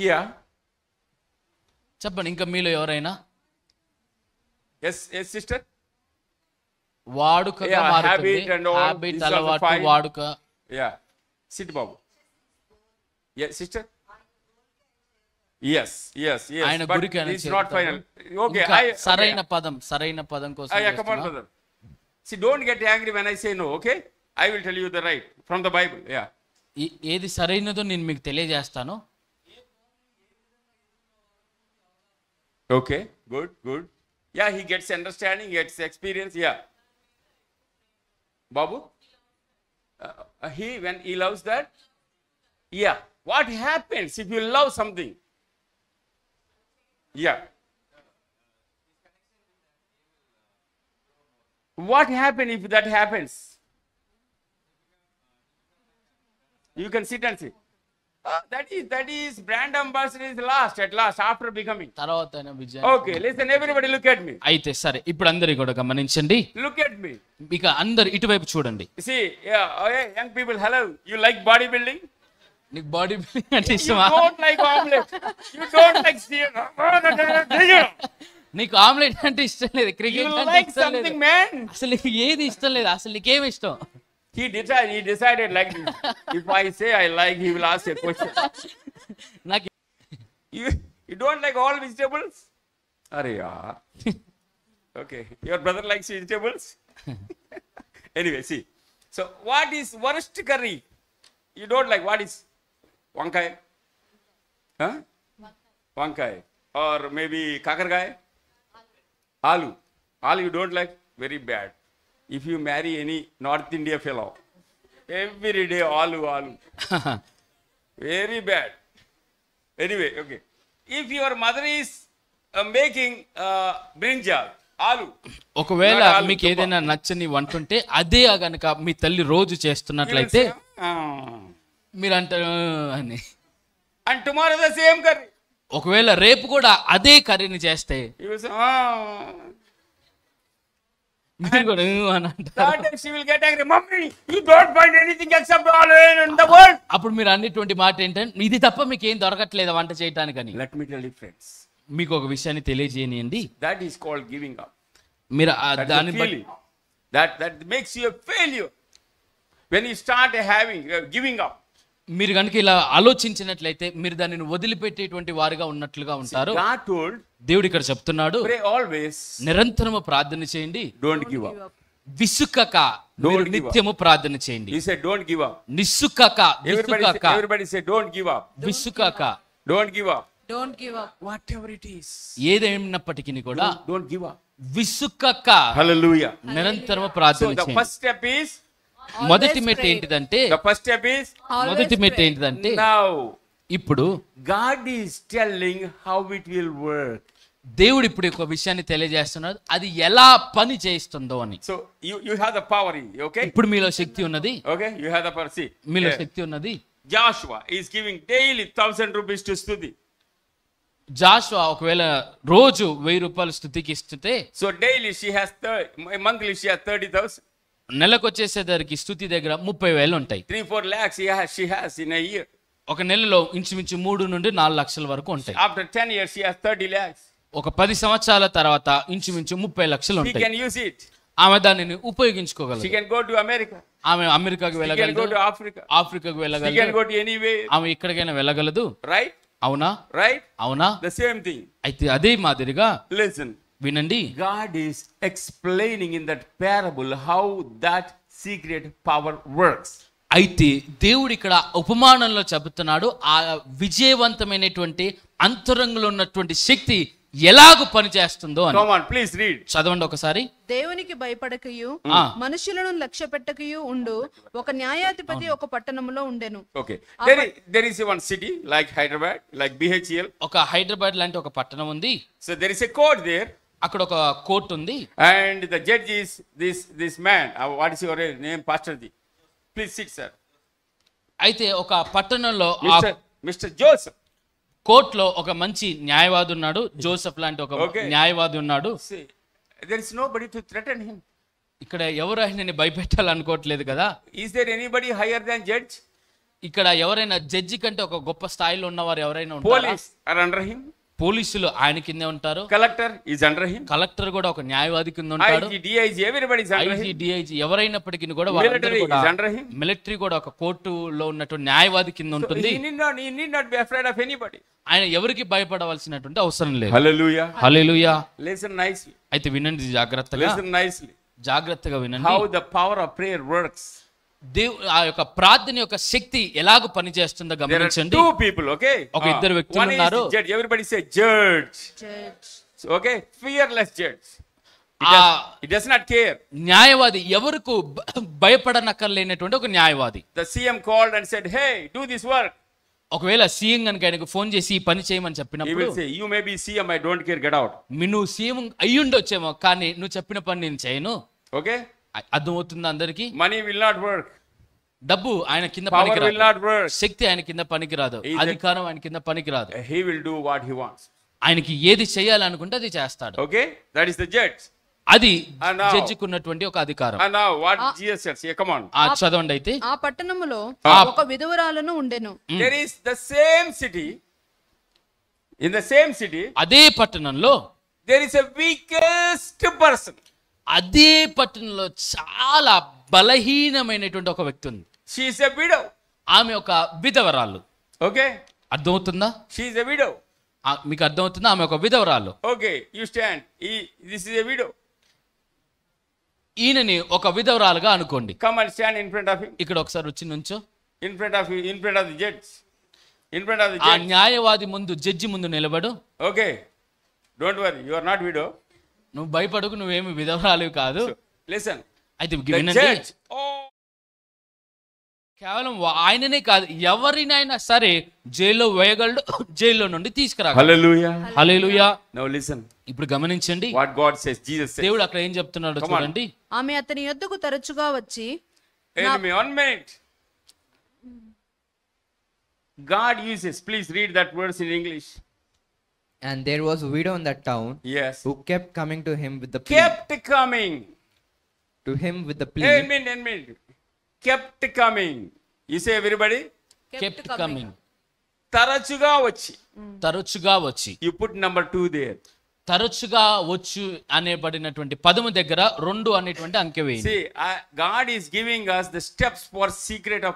Yeah. చెప్పండి ఇంకా మీలో ఎవరైనా? Yes, sister. వాడుకగా Yeah, మారుతుంది. habit and all. Habit, This is also అలవాటు, fine. వాడుక. Yeah. Sit, Babu. Yeah, sister. Yes. ఆయన But గురికి ఆయన it's not final. చేరుతాడు. Okay. ఇంకా Okay. సరైన పదం కోసం Yeah, come on, చేస్తున్నా. brother. See, don't get angry when I say no, okay? I will tell you the right from the Bible. Yeah. ఏది సరైనదో నేను మీకు తెలియజేస్తాను. Okay. Good. Yeah, he gets understanding, gets experience. Yeah. Babu? When he loves that? Yeah. What happens if you love something? Yeah. What happens if that happens? You can sit and see. That is brand ambassador is at last after becoming. తర్వాత ఆయన విజయం. Okay, listen, everybody look at me. అయితే సరే ఇప్పుడు అందరి కూడా గమనించండి. Look at me. ఇక అందరు ఇటువైపు చూడండి. See, yeah, okay, young people, hello. You like bodybuilding? నీకు బాడీ బిల్డింగ్ అంటే You ఇష్టమా? don't like omelette. You don't like steer. నీకు ఆమ్లెట్ అంటే ఇష్టం లేదు, You క్రికెట్ అంటే like ఇష్టం లేదు, something, man. అసలు నీకు ఏది ఇష్టం లేదు, అసలు నీకేమి ఇష్టం? He decided like this. If I say I like, he will ask a question. నాకు You don't like all vegetables? Arey yaar. Okay, your brother likes vegetables? Anyway, see. So what is worst curry? You don't like, what is? Wankai? Huh? Wankai. Or maybe kakargai? Aloo. Aloo you don't like? Very bad. if you marry any North India fellow, every day aloo. Very bad. Anyway, okay. If your mother is making brinjal, aloo. ఒకవేళ not aloo, మీకు ఏదైనా నచ్చని వంట ఉంటే అదే గనక మీ తల్లి రోజు you will చేస్తున్నట్లయితే say, "Ah." మీరు అంటారు అని. And tomorrow the same curry. ఒకవేళ రేపు కూడా అదే కర్రీని చేస్తే You will say, "Ah." మీరు కూడా అని అంటారు. That day she will get angry. Mummy, you don't find anything except all in the world. అప్పుడు మీరు అన్నిటువంటి మాట ఏంటంటే ఇది తప్ప మీకు ఏం దొరకట్లేదు వంట చేయటానికని. Let me tell you, friends. మీకు ఒక విషయాన్ని తెలియజేయనియండి. That is called giving up. మీరు That is దాన్ని a feeling. That makes you a failure. When you start having giving up. మీరు కనుక ఇలా ఆలోచించినట్లయితే మీరు దానిని వదిలిపెట్టేటువంటి వారిగా ఉన్నట్లుగా ఉంటారు. God told, దేవుడు ఇక్కడ చెప్తున్నాడు, pray always. నిరంతరము ప్రార్థన చేయండి, Don't give up. విసుకక Don't మీరు give up. నిత్యము ప్రార్థన చేయండి. He said, don't give up. నిస్సుకక విసుకక Everybody say, don't give up. విసుకక Don't give up. Don't give up. Whatever it is. ఏదేమైనప్పటికీ కూడా Don't give up. విసుకక Hallelujah. నిరంతరము So ప్రార్థన the చేయండి. first step is, మొదటి మెట్టు ఏంటిదంటే the first step is, మొదటి మెట్టు ఏంటిదంటే now ఇప్పుడు God is telling how it will work. దేవుడు ఇప్పుడు ఒక విషయాన్ని తెలియజేస్తున్నాడు, అది ఎలా పని చేస్తుందో అని. So you have the power in you, okay? ఇప్పుడు మీలో శక్తి ఉన్నది, Okay, you have the power. See, మీలో శక్తి ఉన్నది. Joshua is giving daily 1,000 rupees to Stuti. Jashuva ఒకవేళ రోజు 1000 రూపాయలు స్తుతికి ఇస్తే So daily she has monthly she has 30,000. నెలకు వచ్చేసేసరికి స్తుతి దగ్గర 30,000 ఉంటాయి. 3-4 lakhs she has in a year. ఒక నెలలో ఇంచుమించు 3 నుండి 4 లక్షల వరకు ఉంటాయి. After 10 years she has 30 lakhs. ఒక 10 సంవత్సరాల తర్వాత ఇంచుమించు 30 లక్షలు She ఉంటాయి. can use it. ఆమె దానిని She ఉపయోగించుకోగలదు. can go to America. ఆమె అమెరికాకు She can వెళ్ళగలదు, go to Africa. ఆఫ్రికాకు She can వెళ్ళగలదు, go to anywhere. ఆమె ఎక్కడికైనా వెళ్ళగలదు. Right? అవునా? Right? అవునా? The same thing. అయితే అదే మాదిరిగా Listen. వినండి, God is explaining in that parable how that secret power works. అయితే దేవుడు ఇక్కడ ఉపమానంలో చెబుతున్నాడు ఆ విజయవంతమైనటువంటి అంతరంగంలో ఉన్నటువంటి శక్తి ఎలాగ పనిచేస్తుందో అని. Come on, please read. చదవండి ఒకసారి. దేవునికి భయపడకయు మనుషులను లక్ష్య పెట్టకయు ఉండు ఒక న్యాయాధిపతి ఒక పట్టణములో ఉండెను. Okay. There is one city like Hyderabad, like BHEL. ఒక హైదరాబాద్ లాంటి ఒక పట్టణం ఉంది, So there is a court there, అక్కడ ఒక కోర్టు ఉంది. and the judge is this man. What is your name, Pastor Ji? Please sit, sir. అయితే ఒక పట్టణంలో ఆ Mr. Joseph. కోర్టులో ఒక మంచి న్యాయవాది ఉన్నాడు, జోసెఫ్ లాంటి ఒక Okay. న్యాయవాది ఉన్నాడు. See, there is nobody to threaten him. ఇక్కడ ఎవరు ఆయనని భయపెట్టాలనుకోవట్లేదు కదా. Is there anybody higher than judge? ఇక్కడ ఎవరైనా జడ్జి కంటే ఒక గొప్ప స్థాయిలో ఉన్నవారు ఎవరైనా ఉంటారా? Police are under him. పోలీసులు ఆయన కిందే ఉంటారు, Collector is under him. Collector కూడా ఒక న్యాయవాది కింద ఉంటాడు, IG, DIG, everybody is under IG him. DIG ఎవరైనప్పటికీ కూడా వాళ్ళందరూ Military కూడా is under him. మిలిటరీ కూడా ఒక కోర్టులో ఉన్నటువంటి న్యాయవాది కింద So ఉంటుంది. he need not be afraid of anybody. ఆయన ఎవరికి భయపడవలసినటువంటి అవసరం లేదు. Hallelujah. హల్లెలూయా. Listen nicely. అయితే వినండి జాగ్రత్తగా, Listen nicely. జాగ్రత్తగా వినండి. How the power of prayer works. ఆ యొక్క ప్రార్థన యొక్క శక్తి ఎలాగ పనిచేస్తుందో There are గమనించండి. 2 people, okay? ఒక ఇద్దరు వ్యక్తులు One is ఉన్నారు. judge. Everybody say judge. Judge. So, okay? Fearless judge. ఆ He does not care. న్యాయవాది ఎవరికి భయపడనక్కర్లేనటువంటి ఒక న్యాయవాది. The CM called and said, hey, do this work. ఒకవేళ సీఎం కనుక ఆయనకు ఫోన్ చేసి ఈ పని చేయమని He చెప్పినప్పుడు will say, you may be CM, I don't care, get out. నువ్వు సీఎం అయ్యుండొచ్చేమో కానీ నువ్వు చెప్పిన పని నేను చేయను. Okay? అర్థమవుతుంది అందరికి. Money will not work. డబ్బు ఆయన కింద Power will పనికిరాదు, not work. శక్తి ఆయన కింద పనికిరాదు, Is it- అధికారం ఆయన కింద పనికిరాదు. He will do what he wants. ఆయనకి ఏది చేయాలనుకుంటే అది చేస్తాడు. Okay? That is the judge. అది And now- జడ్జికి ఉన్నటువంటి ఒక అధికారం. And now what Jesus said, say, come on. చదవండి. అయితే ఆ పట్టణములో ఒక విధవరాలను ఉండెను. There is the same city. In the same city, అదే పట్టణంలో there is a weakest person. అదే పట్టణంలో చాలా బలహీనమైనటువంటి ఒక వ్యక్తి ఉంది. She is a widow. ఆమె ఒక విధవరాలు. Okay? అర్థమవుతుందా? She is a widow. మీకు అర్థమవుతుందా? ఆమె ఒక విధవరాలు. Okay, you stand. This is a widow. ఈయనని ఒక విధవరాలుగా అనుకోండి. Come and stand in front of him. ఇక్కడ ఒకసారి వచ్చి నుంచో. In front of the judge. In front of the ఆ judge. న్యాయవాది ముందు, జడ్జి ముందు నిలబడు. Okay. Don't worry, you are not widow. నువ్వు భయపడకు, నువ్వేమి విధవరాలు కాదు. So, listen. అయితే The వినండి, judge. Oh, కేవలం ఆయననే కాదు, ఎవరినైనా సరే జైల్లో వేయగలడు, జైల్లో నుండి తీసుకురాగలడు. hallelujah. హల్లెలూయా. Now listen. ఇప్పుడు గమనించండి, What God says, Jesus says. దేవుడు అక్కడ ఏం చెప్తున్నాడో Come on. చూడండి. ఆమె అతని యొద్దకు తరచుగా వచ్చి Enemy, 1 minute. God uses, please read that verse in English. And there was a widow in that town Yes. who kept coming to him with the plea. Kept coming. To him with the plea. Amen. Kept coming. You say everybody? kept coming. తరచుగా వచ్చి. తరచుగా వచ్చి. You put number 2 there. తరచుగా వచ్చు అనేబడినటువంటి పదము దగ్గర 2 అనేటువంటి అంకె వేయండి. See, God is giving us the steps for secret of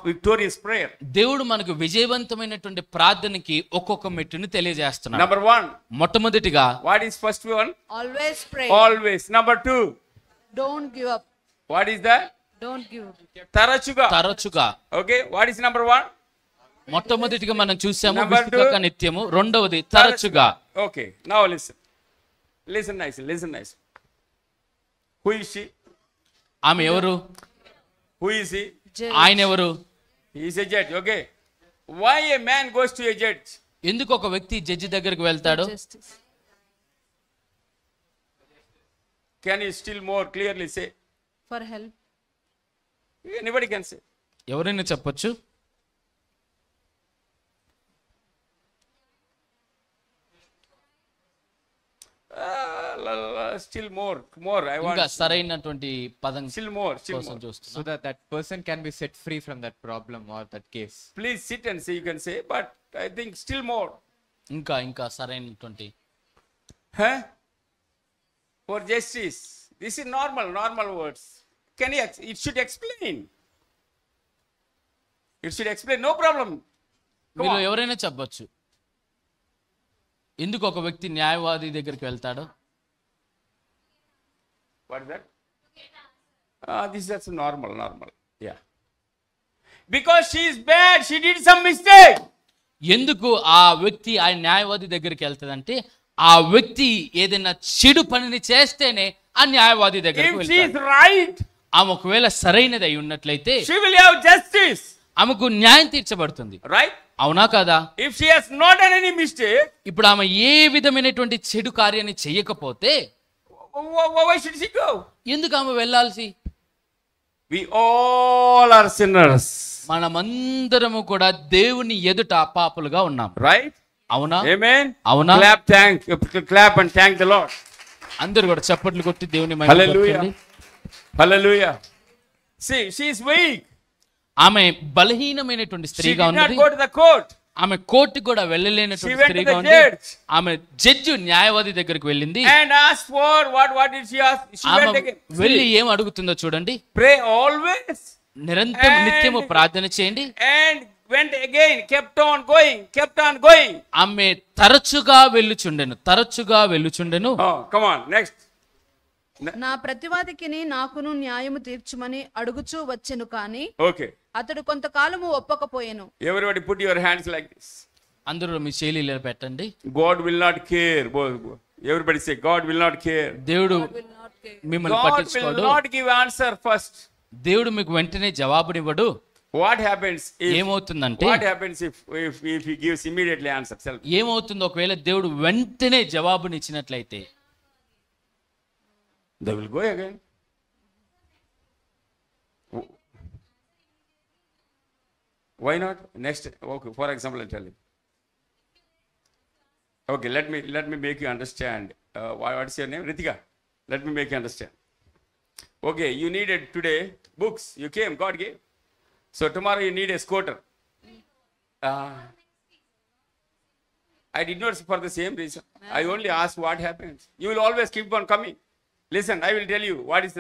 victorious prayer. దేవుడు మనకు విజయవంతమైనటువంటి ప్రార్థనకి ఒక్కొక్క మెట్టుని తెలియజేస్తున్నాడు. Number 1. మొట్టమొదటిగా What is first one? Always pray, Always. Number 2. Don't give up, What is that? Don't give up. తరచుగా. తరచుగా. Okay. What is number 1? మొట్టమొదటిగా మనం చూసాము Number విసుగక 2. నిత్యము, రెండవది తరచుగా. Okay. Now listen. Listen nicely. Who is she? ఆమె ఎవరు? Who is he? ఆయన ఎవరు? He is a judge. Okay. Why a man goes to a judge? ఎందుకు ఒక వ్యక్తి జడ్జి దగ్గరికి వెళ్తాడు? Justice, Can you still more clearly say? For help. Anybody can say. ఎవరైనా చెప్పొచ్చు. Still more. I want. ఇంకా సరైనటువంటి పదం Still more. కోసం చూస్తున్నా. So that that person can be set free from that problem or that case. Please sit and say. You can say, but I think still more. ఇంకా సరైనటువంటి Huh? For justice. This is normal words. Can you? It should explain. It should explain. No problem. Come మీరు on. ఎవరైనా చెప్పొచ్చు. ఎందుకు ఒక వ్యక్తి న్యాయవాది దగ్గరికి వెళ్తాడు? What is that? This is also normal. Yeah. Because she is bad. She did some mistake. ఎందుకు ఆ వ్యక్తి ఆ న్యాయవాది దగ్గరికి వెళ్తాడంటే ఆ వ్యక్తి ఏదైనా చెడు పనిని చేస్తేనే ఆ న్యాయవాది దగ్గరికి If she is వెళ్తాడు. right, ఆమె ఒకవేళ సరైనది అయి ఉన్నట్లయితే she will have justice. ఆమెకు న్యాయం తీర్చబడుతుంది. Right? అవునా కాదా? If she has not done any mistake, ఇప్పుడు ఆమె ఏ విధమైనటువంటి చెడు కార్యాన్ని చేయకపోతే why should she go? ఎందుకు ఆమె వెళ్ళాల్సి? We all are sinners. మనమందరము కూడా దేవుని ఎదుట పాపులుగా ఉన్నాం. Right? అవునా? Amen. అవునా? Clap and thank the Lord. అందరూ కూడా చప్పట్లు కొట్టి దేవుని Hallelujah. మహిమపరచండి. Hallelujah. See, she is weak. ఆమె బలహీనమైనటువంటి She స్త్రీగా did not ఉన్నది. go to the court. ఆమె కోర్టుకు కూడా She వెళ్ళలేనటువంటి went to స్త్రీగా the ఉంది. judge ఆమె జడ్జి న్యాయవాది దగ్గరికి వెళ్ళింది. and asked for what did she ask? She ఆమె went again. వెళ్ళి See, ఏం అడుగుతుందో చూడండి. pray always నిత్యము ప్రార్థన చేయండి. and went again, kept on going. ఆమె తరచుగా వెళ్ళుచుండెను. Oh, come on, next. నా ప్రతివాదికిని నాకును న్యాయము తీర్చుమని అడుగుచూ వచ్చెను కాని Okay. అతడు కొంతకాలము ఒప్పకపోయెను. Everybody put your hands like this. అందరూ మీ శైలిలో పెట్టండి. God will not care. Everybody say, God will not care. దేవుడు మిమ్మల్ని God will పట్టించుకోడు. not give answer first. దేవుడు మీకు వెంటనే జవాబునివ్వడు. What happens ఏమవుతుందంటే if he gives immediately answer? Tell me. ఏమవుతుందో ఒకవేళ దేవుడు వెంటనే జవాబునిచ్చినట్లయితే They will go again. Why not? Next. Okay. For example, I tell you. Okay. Let me make you understand. What's your name? Ritika. Let me make you understand. Okay. You needed today books. You came. God gave. So tomorrow you need a scooter. I did not for the same reason. I only asked what happens. You will always keep on coming. Listen, I will tell you what is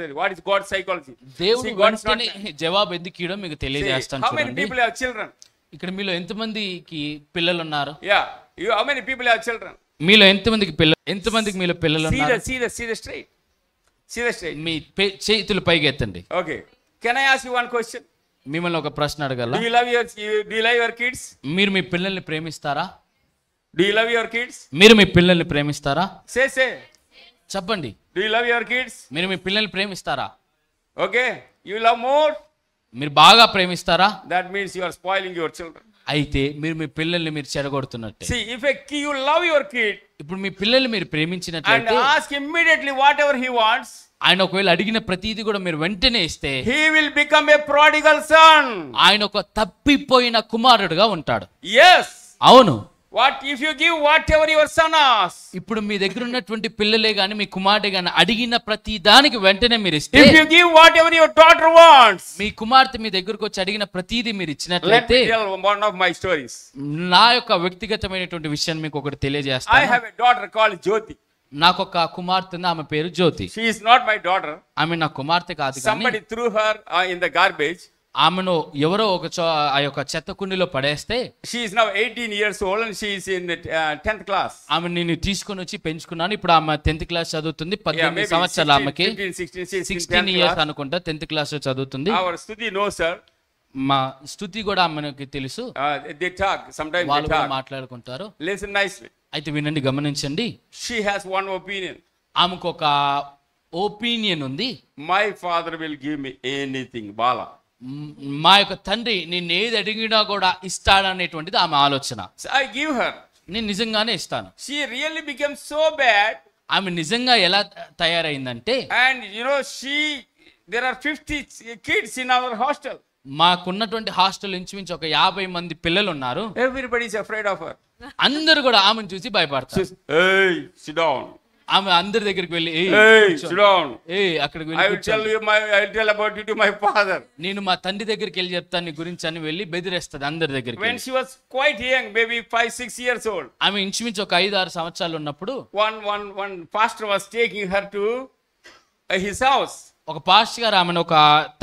God's psychology. దేవుడు See, God is not. వెంటనే జవాబు ఎందుకు ఇవ్వడం మీకు See, తెలియజేస్తాను how many చూడండి. people have children? ఇక్కడ మీలో ఎంతమందికి పిల్లలు ఉన్నారు? Yeah. How many people have children? మీలో ఎంతమందికి మీలో పిల్లలు ఉన్నారు? See the straight. See the straight. మీ చేతులు పైకి ఎత్తండి. Okay. Can I ask you one question? మిమ్మల్ని ఒక ప్రశ్న అడగల. Do you love your kids? మీరు మీ పిల్లల్ని ప్రేమిస్తారా? Do you love your kids? మీరు మీ పిల్లల్ని ప్రేమిస్తారా? Say. చెప్పండి, Do you love your kids? మీరు మీ పిల్లల్ని ప్రేమిస్తారా? Okay. You love more? మీరు బాగా ప్రేమిస్తారా? That means you are spoiling your children. అయితే మీరు మీ పిల్లల్ని మీరు చెడగొడుతున్నట్టే. See, if you love your kid ఇప్పుడు మీ పిల్లల్ని మీరు and ప్రేమించినట్లయితే ask immediately whatever he wants, ఆయన ఒకవేళ అడిగిన ప్రతిదీ కూడా మీరు వెంటనే ఇస్తే he will become a prodigal son. ఆయన ఒక తప్పిపోయిన కుమారుడుగా ఉంటాడు. Yes. అవును. What if you give whatever your son asks? ఇప్పుడు మీ దగ్గర ఉన్నటువంటి పిల్లలే గాని మీ కుమార్తె గాని అడిగిన ప్రతి దానికి వెంటనే మీరు ఇస్తే, If you give whatever your daughter wants. మీ కుమార్తె మీ దగ్గరకు వచ్చి అడిగిన ప్రతిదీ మీరు Let ఇచ్చినట్లయితే, me tell one of my stories. నా యొక్క వ్యక్తిగతమైనటువంటి విషయం మీకు ఒకటి I తెలియజేస్తాను. have a daughter called Jyoti. నాకు ఒక కుమార్తె ఉంది, ఆమె పేరు జ్యోతి. She is not my daughter. ఆమె నా కుమార్తె కాదు కానీ Somebody threw her in the garbage. ఆమెను ఎవరో ఆ యొక్క చెత్త కుండీలో పడేస్తే, She is now 18 years old and she is in the 10th class. ఆమె నేను తీసుకొని వచ్చి పెంచుకున్నాను. ఇప్పుడు ఆమె 10th క్లాస్ చదువుతుంది. Yeah, 18 maybe సంవత్సరాలు 16, ఆమెకి. 15, 16, she is in 16 10th years class. అనుకుంటా 10th క్లాస్ లో చదువుతుంది. Our Stuti knows her. మా స్తుతి కూడా ఆమెకి తెలుసు. They talk. Sometimes వాళ్ళు they కూడా talk. మాట్లాడుకుంటారు. Listen nicely. అయితే వినండి, గమనించండి. She has one opinion. ఆమెకు ఒక ఒపీనియన్ ఉంది. My father will give me anything, Bala. మా యొక్క తండ్రి నేను ఏది అడిగినా కూడా ఇస్తాడనేటువంటిది ఆమె ఆలోచన. So I give her. నేను నిజంగానే ఇస్తాను. She really became so bad. ఆమె నిజంగా ఎలా తయారైందంటే, And there are 50 kids in our hostel. మాకున్నటువంటి హాస్టల్ ఇంచుమించు ఒక 50 మంది పిల్లలు ఉన్నారు. Everybody is afraid of her. అందరూ కూడా ఆమెను చూసి భయపడతారు. Says, hey, sit down. ఆమె అందరి దగ్గరికి వెళ్ళి Hey, sit down. అక్కడికి I will tell వెళ్ళి I will tell about you to my father. నేను మా తండ్రి దగ్గరికి వెళ్ళి చెప్తాను నీ గురించి అని వెళ్ళి బెదిరేస్తుంది అందరి దగ్గరికి. When she was quite young, maybe 5-6 years old, ఆమె ఇంచుమించు ఒక 5-6 సంవత్సరాలు ఉన్నప్పుడు one pastor was taking her to his house. ఒక పాస్టర్ గారు ఆమెను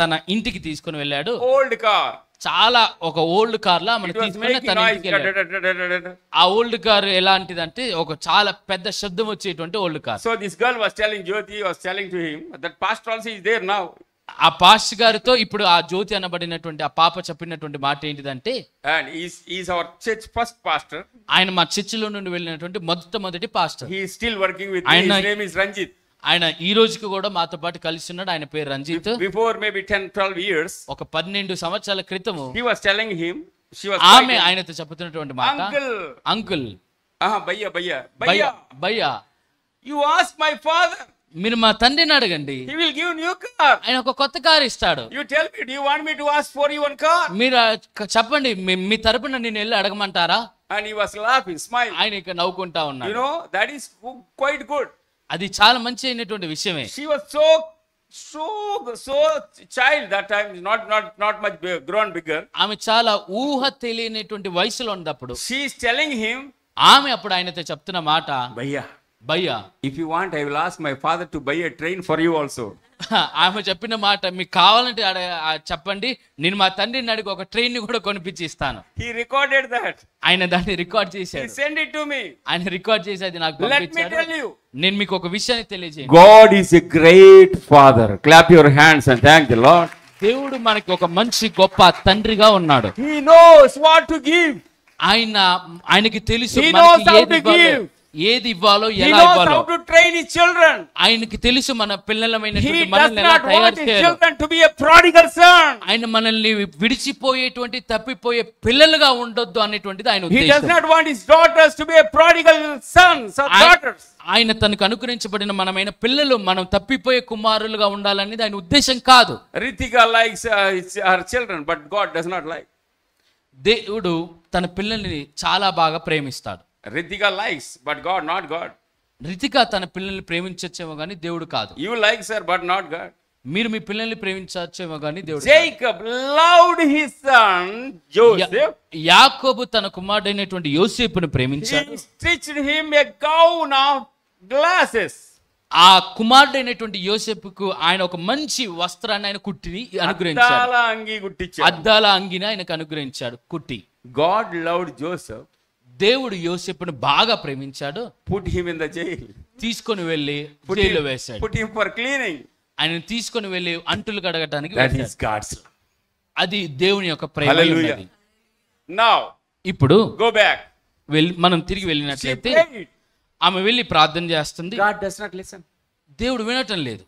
తన ఇంటికి తీసుకొని వెళ్ళాడు. Old car. చాలా ఒక ఓల్డ్ కార్ లో ఆమెను It was తీసుకొని making తన noise. ఇంటికి వెళ్ళాడు. ఆ ఓల్డ్ కార్ ఎలాంటిదంటే ఒక చాలా పెద్ద శబ్దం వచ్చేటువంటి old car. So this girl was telling Jyoti, was telling to him that pastor also is there now. ఆ పాస్టర్ గారితో ఇప్పుడు ఆ జ్యోతి అనబడినటువంటి ఆ పాప చెప్పినటువంటి మాట ఏంటిదంటే, And he's our church first pastor. ఆయన మా చర్చిలో నుండి వెళ్ళినటువంటి మొదటి pastor. He is still working with me. His name is Ranjit. ఆయన ఈ రోజుకి కూడా మాతో పాటు కలిసి ఉన్నాడు. ఆయన పేరు రంజిత్. Before maybe 10-12 years, ఒక 12 సంవత్సరాల క్రితము he was telling him, she was ఆమె ఆయనతో చెప్తున్నటువంటి మాట, అంకుల్ భయ్యా you ask my father, మీరు మా తండ్రిని అడగండి, he will give new car. ఆయన ఒక కొత్త కారు ఇస్తాడు. You tell me, do you want me to ask for you one car? మీరు చెప్పండి, మీ తరపున నేను వెళ్ళి అడగమంటారా? And he was laughing, smiling. ఆయన ఇక నవ్వుకుంటా ఉన్నాడు. You know, that is quite good. అది చాలా మంచి అయినటువంటి విషయమే. She was so child that time, not much grown bigger. ఆమె చాలా ఊహ తెలియనటువంటి వయసులో ఉన్నప్పుడు She is telling him, ఆమె అప్పుడు ఆయనతో చెప్తున్న మాట, భయ్యా if you want, I will ask my father to buy a train for you also. ఆమె చెప్పిన మాట, మీకు కావాలంటే చెప్పండి, నేను మా తండ్రిని అడిగి ఒక ట్రైన్ ని కూడా కొనిపించి ఇస్తాను. He recorded that. ఆయన దాన్ని రికార్డ్ He చేశాడు. sent it to me. ఆయన రికార్డ్ చేసి అది నాకు Let me పంపించాడు. tell you, నేను మీకు ఒక విషయాన్ని తెలియజేయను. God is a great father. Clap your hands and thank the Lord. దేవుడు మనకి ఒక మంచి గొప్ప తండ్రిగా ఉన్నాడు. He knows what to give. ఆయనకి తెలుసు He knows మనకి how to give. ఏది ఇవ్వాలో He ఎలా knows ఇవ్వాలో. how to train his children. ఆయనకి తెలుసు మన He పిల్లలమైనటువంటి does మనల్ని ఎలా not తయారు want his చేయాలో. children to be a prodigal son. ఆయన మనల్ని విడిచిపోయేటువంటి తప్పిపోయే పిల్లలుగా ఉండొద్దు అనేటువంటిది ఆయన He does ఉద్దేశం. not want his daughters to be a prodigal sons or daughters. ఆయన తనకు అనుగ్రహించబడిన మనమైన పిల్లలు మనం తప్పిపోయే కుమారులుగా ఉండాలనేది ఆయన ఉద్దేశం కాదు. Ritika likes her children, but God does not like. దేవుడు తన పిల్లల్ని చాలా బాగా ప్రేమిస్తాడు. Ritika likes, but God, not God. Ritika తన పిల్లల్ని ప్రేమించచ్చేమో కానీ దేవుడు కాదు. You likes her, but not God. మీరు మీ పిల్లల్ని ప్రేమించచ్చేమో కానీ దేవుడు కాదు. Jacob loved his son Joseph. యాకోబు తన కుమారుడైనటువంటి యోసేపును He ప్రేమించాడు. stitched him a gown of glasses. ఆ కుమారుడైనటువంటి యోసేపుకు ఆయన ఒక మంచి వస్త్రాన్ని ఆయన కుట్టి అనుగ్రహించాడు. అద్దాల అంగి కుట్టించాడు. అద్దాల అంగిని ఆయనకు అనుగ్రహించాడు కుట్టి. God loved Joseph. దేవుడు యోసేపును బాగా ప్రేమించాడు. Put him in the jail. తీసుకొని వెళ్ళి జైల్లో వేశాడు. Put him for cleaning. ఆయన తీసుకొని వెళ్ళి అంటులు కడగటానికి That వేశాడు. is God's love. అది దేవుని యొక్క ప్రేమ. Hallelujah. Now ఇప్పుడు go back. మనం తిరిగి She వెళ్ళినట్లయితే prayed. ఆమె వెళ్ళి ప్రార్థన చేస్తుంది. God does not listen. దేవుడు వినటం లేదు.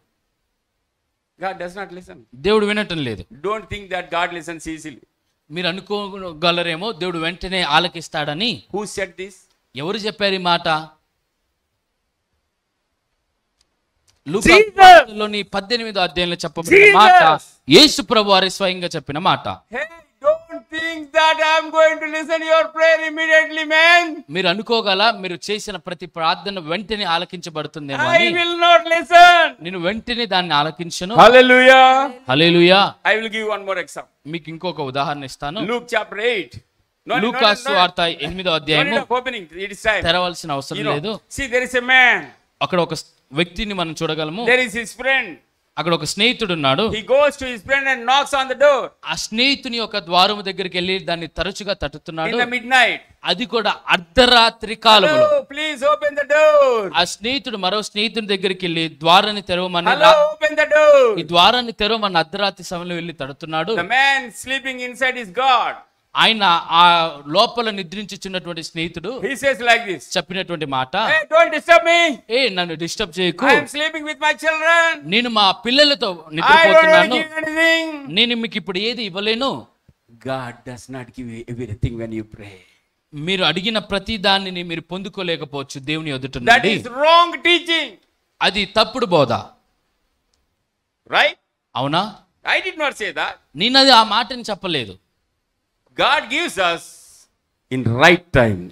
God does not listen. దేవుడు వినటం లేదు. Don't think that God listens easily. మీరు అనుకోగలరేమో దేవుడు వెంటనే ఆలకిస్తాడని. Who said this? ఎవరు చెప్పారు ఈ మాట? Jesus! లూకాలోని 18వ అధ్యాయంలో చెప్పబడిన మాట యేసు ప్రభువారే స్వయంగా చెప్పిన మాట. Hey, don't think that I'm going to listen your prayer immediately, man. మీరు అనుకోగల మీరు చేసిన ప్రతి ప్రార్థన వెంటనే ఆలకించబడుతుందేమో I అని. will not listen. నేను వెంటనే దాన్ని ఆలకించను. Hallelujah. Hallelujah. I will give one more example. మీకు ఇంకొక ఉదాహరణ ఇస్తాను. Luke chapter 8. లూకా సువార్త 8వ అధ్యాయము opening. It is time. తెరవాల్సిన అవసరం లేదు. See, there is a man. అక్కడ ఒక వ్యక్తిని మనం చూడగలము. There is his friend. అక్కడ ఒక స్నేహితుడు ఉన్నాడు. He goes to his friend and knocks on the door. ఆ స్నేహితుని యొక్క ద్వారము దగ్గరికి వెళ్ళి దాన్ని తరచుగా తట్టుతున్నాడు. In the midnight. అది కూడా అర్ధరాత్రి కాలములో. Hello, please open the door. ఆ స్నేహితుడు మరో స్నేహితుని దగ్గరికి వెళ్ళి ద్వారాన్ని తెరవమని, Hello, open the door. ఈ ద్వారాన్ని తెరవమని అర్ధరాత్రి సమయంలో వెళ్ళి తడుతున్నాడు. The man sleeping inside is God. ఆయన ఆ లోపల నిద్రించుచున్నటువంటి స్నేహితుడు He says like this. చెప్పినటువంటి మాట, Hey, don't disturb me. నన్ను డిస్టర్బ్ చేయకు. I am sleeping with my children. నేను మా పిల్లలతో I don't నిద్రపోతున్నాను. give anything. నేను మీకు ఇప్పుడు ఏది ఇవ్వలేను. God does not give you everything when you pray. మీరు అడిగిన ప్రతి దానిని మీరు పొందుకోలేకపోవచ్చు దేవుని ఎదుట That నుండి. is wrong teaching. అది తప్పుడు బోధ. Right? అవునా? I did not say that. నేను అది ఆ మాటని చెప్పలేదు. God gives us in right time.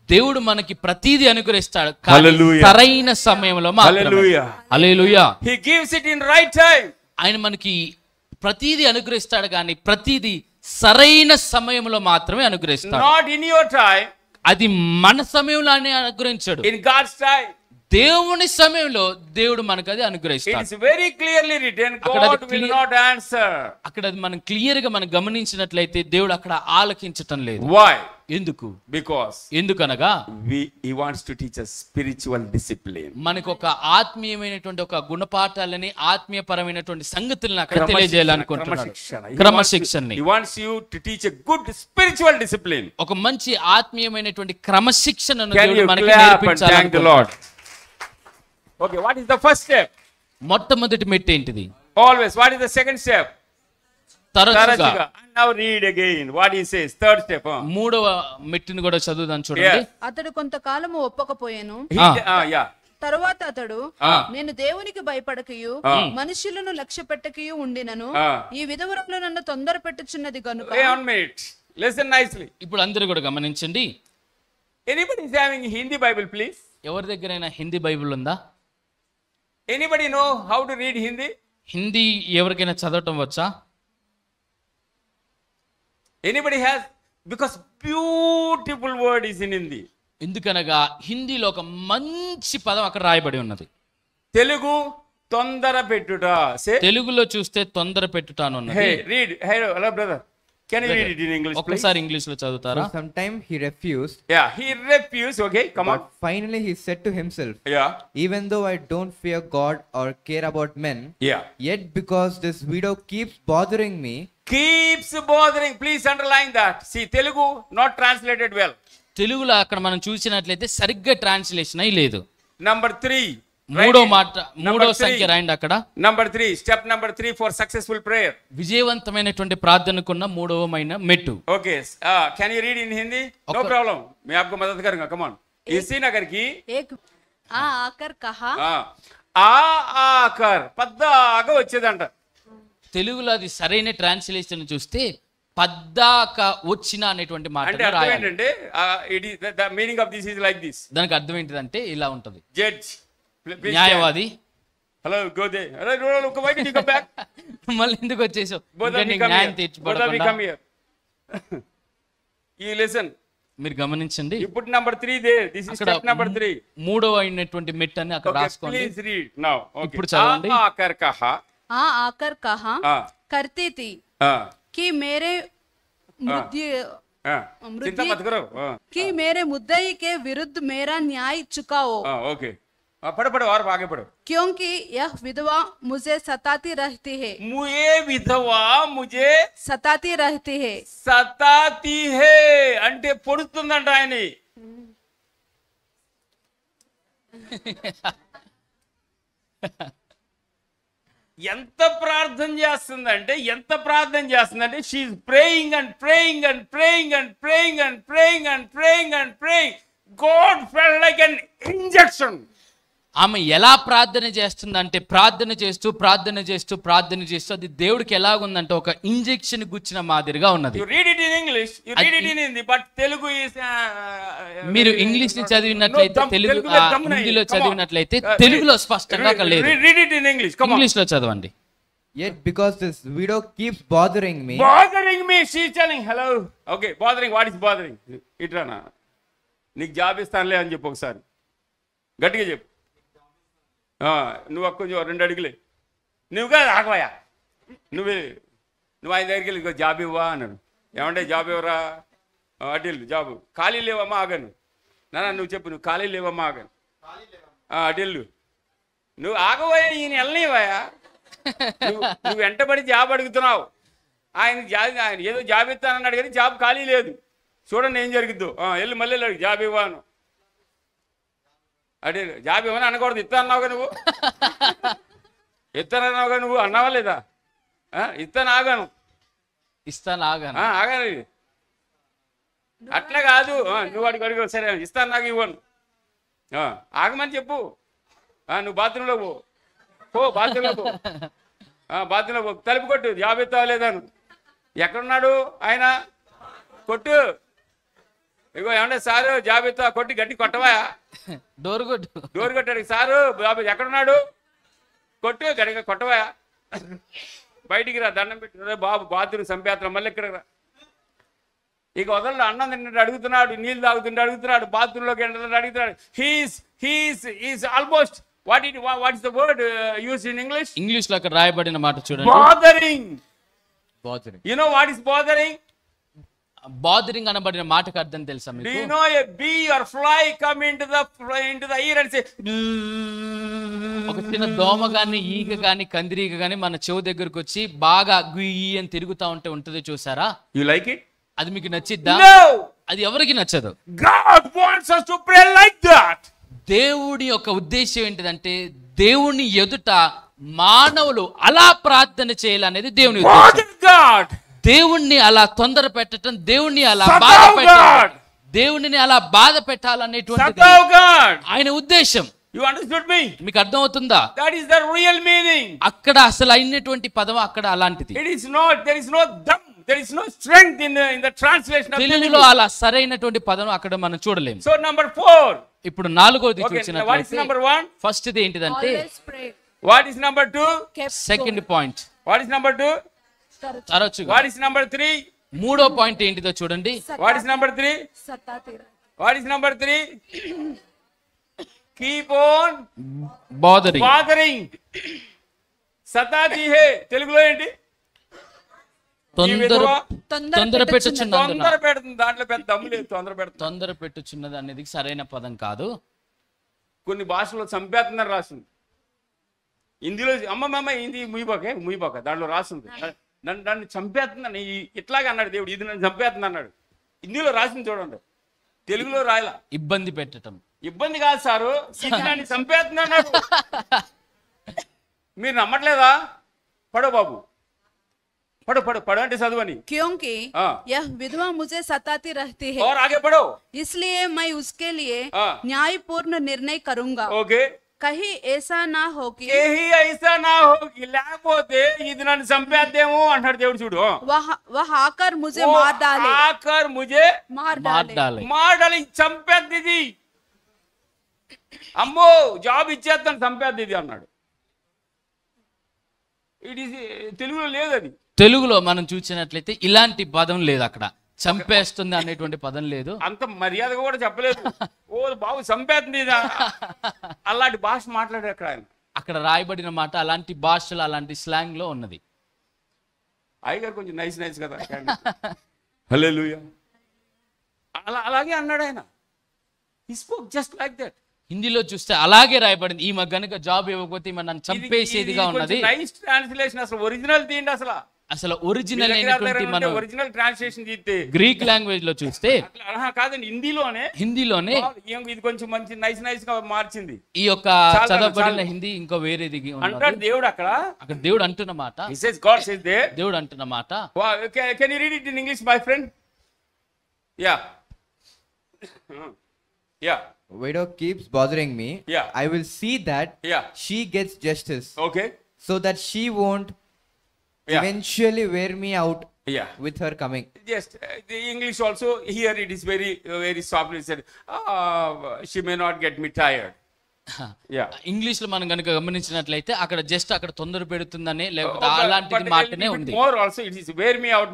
దేవుడు మనకి ప్రతిదీ అనుగ్రహిస్తాడు, కానీ Hallelujah. సరైన సమయంలో మాత్రమే. Hallelujah. Hallelujah. He gives it in right time. ఆయన మనకి ప్రతిదీ అనుగ్రహిస్తాడు, కానీ ప్రతిదీ సరైన సమయంలో మాత్రమే అనుగ్రహిస్తాడు. Not in your time. అది మన సమయంలోనే అనుగ్రహించాడు. In God's time. దేవుని సమయంలో దేవుడు మనకు అది It అనుగ్రహిస్తాడు. is very clearly written. అక్కడ God అది will clear- not answer. అక్కడ అది మనం క్లియర్ గా మనం గమనించినట్లయితే దేవుడు అక్కడ ఆలకించటం లేదు. Why? ఎందుకు? Because ఎందుకనగా he wants to teach us spiritual discipline. మనకు ఒక ఆత్మీయమైనటువంటి ఒక గుణపాఠాలని, ఆత్మీయపరమైనటువంటి సంగతులను అక్కడ తెలియజేయాలనుకుంటున్నాడు. క్రమశిక్షణని. He wants you to teach a good spiritual discipline. ఒక మంచి ఆత్మీయమైనటువంటి క్రమశిక్షణను Can దేవుడు you మనకి clap and thank the నేర్పించాలనుకుంటున్నాడు. Lord? Okay, what is the first step? మొట్టమొదటి మెట్టు ఏంటిది? Always. What is the second step? తరచుగా. Tarachuga. And now read again what he says. Third step. మూడవ మెట్టుని కూడా చదువుదాం చూడండి. Yeah. అతడు కొంతకాలము ఒప్పకపోయాను. Yeah. తరువాత అతడు ఆ. నేను దేవునికి భయపడకయు మనుషులను లక్ష్య పెట్టకయు ఉండినను ఆ. ఈ విధవరంలో నన్ను తొందర పెట్టుచున్నది గనుక Wait 1 minute. Listen nicely. ఇప్పుడు అందరూ కూడా గమనించండి. Anybody is having Hindi Bible, please? ఎవరి దగ్గరైనా హిందీ బైబిల్ ఉందా? Anybody know how to read Hindi? Hindi ఎవరికైనా చదవటం వచ్చా? Anybody has? Because beautiful word is in Hindi. ఎందుకనగా హిందీలో ఒక మంచి పదం అక్కడ రాయబడి ఉన్నది. Telugu tondara pettuta. Say. తెలుగులో చూస్తే తొందర పెట్టుటాను ఉన్నది. Hey, read. Hey, hello brother. Can you read it in English, please? ఒక్కసారి ఇంగ్లీష్ లో చదువుతారా? For some time he refused, Yeah, he refused. Okay, come on. but finally he said to himself, Yeah, even though I don't fear God or care about men, yeah. yet because this widow keeps bothering me, Keeps bothering. Please underline that. See, Telugu not translated well. తెలుగులో అక్కడ మనం చూసినట్లయితే సరిగ్గా translation అయి లేదు. Number 3. మూడో మాట, Number మూడో 3. సంఖ్య రాయండి అక్కడ. Number 3. Step number 3 for successful prayer. విజయవంతమైనటువంటి ప్రార్థనకున్న మూడవమైన మెట్టు. Okay. Can you read in Hindi? No Okay. problem. मैं आपको मदद करूंगा. Come on. इसी नगर की ఏక్ ఆ ఆకర్ కహా ఆకర్ పద్దాగా వచ్చేదంట. తెలుగులో అది సరైన ట్రాన్స్లేషన్ చూస్తే పద్దాక వచ్చిన అనేటువంటి మాట అంటే అర్థం ఏంటంటే it is the meaning of this is like this. దానికి అర్థం ఏంటిదంటే ఇలా ఉంటది. జడ్జ్, న్యాయవాది. హలో గోదే, అరే ఒక వైట్ నీ కమ్ బ్యాక్. మళ్ళీ ఎందుకు వచ్చేసావు? Both of ఇంకా you నీకు come న్యాయం here. తీర్చబడకుండా. Both of you come here. You listen. మీరు గమనించండి. You put number 3 there. This is అక్కడ step number 3. మూడవ అయినటువంటి మెట్టు అని అక్కడ Okay, రాసుకోండి. please read now. Okay. ఇప్పుడు చదవండి. ఆకర్ కహా. ఆ ఆకర్ కహా करती थी कि मेरे चिंता मत करो कि मेरे मुद्दई के विरुद्ध मेरा न्याय चुकाओ. ओके, पढ़ो और आगे पढ़ो. क्योंकि यह विधवा मुझे सताती रहती है. ये विधवा मुझे सताती रहती है. सताती है అంటే పొడుస్తుందంట ఆయన్ని. ఎంత ప్రార్థన చేస్తుందంటే she's praying and praying and praying and praying and praying and praying and praying. God felt like an injection. ఆమె ఎలా ప్రార్థన చేస్తుందంటే ప్రార్థన చేస్తూ అది దేవుడికి ఎలాగుందంటే ఒక ఇంజెక్షన్ గుచ్చిన మాదిరిగా ఉన్నది. You read it in English, you read it in Hindi, but Telugu is మీరు ఇంగ్లీష్ ని చదివినట్లయితే హిందీలో చదివినట్లయితే తెలుగులో స్పష్టంగా లేదు. Read it in English. Come on. English లో చదవండి. Yet because this widow keeps bothering me, she is telling hello. Okay, bothering, what is bothering? ఇట్రానా నీకు జాబ్ ఇస్తానులే అని చెప్పు, ఒకసారి గట్టిగా చెప్పు. నువ్వు కొంచెం 2 అడుగులే. నువ్వు కాదు ఆగవయా, నువ్వు ఆయన దగ్గరికి వెళ్ళి జాబ్ ఇవ్వా అన్నాడు. ఏమంటే జాబ్ ఇవ్వరా, అడిల్లు జాబు. ఖాళీ లేవమ్మా ఆగను. నాన్న నువ్వు చెప్పు, నువ్వు ఖాళీ లేవమ్మా ఆగను. అడిల్లు నువ్వు ఆగవయ్యా, ఈయన వెళ్ళనివయ్యా. నువ్వు వెంటబడి జాబ్ అడుగుతున్నావు. ఆయన ఏదో జాబ్ ఇస్తానన్నాడు కానీ జాబ్ ఖాళీ లేదు. చూడండి ఏం జరిగిద్దో. వెళ్ళి మళ్ళీ అడుగు జాబ్ ఇవ్వను. అడే జాబ్ ఇవ్వని అనకూడదు. ఇస్తానన్నావుగా నువ్వు, ఇస్తానన్నావుగా నువ్వు అన్నావా లేదా? ఇస్తాను ఆగాను అట్లా కాదు. నువ్వు అడుగు సరే ఇస్తాను నాకు ఇవ్వను, ఆగమని చెప్పు. నువ్వు బాత్రూంలో పో, బాత్రూంలో పో, తలుపు కొట్టు. జాబ్ ఇస్తావా లేదా? ఎక్కడున్నాడు ఆయన? కొట్టు. ఇగో ఏమంటే సారు జాబ్ ఇస్తావా? కొట్టి గట్టి కొట్టవా? డోర్ కొట్టాడు. సారు బాబు ఎక్కడున్నాడు? కొట్టు గట్టిగా కొట్టవా? బయటికి రా, దండం పెట్టి బాబు బాత్రూమ్ సంపేత్రం, మళ్ళీ ఇక్కడ రా. ఇక వదలడు. అన్నం తింటే అడుగుతున్నాడు, నీళ్ళు తాగుతుంటే అడుగుతున్నాడు, బాత్రూంలోకి వెళ్ళాలంటే అడుగుతున్నాడు. He's almost what is the word used in English? English లో అక్కడ రాయబడిన మాట చూడండి. bothering. You know what is bothering? Bothering అనబడిన మాటకు అర్థం తెలుసా మీకు? Do you know a bee or fly come into the ear and say ఒక చిన్న దోమ గాని ఈగ గాని కందిరీగ గాని మన చెవు దగ్గరకు వచ్చి బాగా గుయ్యి అని తిరుగుతా ఉంటే ఉంటది చూసారా? You like it? అది మీకు నచ్చిద్దా? No. అది ఎవరికి నచ్చదు. God wants us to pray like that. దేవుడి యొక్క ఉద్దేశం ఏంటిదంటే దేవుని ఎదుట మానవులు అలా ప్రార్థన చేయాలనేది దేవుని ఉద్దేశం. దేవుణ్ణి అలా తొందర పెట్టడం, దేవుణ్ణి అలా బాధ పెట్టడం, దేవుడిని అలా బాధ పెట్టాలనేటువంటి ఆయన ఉద్దేశం. You understood me? మీకు అర్థం అవుతుందా? That is the real meaning. అక్కడ అసలు అయినటువంటి పదం అక్కడ అలాంటిది. It is not, there is no dam, there is no strength in the translation of తెలుగులో అలా సరైనటువంటి పదం అక్కడ మనం చూడలేము. So number 4. ఇప్పుడు 4వది చూసినట్లయితే what is number 1? First the ఏంటిదంటే what is number 2? Second point. what is number 2? తరచుగా. what is number 3? మూడో పాయింట్ ఏంటిదో చూడండి. what is number 3? what is number 3? keep on bothering. సతాతి హే తెలుగులో ఏంటి? తొందర పెట్టుచున్నది. తొందర పెడుతుంది, దాంట్లో పెద్ద దమ్ము లేదు. తొందర పెట్టుచున్నది అనేది సరైన పదం కాదు. కొన్ని భాషల్లో చంపేస్తుందని రాసింది. హిందీలో అమ్మమ్మ హిందీ ముయ్యబాక దాంట్లో రాసింది. నన్ను చంపేస్తుందని ఇట్లాగే అన్నాడు దేవుడు. ఇది నన్ను చంపేస్తుంది అన్నాడు. హిందీలో రాసింది చూడండి, తెలుగులో రాయలా. ఇబ్బంది పెట్టడం. ఇబ్బంది కాదు సారు, నన్ను చంపేస్తుంది అన్నాడు. మీరు నమ్మట్లేదా? పడో బాబు, पढ़ो అంటే చదవని. क्योंकि यह विधवा मुझे सताती रहती है और आगे पढ़ो, इसलिए मैं उसके लिए न्यायपूर्ण निर्णय करूंगा. ओके, कहीं ऐसा ना हो कि లేకపోతే ఇది నన్ను చంపేద్దేమో అంటాడు దేవుడు. చూడు, वह आकर मुझे मार डाले. చంపేద్ది. అమ్మో జాబ్ ఇచ్చేస్తాను చంపేద్ది అన్నాడు. ఇట్ ఈస్ తెలుగులో లేదు. అది తెలుగులో మనం చూసినట్లయితే ఇలాంటి పదం లేదు. అక్కడ చంపేస్తుంది అనేటువంటి పదం లేదు. అంత మర్యాదగా కూడా చెప్పలేదు. ఓ బాబు చంపేస్తుంది అలాంటి భాష మాట్లాడారు అక్కడ ఆయన. అక్కడ రాయబడిన మాట అలాంటి భాషలో అలాంటి స్లాంగ్ లో ఉన్నది. అయ్యగారు కొంచెం నైస్ కదా. హల్లెలూయా. అలాగే అన్నాడు ఆయన. He spoke just like that. హిందీలో చూస్తే అలాగే రాయబడింది. ఈమె గనుక జాబ్ ఇవ్వకపోతే నన్ను చంపేసేదిగా ఉన్నది. Nice translation. అసలు ఒరిజినల్ తీయండి. అసలు అసలు ఒరిజినల్ అయినటువంటి మనం ఒరిజినల్ ట్రాన్స్లేషన్ తీస్తే గ్రీక్ లాంగ్వేజ్ లో చూస్తే అట్లా కాదండి, హిందీలోనే హిందీలోనే ఇది కొంచెం మంచి నైస్ గా మార్చింది. ఈ యొక్క చదవబడిన హిందీ ఇంకో వేరేది అంటాడు దేవుడు అక్కడ దేవుడు అంటున్న మాట, he says God says there. దేవుడు అంటున్న మాట. Can you read it in English, my friend? Yeah. Yeah. Widow keeps bothering me. Yeah. I will see that Yeah. she gets justice, Okay. so that she won't Yeah. eventually wear me out Yeah. with her coming. Just the English also here it is very softly said. She may not get me tired. Yeah. English లో మనం కనుక గమనించినట్లయితే అక్కడ just అక్కడ తొందర పెడుతుందనే లేకపోతే అలాంటిది మాటనే ఉంది. More also it is wear me out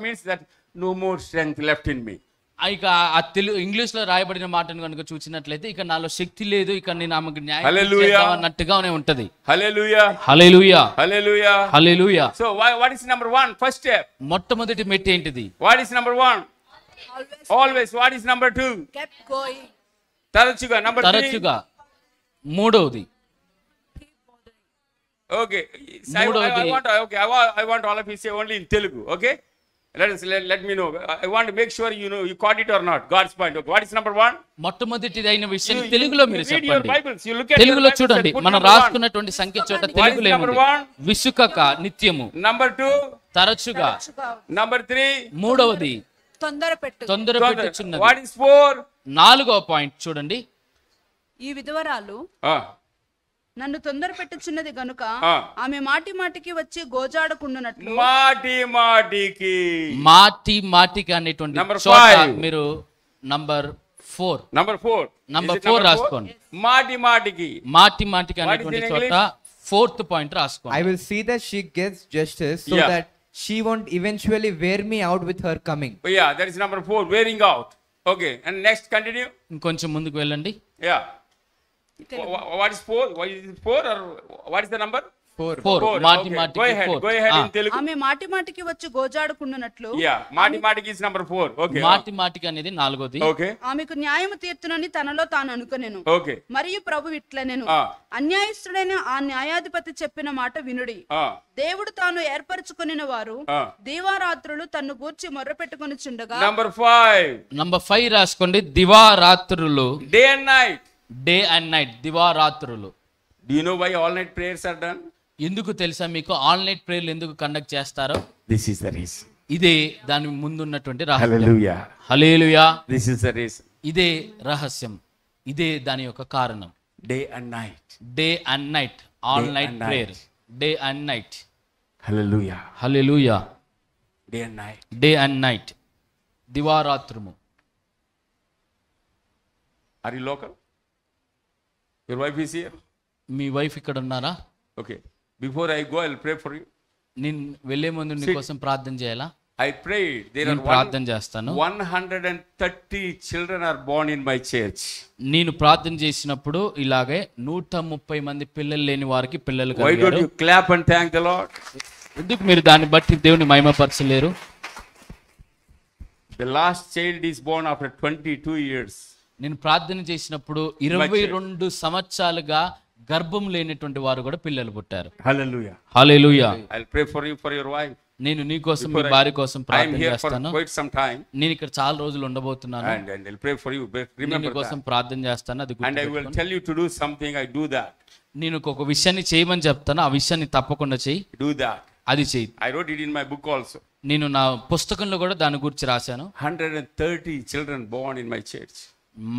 means that no more strength left in me. ఇక ఆ తెలుగు ఇంగ్లీష్ లో రాయబడిన మాటను కనుక చూసినట్లయితే ఇక నాలో శక్తి లేదు, ఇక నేను ఆమెకు న్యాయం Hallelujah. చేద్దాం అన్నట్టుగానే ఉంటది. Hallelujah. Hallelujah, Hallelujah. Hallelujah. So what is number 1? First step. మొట్టమొదటి మెట్టు ఏంటిది? What is number 1? Always. What is number 2? kept going. తరచుగా. Number 3. తరచుగా. మూడవది. Okay. So I want all of you say only in Telugu. Okay. Let me know. I want to make sure you caught it or not. God's point. Okay. What is number 1? మొట్టమొదటిది అయిన విషయం తెలుగులో మీరు read your చెప్పండి. Bibles. You look at తెలుగులో your Bibles చూడండి, and put మనం number 1. రాసుకున్నటువంటి సంఖ్య చోట What is తెలుగులో number ఏముంది? 1? విసుకక నిత్యము. Number 2. తరచుగా. Number 3. మూడవది తొందర పెట్టు. తొందర పెట్టుచున్నది. What is 4? నాలుగవ పాయింట్ చూడండి. ఈ విధవరాలు నన్ను తొందర పెట్టుచున్నది గనుక ఆమె మాటి మాటికి వచ్చి గోజాడకుండునట్లు. మాటి మాటికి అనేటువంటి Number చోట 5. మీరు నంబర్ 4 Number 4 రాసుకోండి. మాటి మాటికి అనేటువంటి in చోట English? 4th పాయింట్ రాసుకోండి. I will see that she gets justice, so Yeah. that she won't eventually wear me out with her coming. Yeah, that is number 4, wearing out. Okay, and next continue. ఇంకొంచెం ముందుకు వెళ్ళండి. Yeah. What is 4? What is it 4 or what is the number? 4. 4 మాటి Okay. మాటికి Go ahead 4. in Telugu. ఆమె మాటి మాటికి వచ్చి గోజాడుకుండునట్లు. Yeah, మాటికి is number 4. Okay. మాటికి అనేది నాలుగోది. Okay. ఆమెకు న్యాయము తీర్చునని తనలో తాను అనుకొనెను. Okay. మరియు ప్రభు ఇట్లనెను, Ah. అన్యాయస్తుడైన ఆ న్యాయాధిపతి చెప్పిన మాట వినుడి. దేవుడు తాను ఏర్పరచుకొనిన వారు దివారాత్రులు తన్ను గూర్చి మొర్ర పెట్టుకొని చుండగా. Number 5. నంబర్ 5 రాసుకోండి. దివారాత్రులు. Day and night. Day and night. దివారాత్రులు. Do you know why all night prayers are done? ఎందుకు తెలుసా మీకు ఆల్ నైట్ ప్రేయర్లు ఎందుకు కండక్ట్ చేస్తారో? This is the reason. ఇదే దాని ముందున్నటువంటి రహస్యం. Hallelujah. Hallelujah. This is the reason. ఇదే రహస్యం, ఇదే దాని యొక్క కారణం. Day and night. Day and night. All Day night and prayer. Day and night. Hallelujah. Hallelujah. Day and night. Day and night. దివారాత్రము. Are you local? Your wife is here? Me wife ఇక్కడ ఉన్నారా? Okay. Before I go, I'll pray for you. నేను వెళ్ళే ముందు నీ కోసం ప్రార్థన చేయాలా? I prayed. There నేను are ప్రార్థన చేస్తాను. 130 children are born in my church. నేను ప్రార్థన చేసినప్పుడు ఇలాగే 130 మంది పిల్లలు లేని వారికి పిల్లలు Why don't కలిగారు. you clap and thank the Lord? ఎందుకు మీరు దాన్ని బట్టి దేవుని మహిమపరచలేరు? The last child is born after 22 years. నేను ప్రార్థన చేసినప్పుడు 22 సంవత్సరాలుగా గర్భం లేనటువంటి వారు కూడా పిల్లలు పుట్టారు. Hallelujah. Hallelujah. I'll pray for you, for your wife. నేను నీ కోసం మీ భార్య కోసం I'm ప్రార్థన here for చేస్తాను. quite some time. నేను ఇక్కడ చాలా రోజులు ఉండబోతున్నాను. And I'll pray for you. నేను నీ Remember కోసం that. ప్రార్థన చేస్తాను. అది And I will గుర్తుపెట్టుకోండి. tell you to do something. I do that. నేను ఒక విషయాన్ని చేయమని చెప్తాను, ఆ విషయాన్ని తప్పకుండా చెయ్యి. Do that. అది చెయ్యి. I wrote it in my book also. నేను నా పుస్తకంలో కూడా దాని గురించి రాశాను. 130 children born in my church.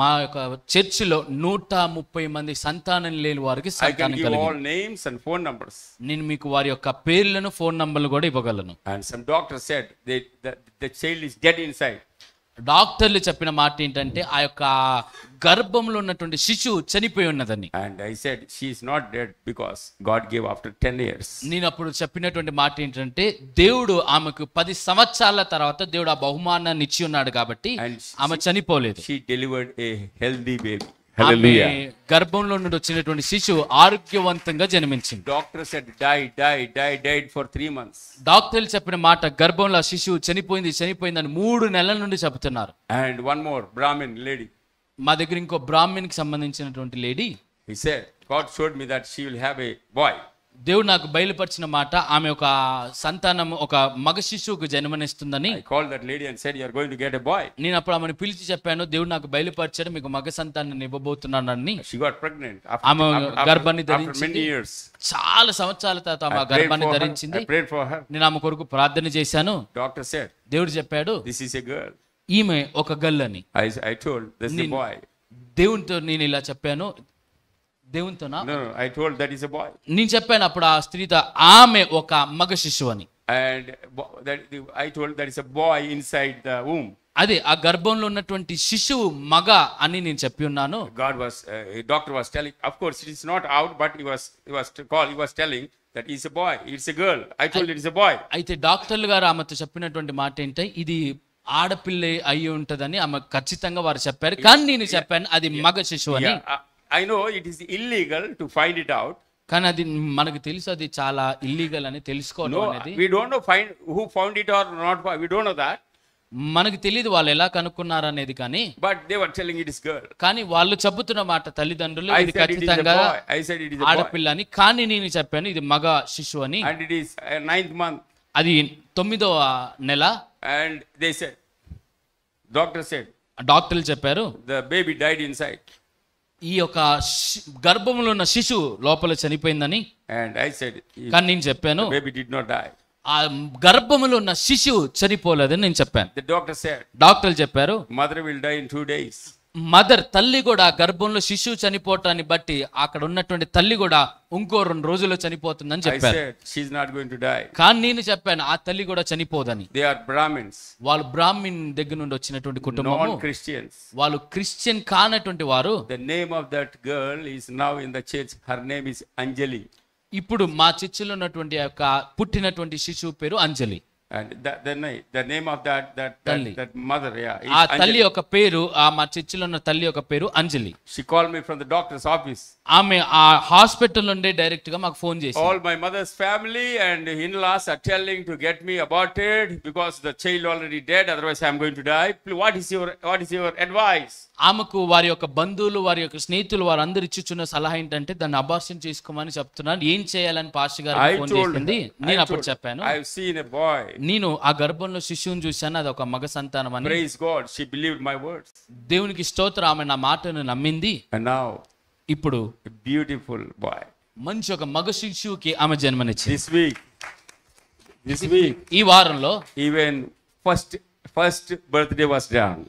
మా యొక్క చర్చిలో 130 మంది సంతానం లేని వారికి I can సంతానం give all కలిగింది. names and phone numbers. నేను మీకు వారి యొక్క పేర్లను, ఫోన్ నంబర్లు కూడా ఇవ్వగలను. And some doctor said the child is dead inside. డాక్టర్లు చెప్పిన మాట ఏంటంటే ఆ యొక్క గర్భంలో ఉన్నటువంటి శిశువు చనిపోయి ఉన్నదని. And I said she is not dead because God gave after 10 years. నేను అప్పుడు చెప్పినటువంటి మాట ఏంటంటే దేవుడు ఆమెకు 10 సంవత్సరాల తర్వాత దేవుడు ఆ బహుమానాన్ని ఇచ్చి ఉన్నాడు కాబట్టి And ఆమె చనిపోలేదు. She delivered a healthy baby. ఆమె Hallelujah. గర్భంలో నుండి వచ్చినటువంటి శిశువు ఆరోగ్యవంతంగా జన్మించింది. Doctor said died for 3 months. డాక్టర్లు చెప్పిన మాట గర్భంలో ఆ శిశువు చనిపోయిందని 3 నెలల నుండి చెబుతున్నారు. And one more Brahmin lady. మా దగ్గర ఇంకో బ్రాహ్మణ్కి సంబంధించినటువంటి lady, He said God showed me that she will have a boy. దేవుడు నాకు బయలుపరిచిన మాట, ఆమె ఒక సంతానం ఒక మగ శిశువుకు జన్మనిస్తుందని. I called that lady and said, you are going to get a boy. నేను అప్పుడు ఆమెను పిలిచి చెప్పాను, దేవుడు నాకు బయలుపరిచాడు, మీకు మగ సంతానాన్ని ఇవ్వబోతున్నానని. She got pregnant ఆమె గర్భాన్ని after ధరించింది. many years. చాలా సంవత్సరాల తర్వాత ఆమె గర్భాన్ని ధరించింది. I prayed for her. నేను ఆమె కొరకు ప్రార్థన చేశాను. Doctor said, దేవుడు చెప్పాడు, this is a girl. ఈమె ఒక గర్ల్ అని. I told, this is a boy. దేవునితో నేను ఇలా చెప్పాను. దేవునితోనా? No, I told that is a boy. నేను చెప్పాను అప్పుడు ఆ స్త్రీతో, ఆమె ఒక మగ శిశువు అని. And I told that is a boy inside the womb. అదే ఆ గర్భంలో ఉన్నటువంటి శిశువు మగ అని నేను చెప్పి ఉన్నాను. Doctor was telling, of course it is not out, but he was telling that it's a boy, it's a girl. I told it is a boy. అయితే డాక్టర్లు గారు ఆమెతో చెప్పినటువంటి మాట ఏంటంటే, ఇది ఆడపిల్ల అయి ఉంటదని ఆమె ఖచ్చితంగా వారు చెప్పారు. కానీ నేను చెప్పాను అది మగ శిశువు అని. I know it is illegal to find it out. కానీ అది మనకు తెలుసు, అది చాలా ఇల్లీగల్ అని తెలుసుకోవడం అనేది. We don't know who found it or not. We don't know that. మనకు తెలియదు వాళ్ళు ఎలా కనుక్కున్నారు అనేది. కానీ but they were telling it is girl. కానీ వాళ్ళు చెబుతున్న మాట తల్లిదండ్రులు ఇది ఖచ్చితంగా ఆడపిల్ల అని. కానీ నేను చెప్పాను ఇది మగ శిశువు అని. and it is 9th month. అది 9వ నెల. and they said, doctor said, డాక్టర్లు చెప్పారు the baby died inside. ఈ యొక్క గర్భంలో ఉన్న శిశువు లోపల చనిపోయిందని. and I said, కానీ నేను చెప్పాను the baby did not die. ఆ గర్భములో ఉన్న శిశువు చనిపోలేదని నేను చెప్పాను. The doctor said, డాక్టర్లు చెప్పారు mother will die in 2 days. తల్లి కూడా గర్భంలో శిశువు చనిపోవటాన్ని బట్టి అక్కడ ఉన్నటువంటి తల్లి కూడా ఇంకో 2 రోజుల్లో చనిపోతుందని చెప్పారు. I said, she is not going to die. కానీ నేను చెప్పాను ఆ తల్లి కూడా చనిపోదని. They are Brahmins. వాళ్ళు బ్రాహ్మిన్ దగ్గర నుండి వచ్చినటువంటి కుటుంబం, non-Christians. వాళ్ళు క్రిస్టియన్ కానటువంటి వారు. The name of that girl is now in the church. Her name is Anjali. ఇప్పుడు మా చర్చిలో ఉన్నటువంటి యొక్క పుట్టినటువంటి శిశువు పేరు అంజలి. and the name of that mother, yeah, ఆ తల్లి యొక్క పేరు, ఆ మా చర్చిలో ఉన్న తల్లి యొక్క పేరు అంజలి. She called me from the doctor's office. ఆమె ఆ హాస్పిటల్ నుండి డైరెక్ట్ గా మాకు ఫోన్ చేసి, all my mother's family and in-laws are telling to get me aborted because the child already dead, otherwise I am going to die. What is your advice? ఆమెకు వారి యొక్క బంధువులు, వారి యొక్క స్నేహితులు వారందరూ ఇచ్చుచున్న సలహా ఏంటంటే దాన్ని అబార్షన్ చేసుకోమని చెప్తున్నాను. ఏం చేయాలని పాస్టర్ గారు ఫోన్ చేసింది. నేను అప్పుడు చెప్పాను, I have seen a boy. నేను ఆ గర్భంలో శిశువుని చూశాను, అది ఒక మగ సంతానం అని. Praise God, she believed my words. దేవునికి స్తోత్రం, ఆమె నా మాటను నమ్మింది. And now ఇప్పుడు a beautiful boy. మంచి ఒక మగ శిశువుకి ఆమె జన్మనిచ్చింది. This week ఈ వారంలో even first birthday was done.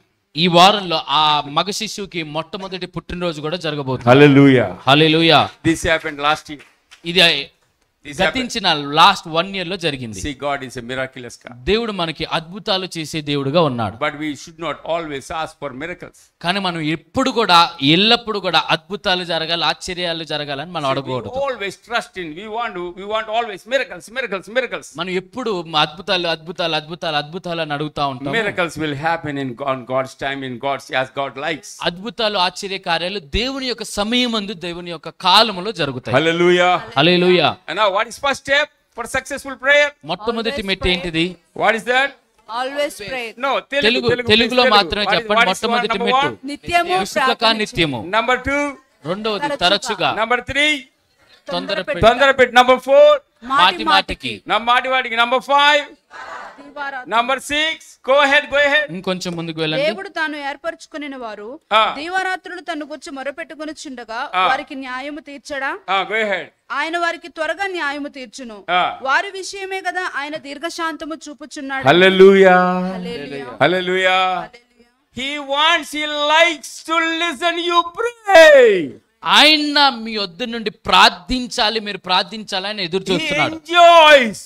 ఈ వారంలో ఆ మగ శిశువుకి మొట్టమొదటి పుట్టినరోజు కూడా జరగబోతుంది. Hallelujah. Hallelujah. This happened last year. ఇది గతించిన లాస్ట్ 1 year లో జరిగింది. See, God is a miraculous God. దేవుడు మనకి అద్భుతాలు చేసే దేవుడుగా ఉన్నాడు. But we should not always ask for miracles. కానీ మనం ఎప్పుడు కూడా ఎల్లప్పుడు కూడా అద్భుతాలు జరగాలి, ఆశ్చర్యాలు జరగాలని మనం అడగకూడదు. We always trust in, we want always miracles. మనం ఎప్పుడు అద్భుతాలు అని అడుగుతా ఉంటాం. Miracles will happen on God's time, as God likes. అద్భుతాలు, ఆశ్చర్య కార్యాలు దేవుని యొక్క సమయమందు, దేవుని యొక్క కాలములో జరుగుతాయి. Hallelujah. Hallelujah. And now what is first step for successful prayer? మొట్టమొదటి మెట్టు ఏంటిది? What is that? Always pray. No, తెలుగులో మాత్రమే చెప్పండి. మొట్టమొదటి మెట్టు నిత్యము విసుగక నిత్యము. Number 2, రెండవది తరచుగా. number 3, తొందరపెట్టి. number 4, మాటికి. number 5, number 6. Go ahead. ఇంకొంచెం ముందుకు వెళ్ళండి. దేవుడు తాను ఏర్పరచుకుని వారు దీవారాత్రులు తన్ను గురించి మొరపెట్టుకుని చుండగా వారికి న్యాయము తీర్చడా? Go ahead. ఆయన వారికి త్వరగా న్యాయము తీర్చును. వారి విషయమే కదా ఆయన దీర్ఘశాంతము చూపుచున్నాడు. Hallelujah. Hallelujah. Hallelujah. He likes to listen you pray. ఆయన మీ వద్ద నుండి ప్రార్థించాలి, మీరు ప్రార్థించాలని ఎదురు చూస్తున్నాడు. He enjoys.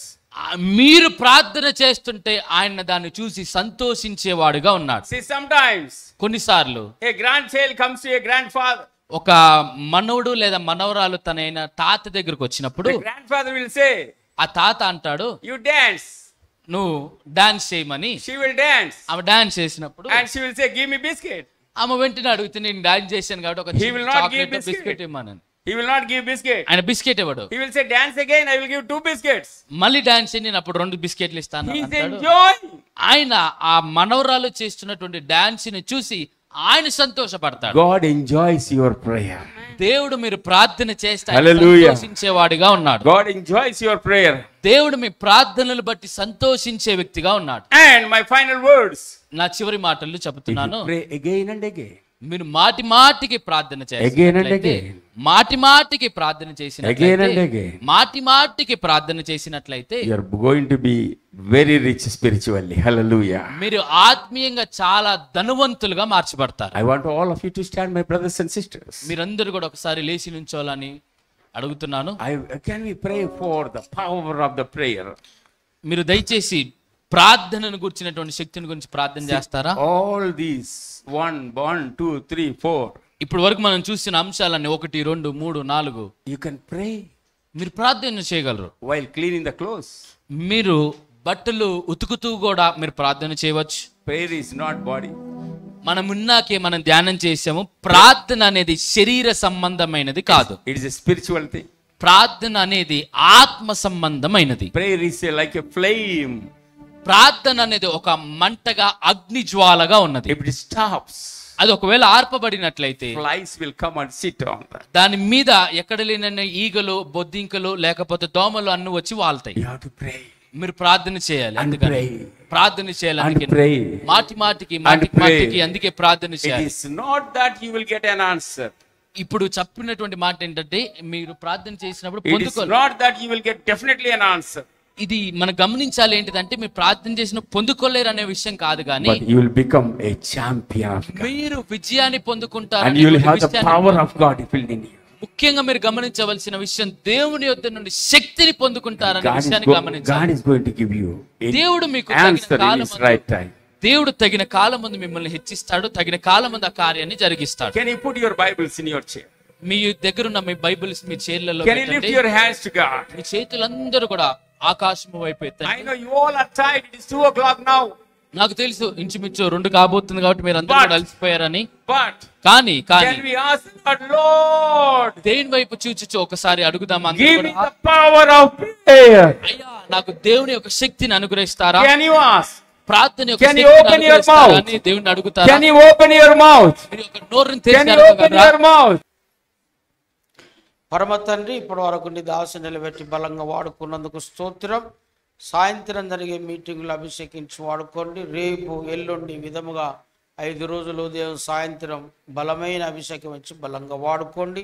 మీరు ప్రార్థన చేస్తుంటే ఆయన దాన్ని చూసి సంతోషించేవాడుగా ఉన్నాడు. See, sometimes కొన్నిసార్లు a grandchild comes to a grandfather. ఒక మనవడు లేదా మనవరాలు తనైన తాత దగ్గరకు వచ్చినప్పుడు The grandfather will say, ఆ తాత అంటాడు, you dance. నువ్వు డాన్స్ చేయమని. She will dance. ఆమె డాన్స్ చేసినప్పుడు And she will say, give me biscuit. ఆమె వెంటనే అడుగుతుంది, నేను డాన్స్ చేశాను కాబట్టి ఒక He will not give chocolate biscuit. Biscuit ఇవ్వమని. He will not give biscuit. ఆయన బిస్కెట్ ఇవ్వడు. He will say, dance again, I will give 2 biscuits. మళ్ళీ డాన్స్ చేయి, నేను అప్పుడు 2 బిస్కెట్లు ఇస్తాను He is అంటాడు. enjoying. ఆయన ఆ మనవరాలు చేస్తున్నటువంటి డాన్స్ ని చూసి ఆయన సంతోషపడతాడు. God enjoys your prayer. దేవుడు మీరు ప్రార్థన చేస్తే Hallelujah. సంతోషించేవాడిగా ఉన్నాడు. God enjoys your prayer. దేవుడు మీ ప్రార్థనలు బట్టి సంతోషించే వ్యక్తిగా ఉన్నాడు. And my final words. నా చివరి మాటలు చెబుతున్నాను. Pray again and again. మీరు మాటి మాటికి ప్రార్థన Again and చేసినట్లయితే, again. మాటి మాటికి ప్రార్థన Again and చేసినట్లయితే, again. మాటి మాటికి ప్రార్థన చేసినట్లయితే You are going to be very rich spiritually. Hallelujah. మీరు ఆత్మీయంగా చాలా ధనవంతులుగా మార్చబడతారు. I want all of you to stand, my brothers and sisters. మీరందరూ కూడా ఒకసారి లేచి నుంచోవాలని అడుగుతున్నాను. Can we pray for the power of the prayer? మీరు దయచేసి ప్రార్థనను గురించినటువంటి శక్తిని గురించి ప్రార్థన చేస్తారా? All these 1, 2, 3, 4. ఇప్పుడు వరకు మనం చూసిన అంశాలన్నీ 1, 2, 3, 4 You can pray మీరు ప్రార్థన చేయగలరు. while cleaning the clothes. మీరు బట్టలు ఉతుకుతూ కూడా మీరు ప్రార్థన చేయవచ్చు. Prayer is not body. మనం ఉన్నాకే మనం ధ్యానం చేసాము. ప్రార్థన అనేది శరీర సంబంధమైనది కాదు. It is a spiritual thing. ప్రార్థన అనేది ఆత్మ సంబంధమైనది. Prayer is like a flame. ప్రార్థన అనేది ఒక మంటగా అగ్ని జ్వాలగా ఉన్నది. If it stops, అది ఒకవేళ ఆర్పబడినట్లయితే flies will come and sit on that. దాని మీద ఎక్కడ లేనన్ని ఈగలు, బొద్దింకలు లేకపోతే దోమలు అన్ని వచ్చి వాళ్తాయి. You have to pray. మీరు ప్రార్థన చేయాలి. And అందుకని pray. ప్రార్థన చేయాలి. And అందుకే pray. మాటికి pray. అందుకే ప్రార్థన It చేయాలి. is not that you will get an answer. ఇప్పుడు చెప్పినటువంటి మాట ఏంటంటే మీరు ప్రార్థన చేసినప్పుడు It is పొందుకోవాలి. not that you will get definitely an answer. ఇది మనం గమనించాలి. ఏంటిదంటే మీరు ప్రార్థన చేసిన పొందుకోలేరు అనే విషయం కాదు, కానీ But you will become a champion of God. మీరు విజయాన్ని పొందుకుంటారు. And you will have the power of God filled in you. ముఖ్యంగా మీరు గమనించవలసిన విషయం దేవుని యొద్ద నుండి శక్తిని పొందుకుంటారనే విషయాన్ని గమనించాలి. God is going to give you దేవుడు మీకు answer in his right time. దేవుడు తగిన కాలం ముందు మిమ్మల్ని హెచ్చిస్తాడు. తగిన కాలం ముందు ఆ కార్యాన్ని జరిగిస్తాడు. Can you put your Bibles in your chair? మీ దగ్గర ఉన్న మీ బైబిల్స్ మీ చైర్లలో Can you lift your hands to God? మీ చేతులందరూ కూడా ఆకాశం వైపు ఎత్తండి. I know you all are tired. It is 2 o'clock now. నాకు తెలుసు ఇంచుమించు 2 కాబోతుంది కాబట్టి మీరు అందరూ కూడా అలసిపోయారని. But కానీ can we ask God, Lord, దేని వైపు చూచుచు ఒకసారి అడుగుదాం. అందరూ give me కూడా, the power of prayer? అయ్యా నాకు దేవుని యొక్క శక్తిని అనుగ్రహిస్తారా? Can you ask? ప్రార్థన యొక్క Can you శక్తిని open your అనుగ్రహిస్తారా mouth? అని దేవుని అడుగుతారా? Can you open your mouth? మీరు ఒక నోరుని Can తెరిచి you open అడగగలరా? your mouth? పరమ తండ్రి, ఇప్పటి వరకు నీ దాసు నిలబెట్టి బలంగా వాడుకున్నందుకు స్తోత్రం. సాయంత్రం జరిగే మీటింగులు అభిషేకించి వాడుకోండి. రేపు ఎల్లుండి విధముగా 5 రోజులు ఉదయం సాయంత్రం బలమైన అభిషేకం ఇచ్చి బలంగా వాడుకోండి.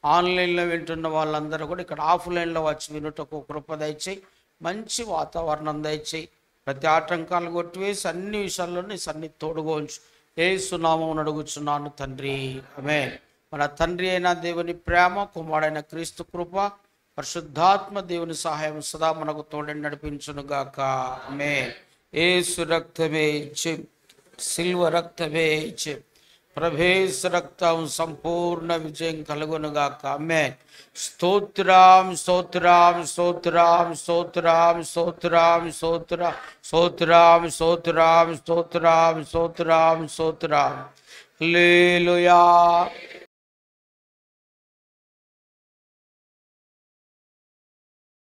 ఆన్లైన్లో వింటున్న వాళ్ళందరూ కూడా ఇక్కడ ఆఫ్లైన్లో వచ్చి వినుటకు కృప దయచేయి. మంచి వాతావరణం దయచేయి. ప్రతి ఆటంకాలు కొట్టివేసి అన్ని విషయాల్లో నీ సన్నిధి తోడుగా ఉంచు. యేసు నామమున అడుగుచున్నాను తండ్రి, ఆమేన్. మన తండ్రి అయిన దేవుని ప్రేమ, కుమారుడైన క్రీస్తు కృప, పరిశుద్ధాత్మ దేవుని సహాయం సదా మనకు తోడని నడిపించును గాక, ఆమేన్. యేసు రక్తమే ఇచ్చి, సిల్వ రక్తమే ఇచ్చి, ప్రభేశ రక్తం సంపూర్ణ విజయం కలుగును గాక, ఆమేన్. స్తోత్రం స్తోత్రం స్తోత్రం స్తోత్రం స్తోత్రం స్తోత్రం స్తోత్రం స్తోత్రం స్తోత్రం స్తోత్రం స్తోత్రం హల్లెలూయా.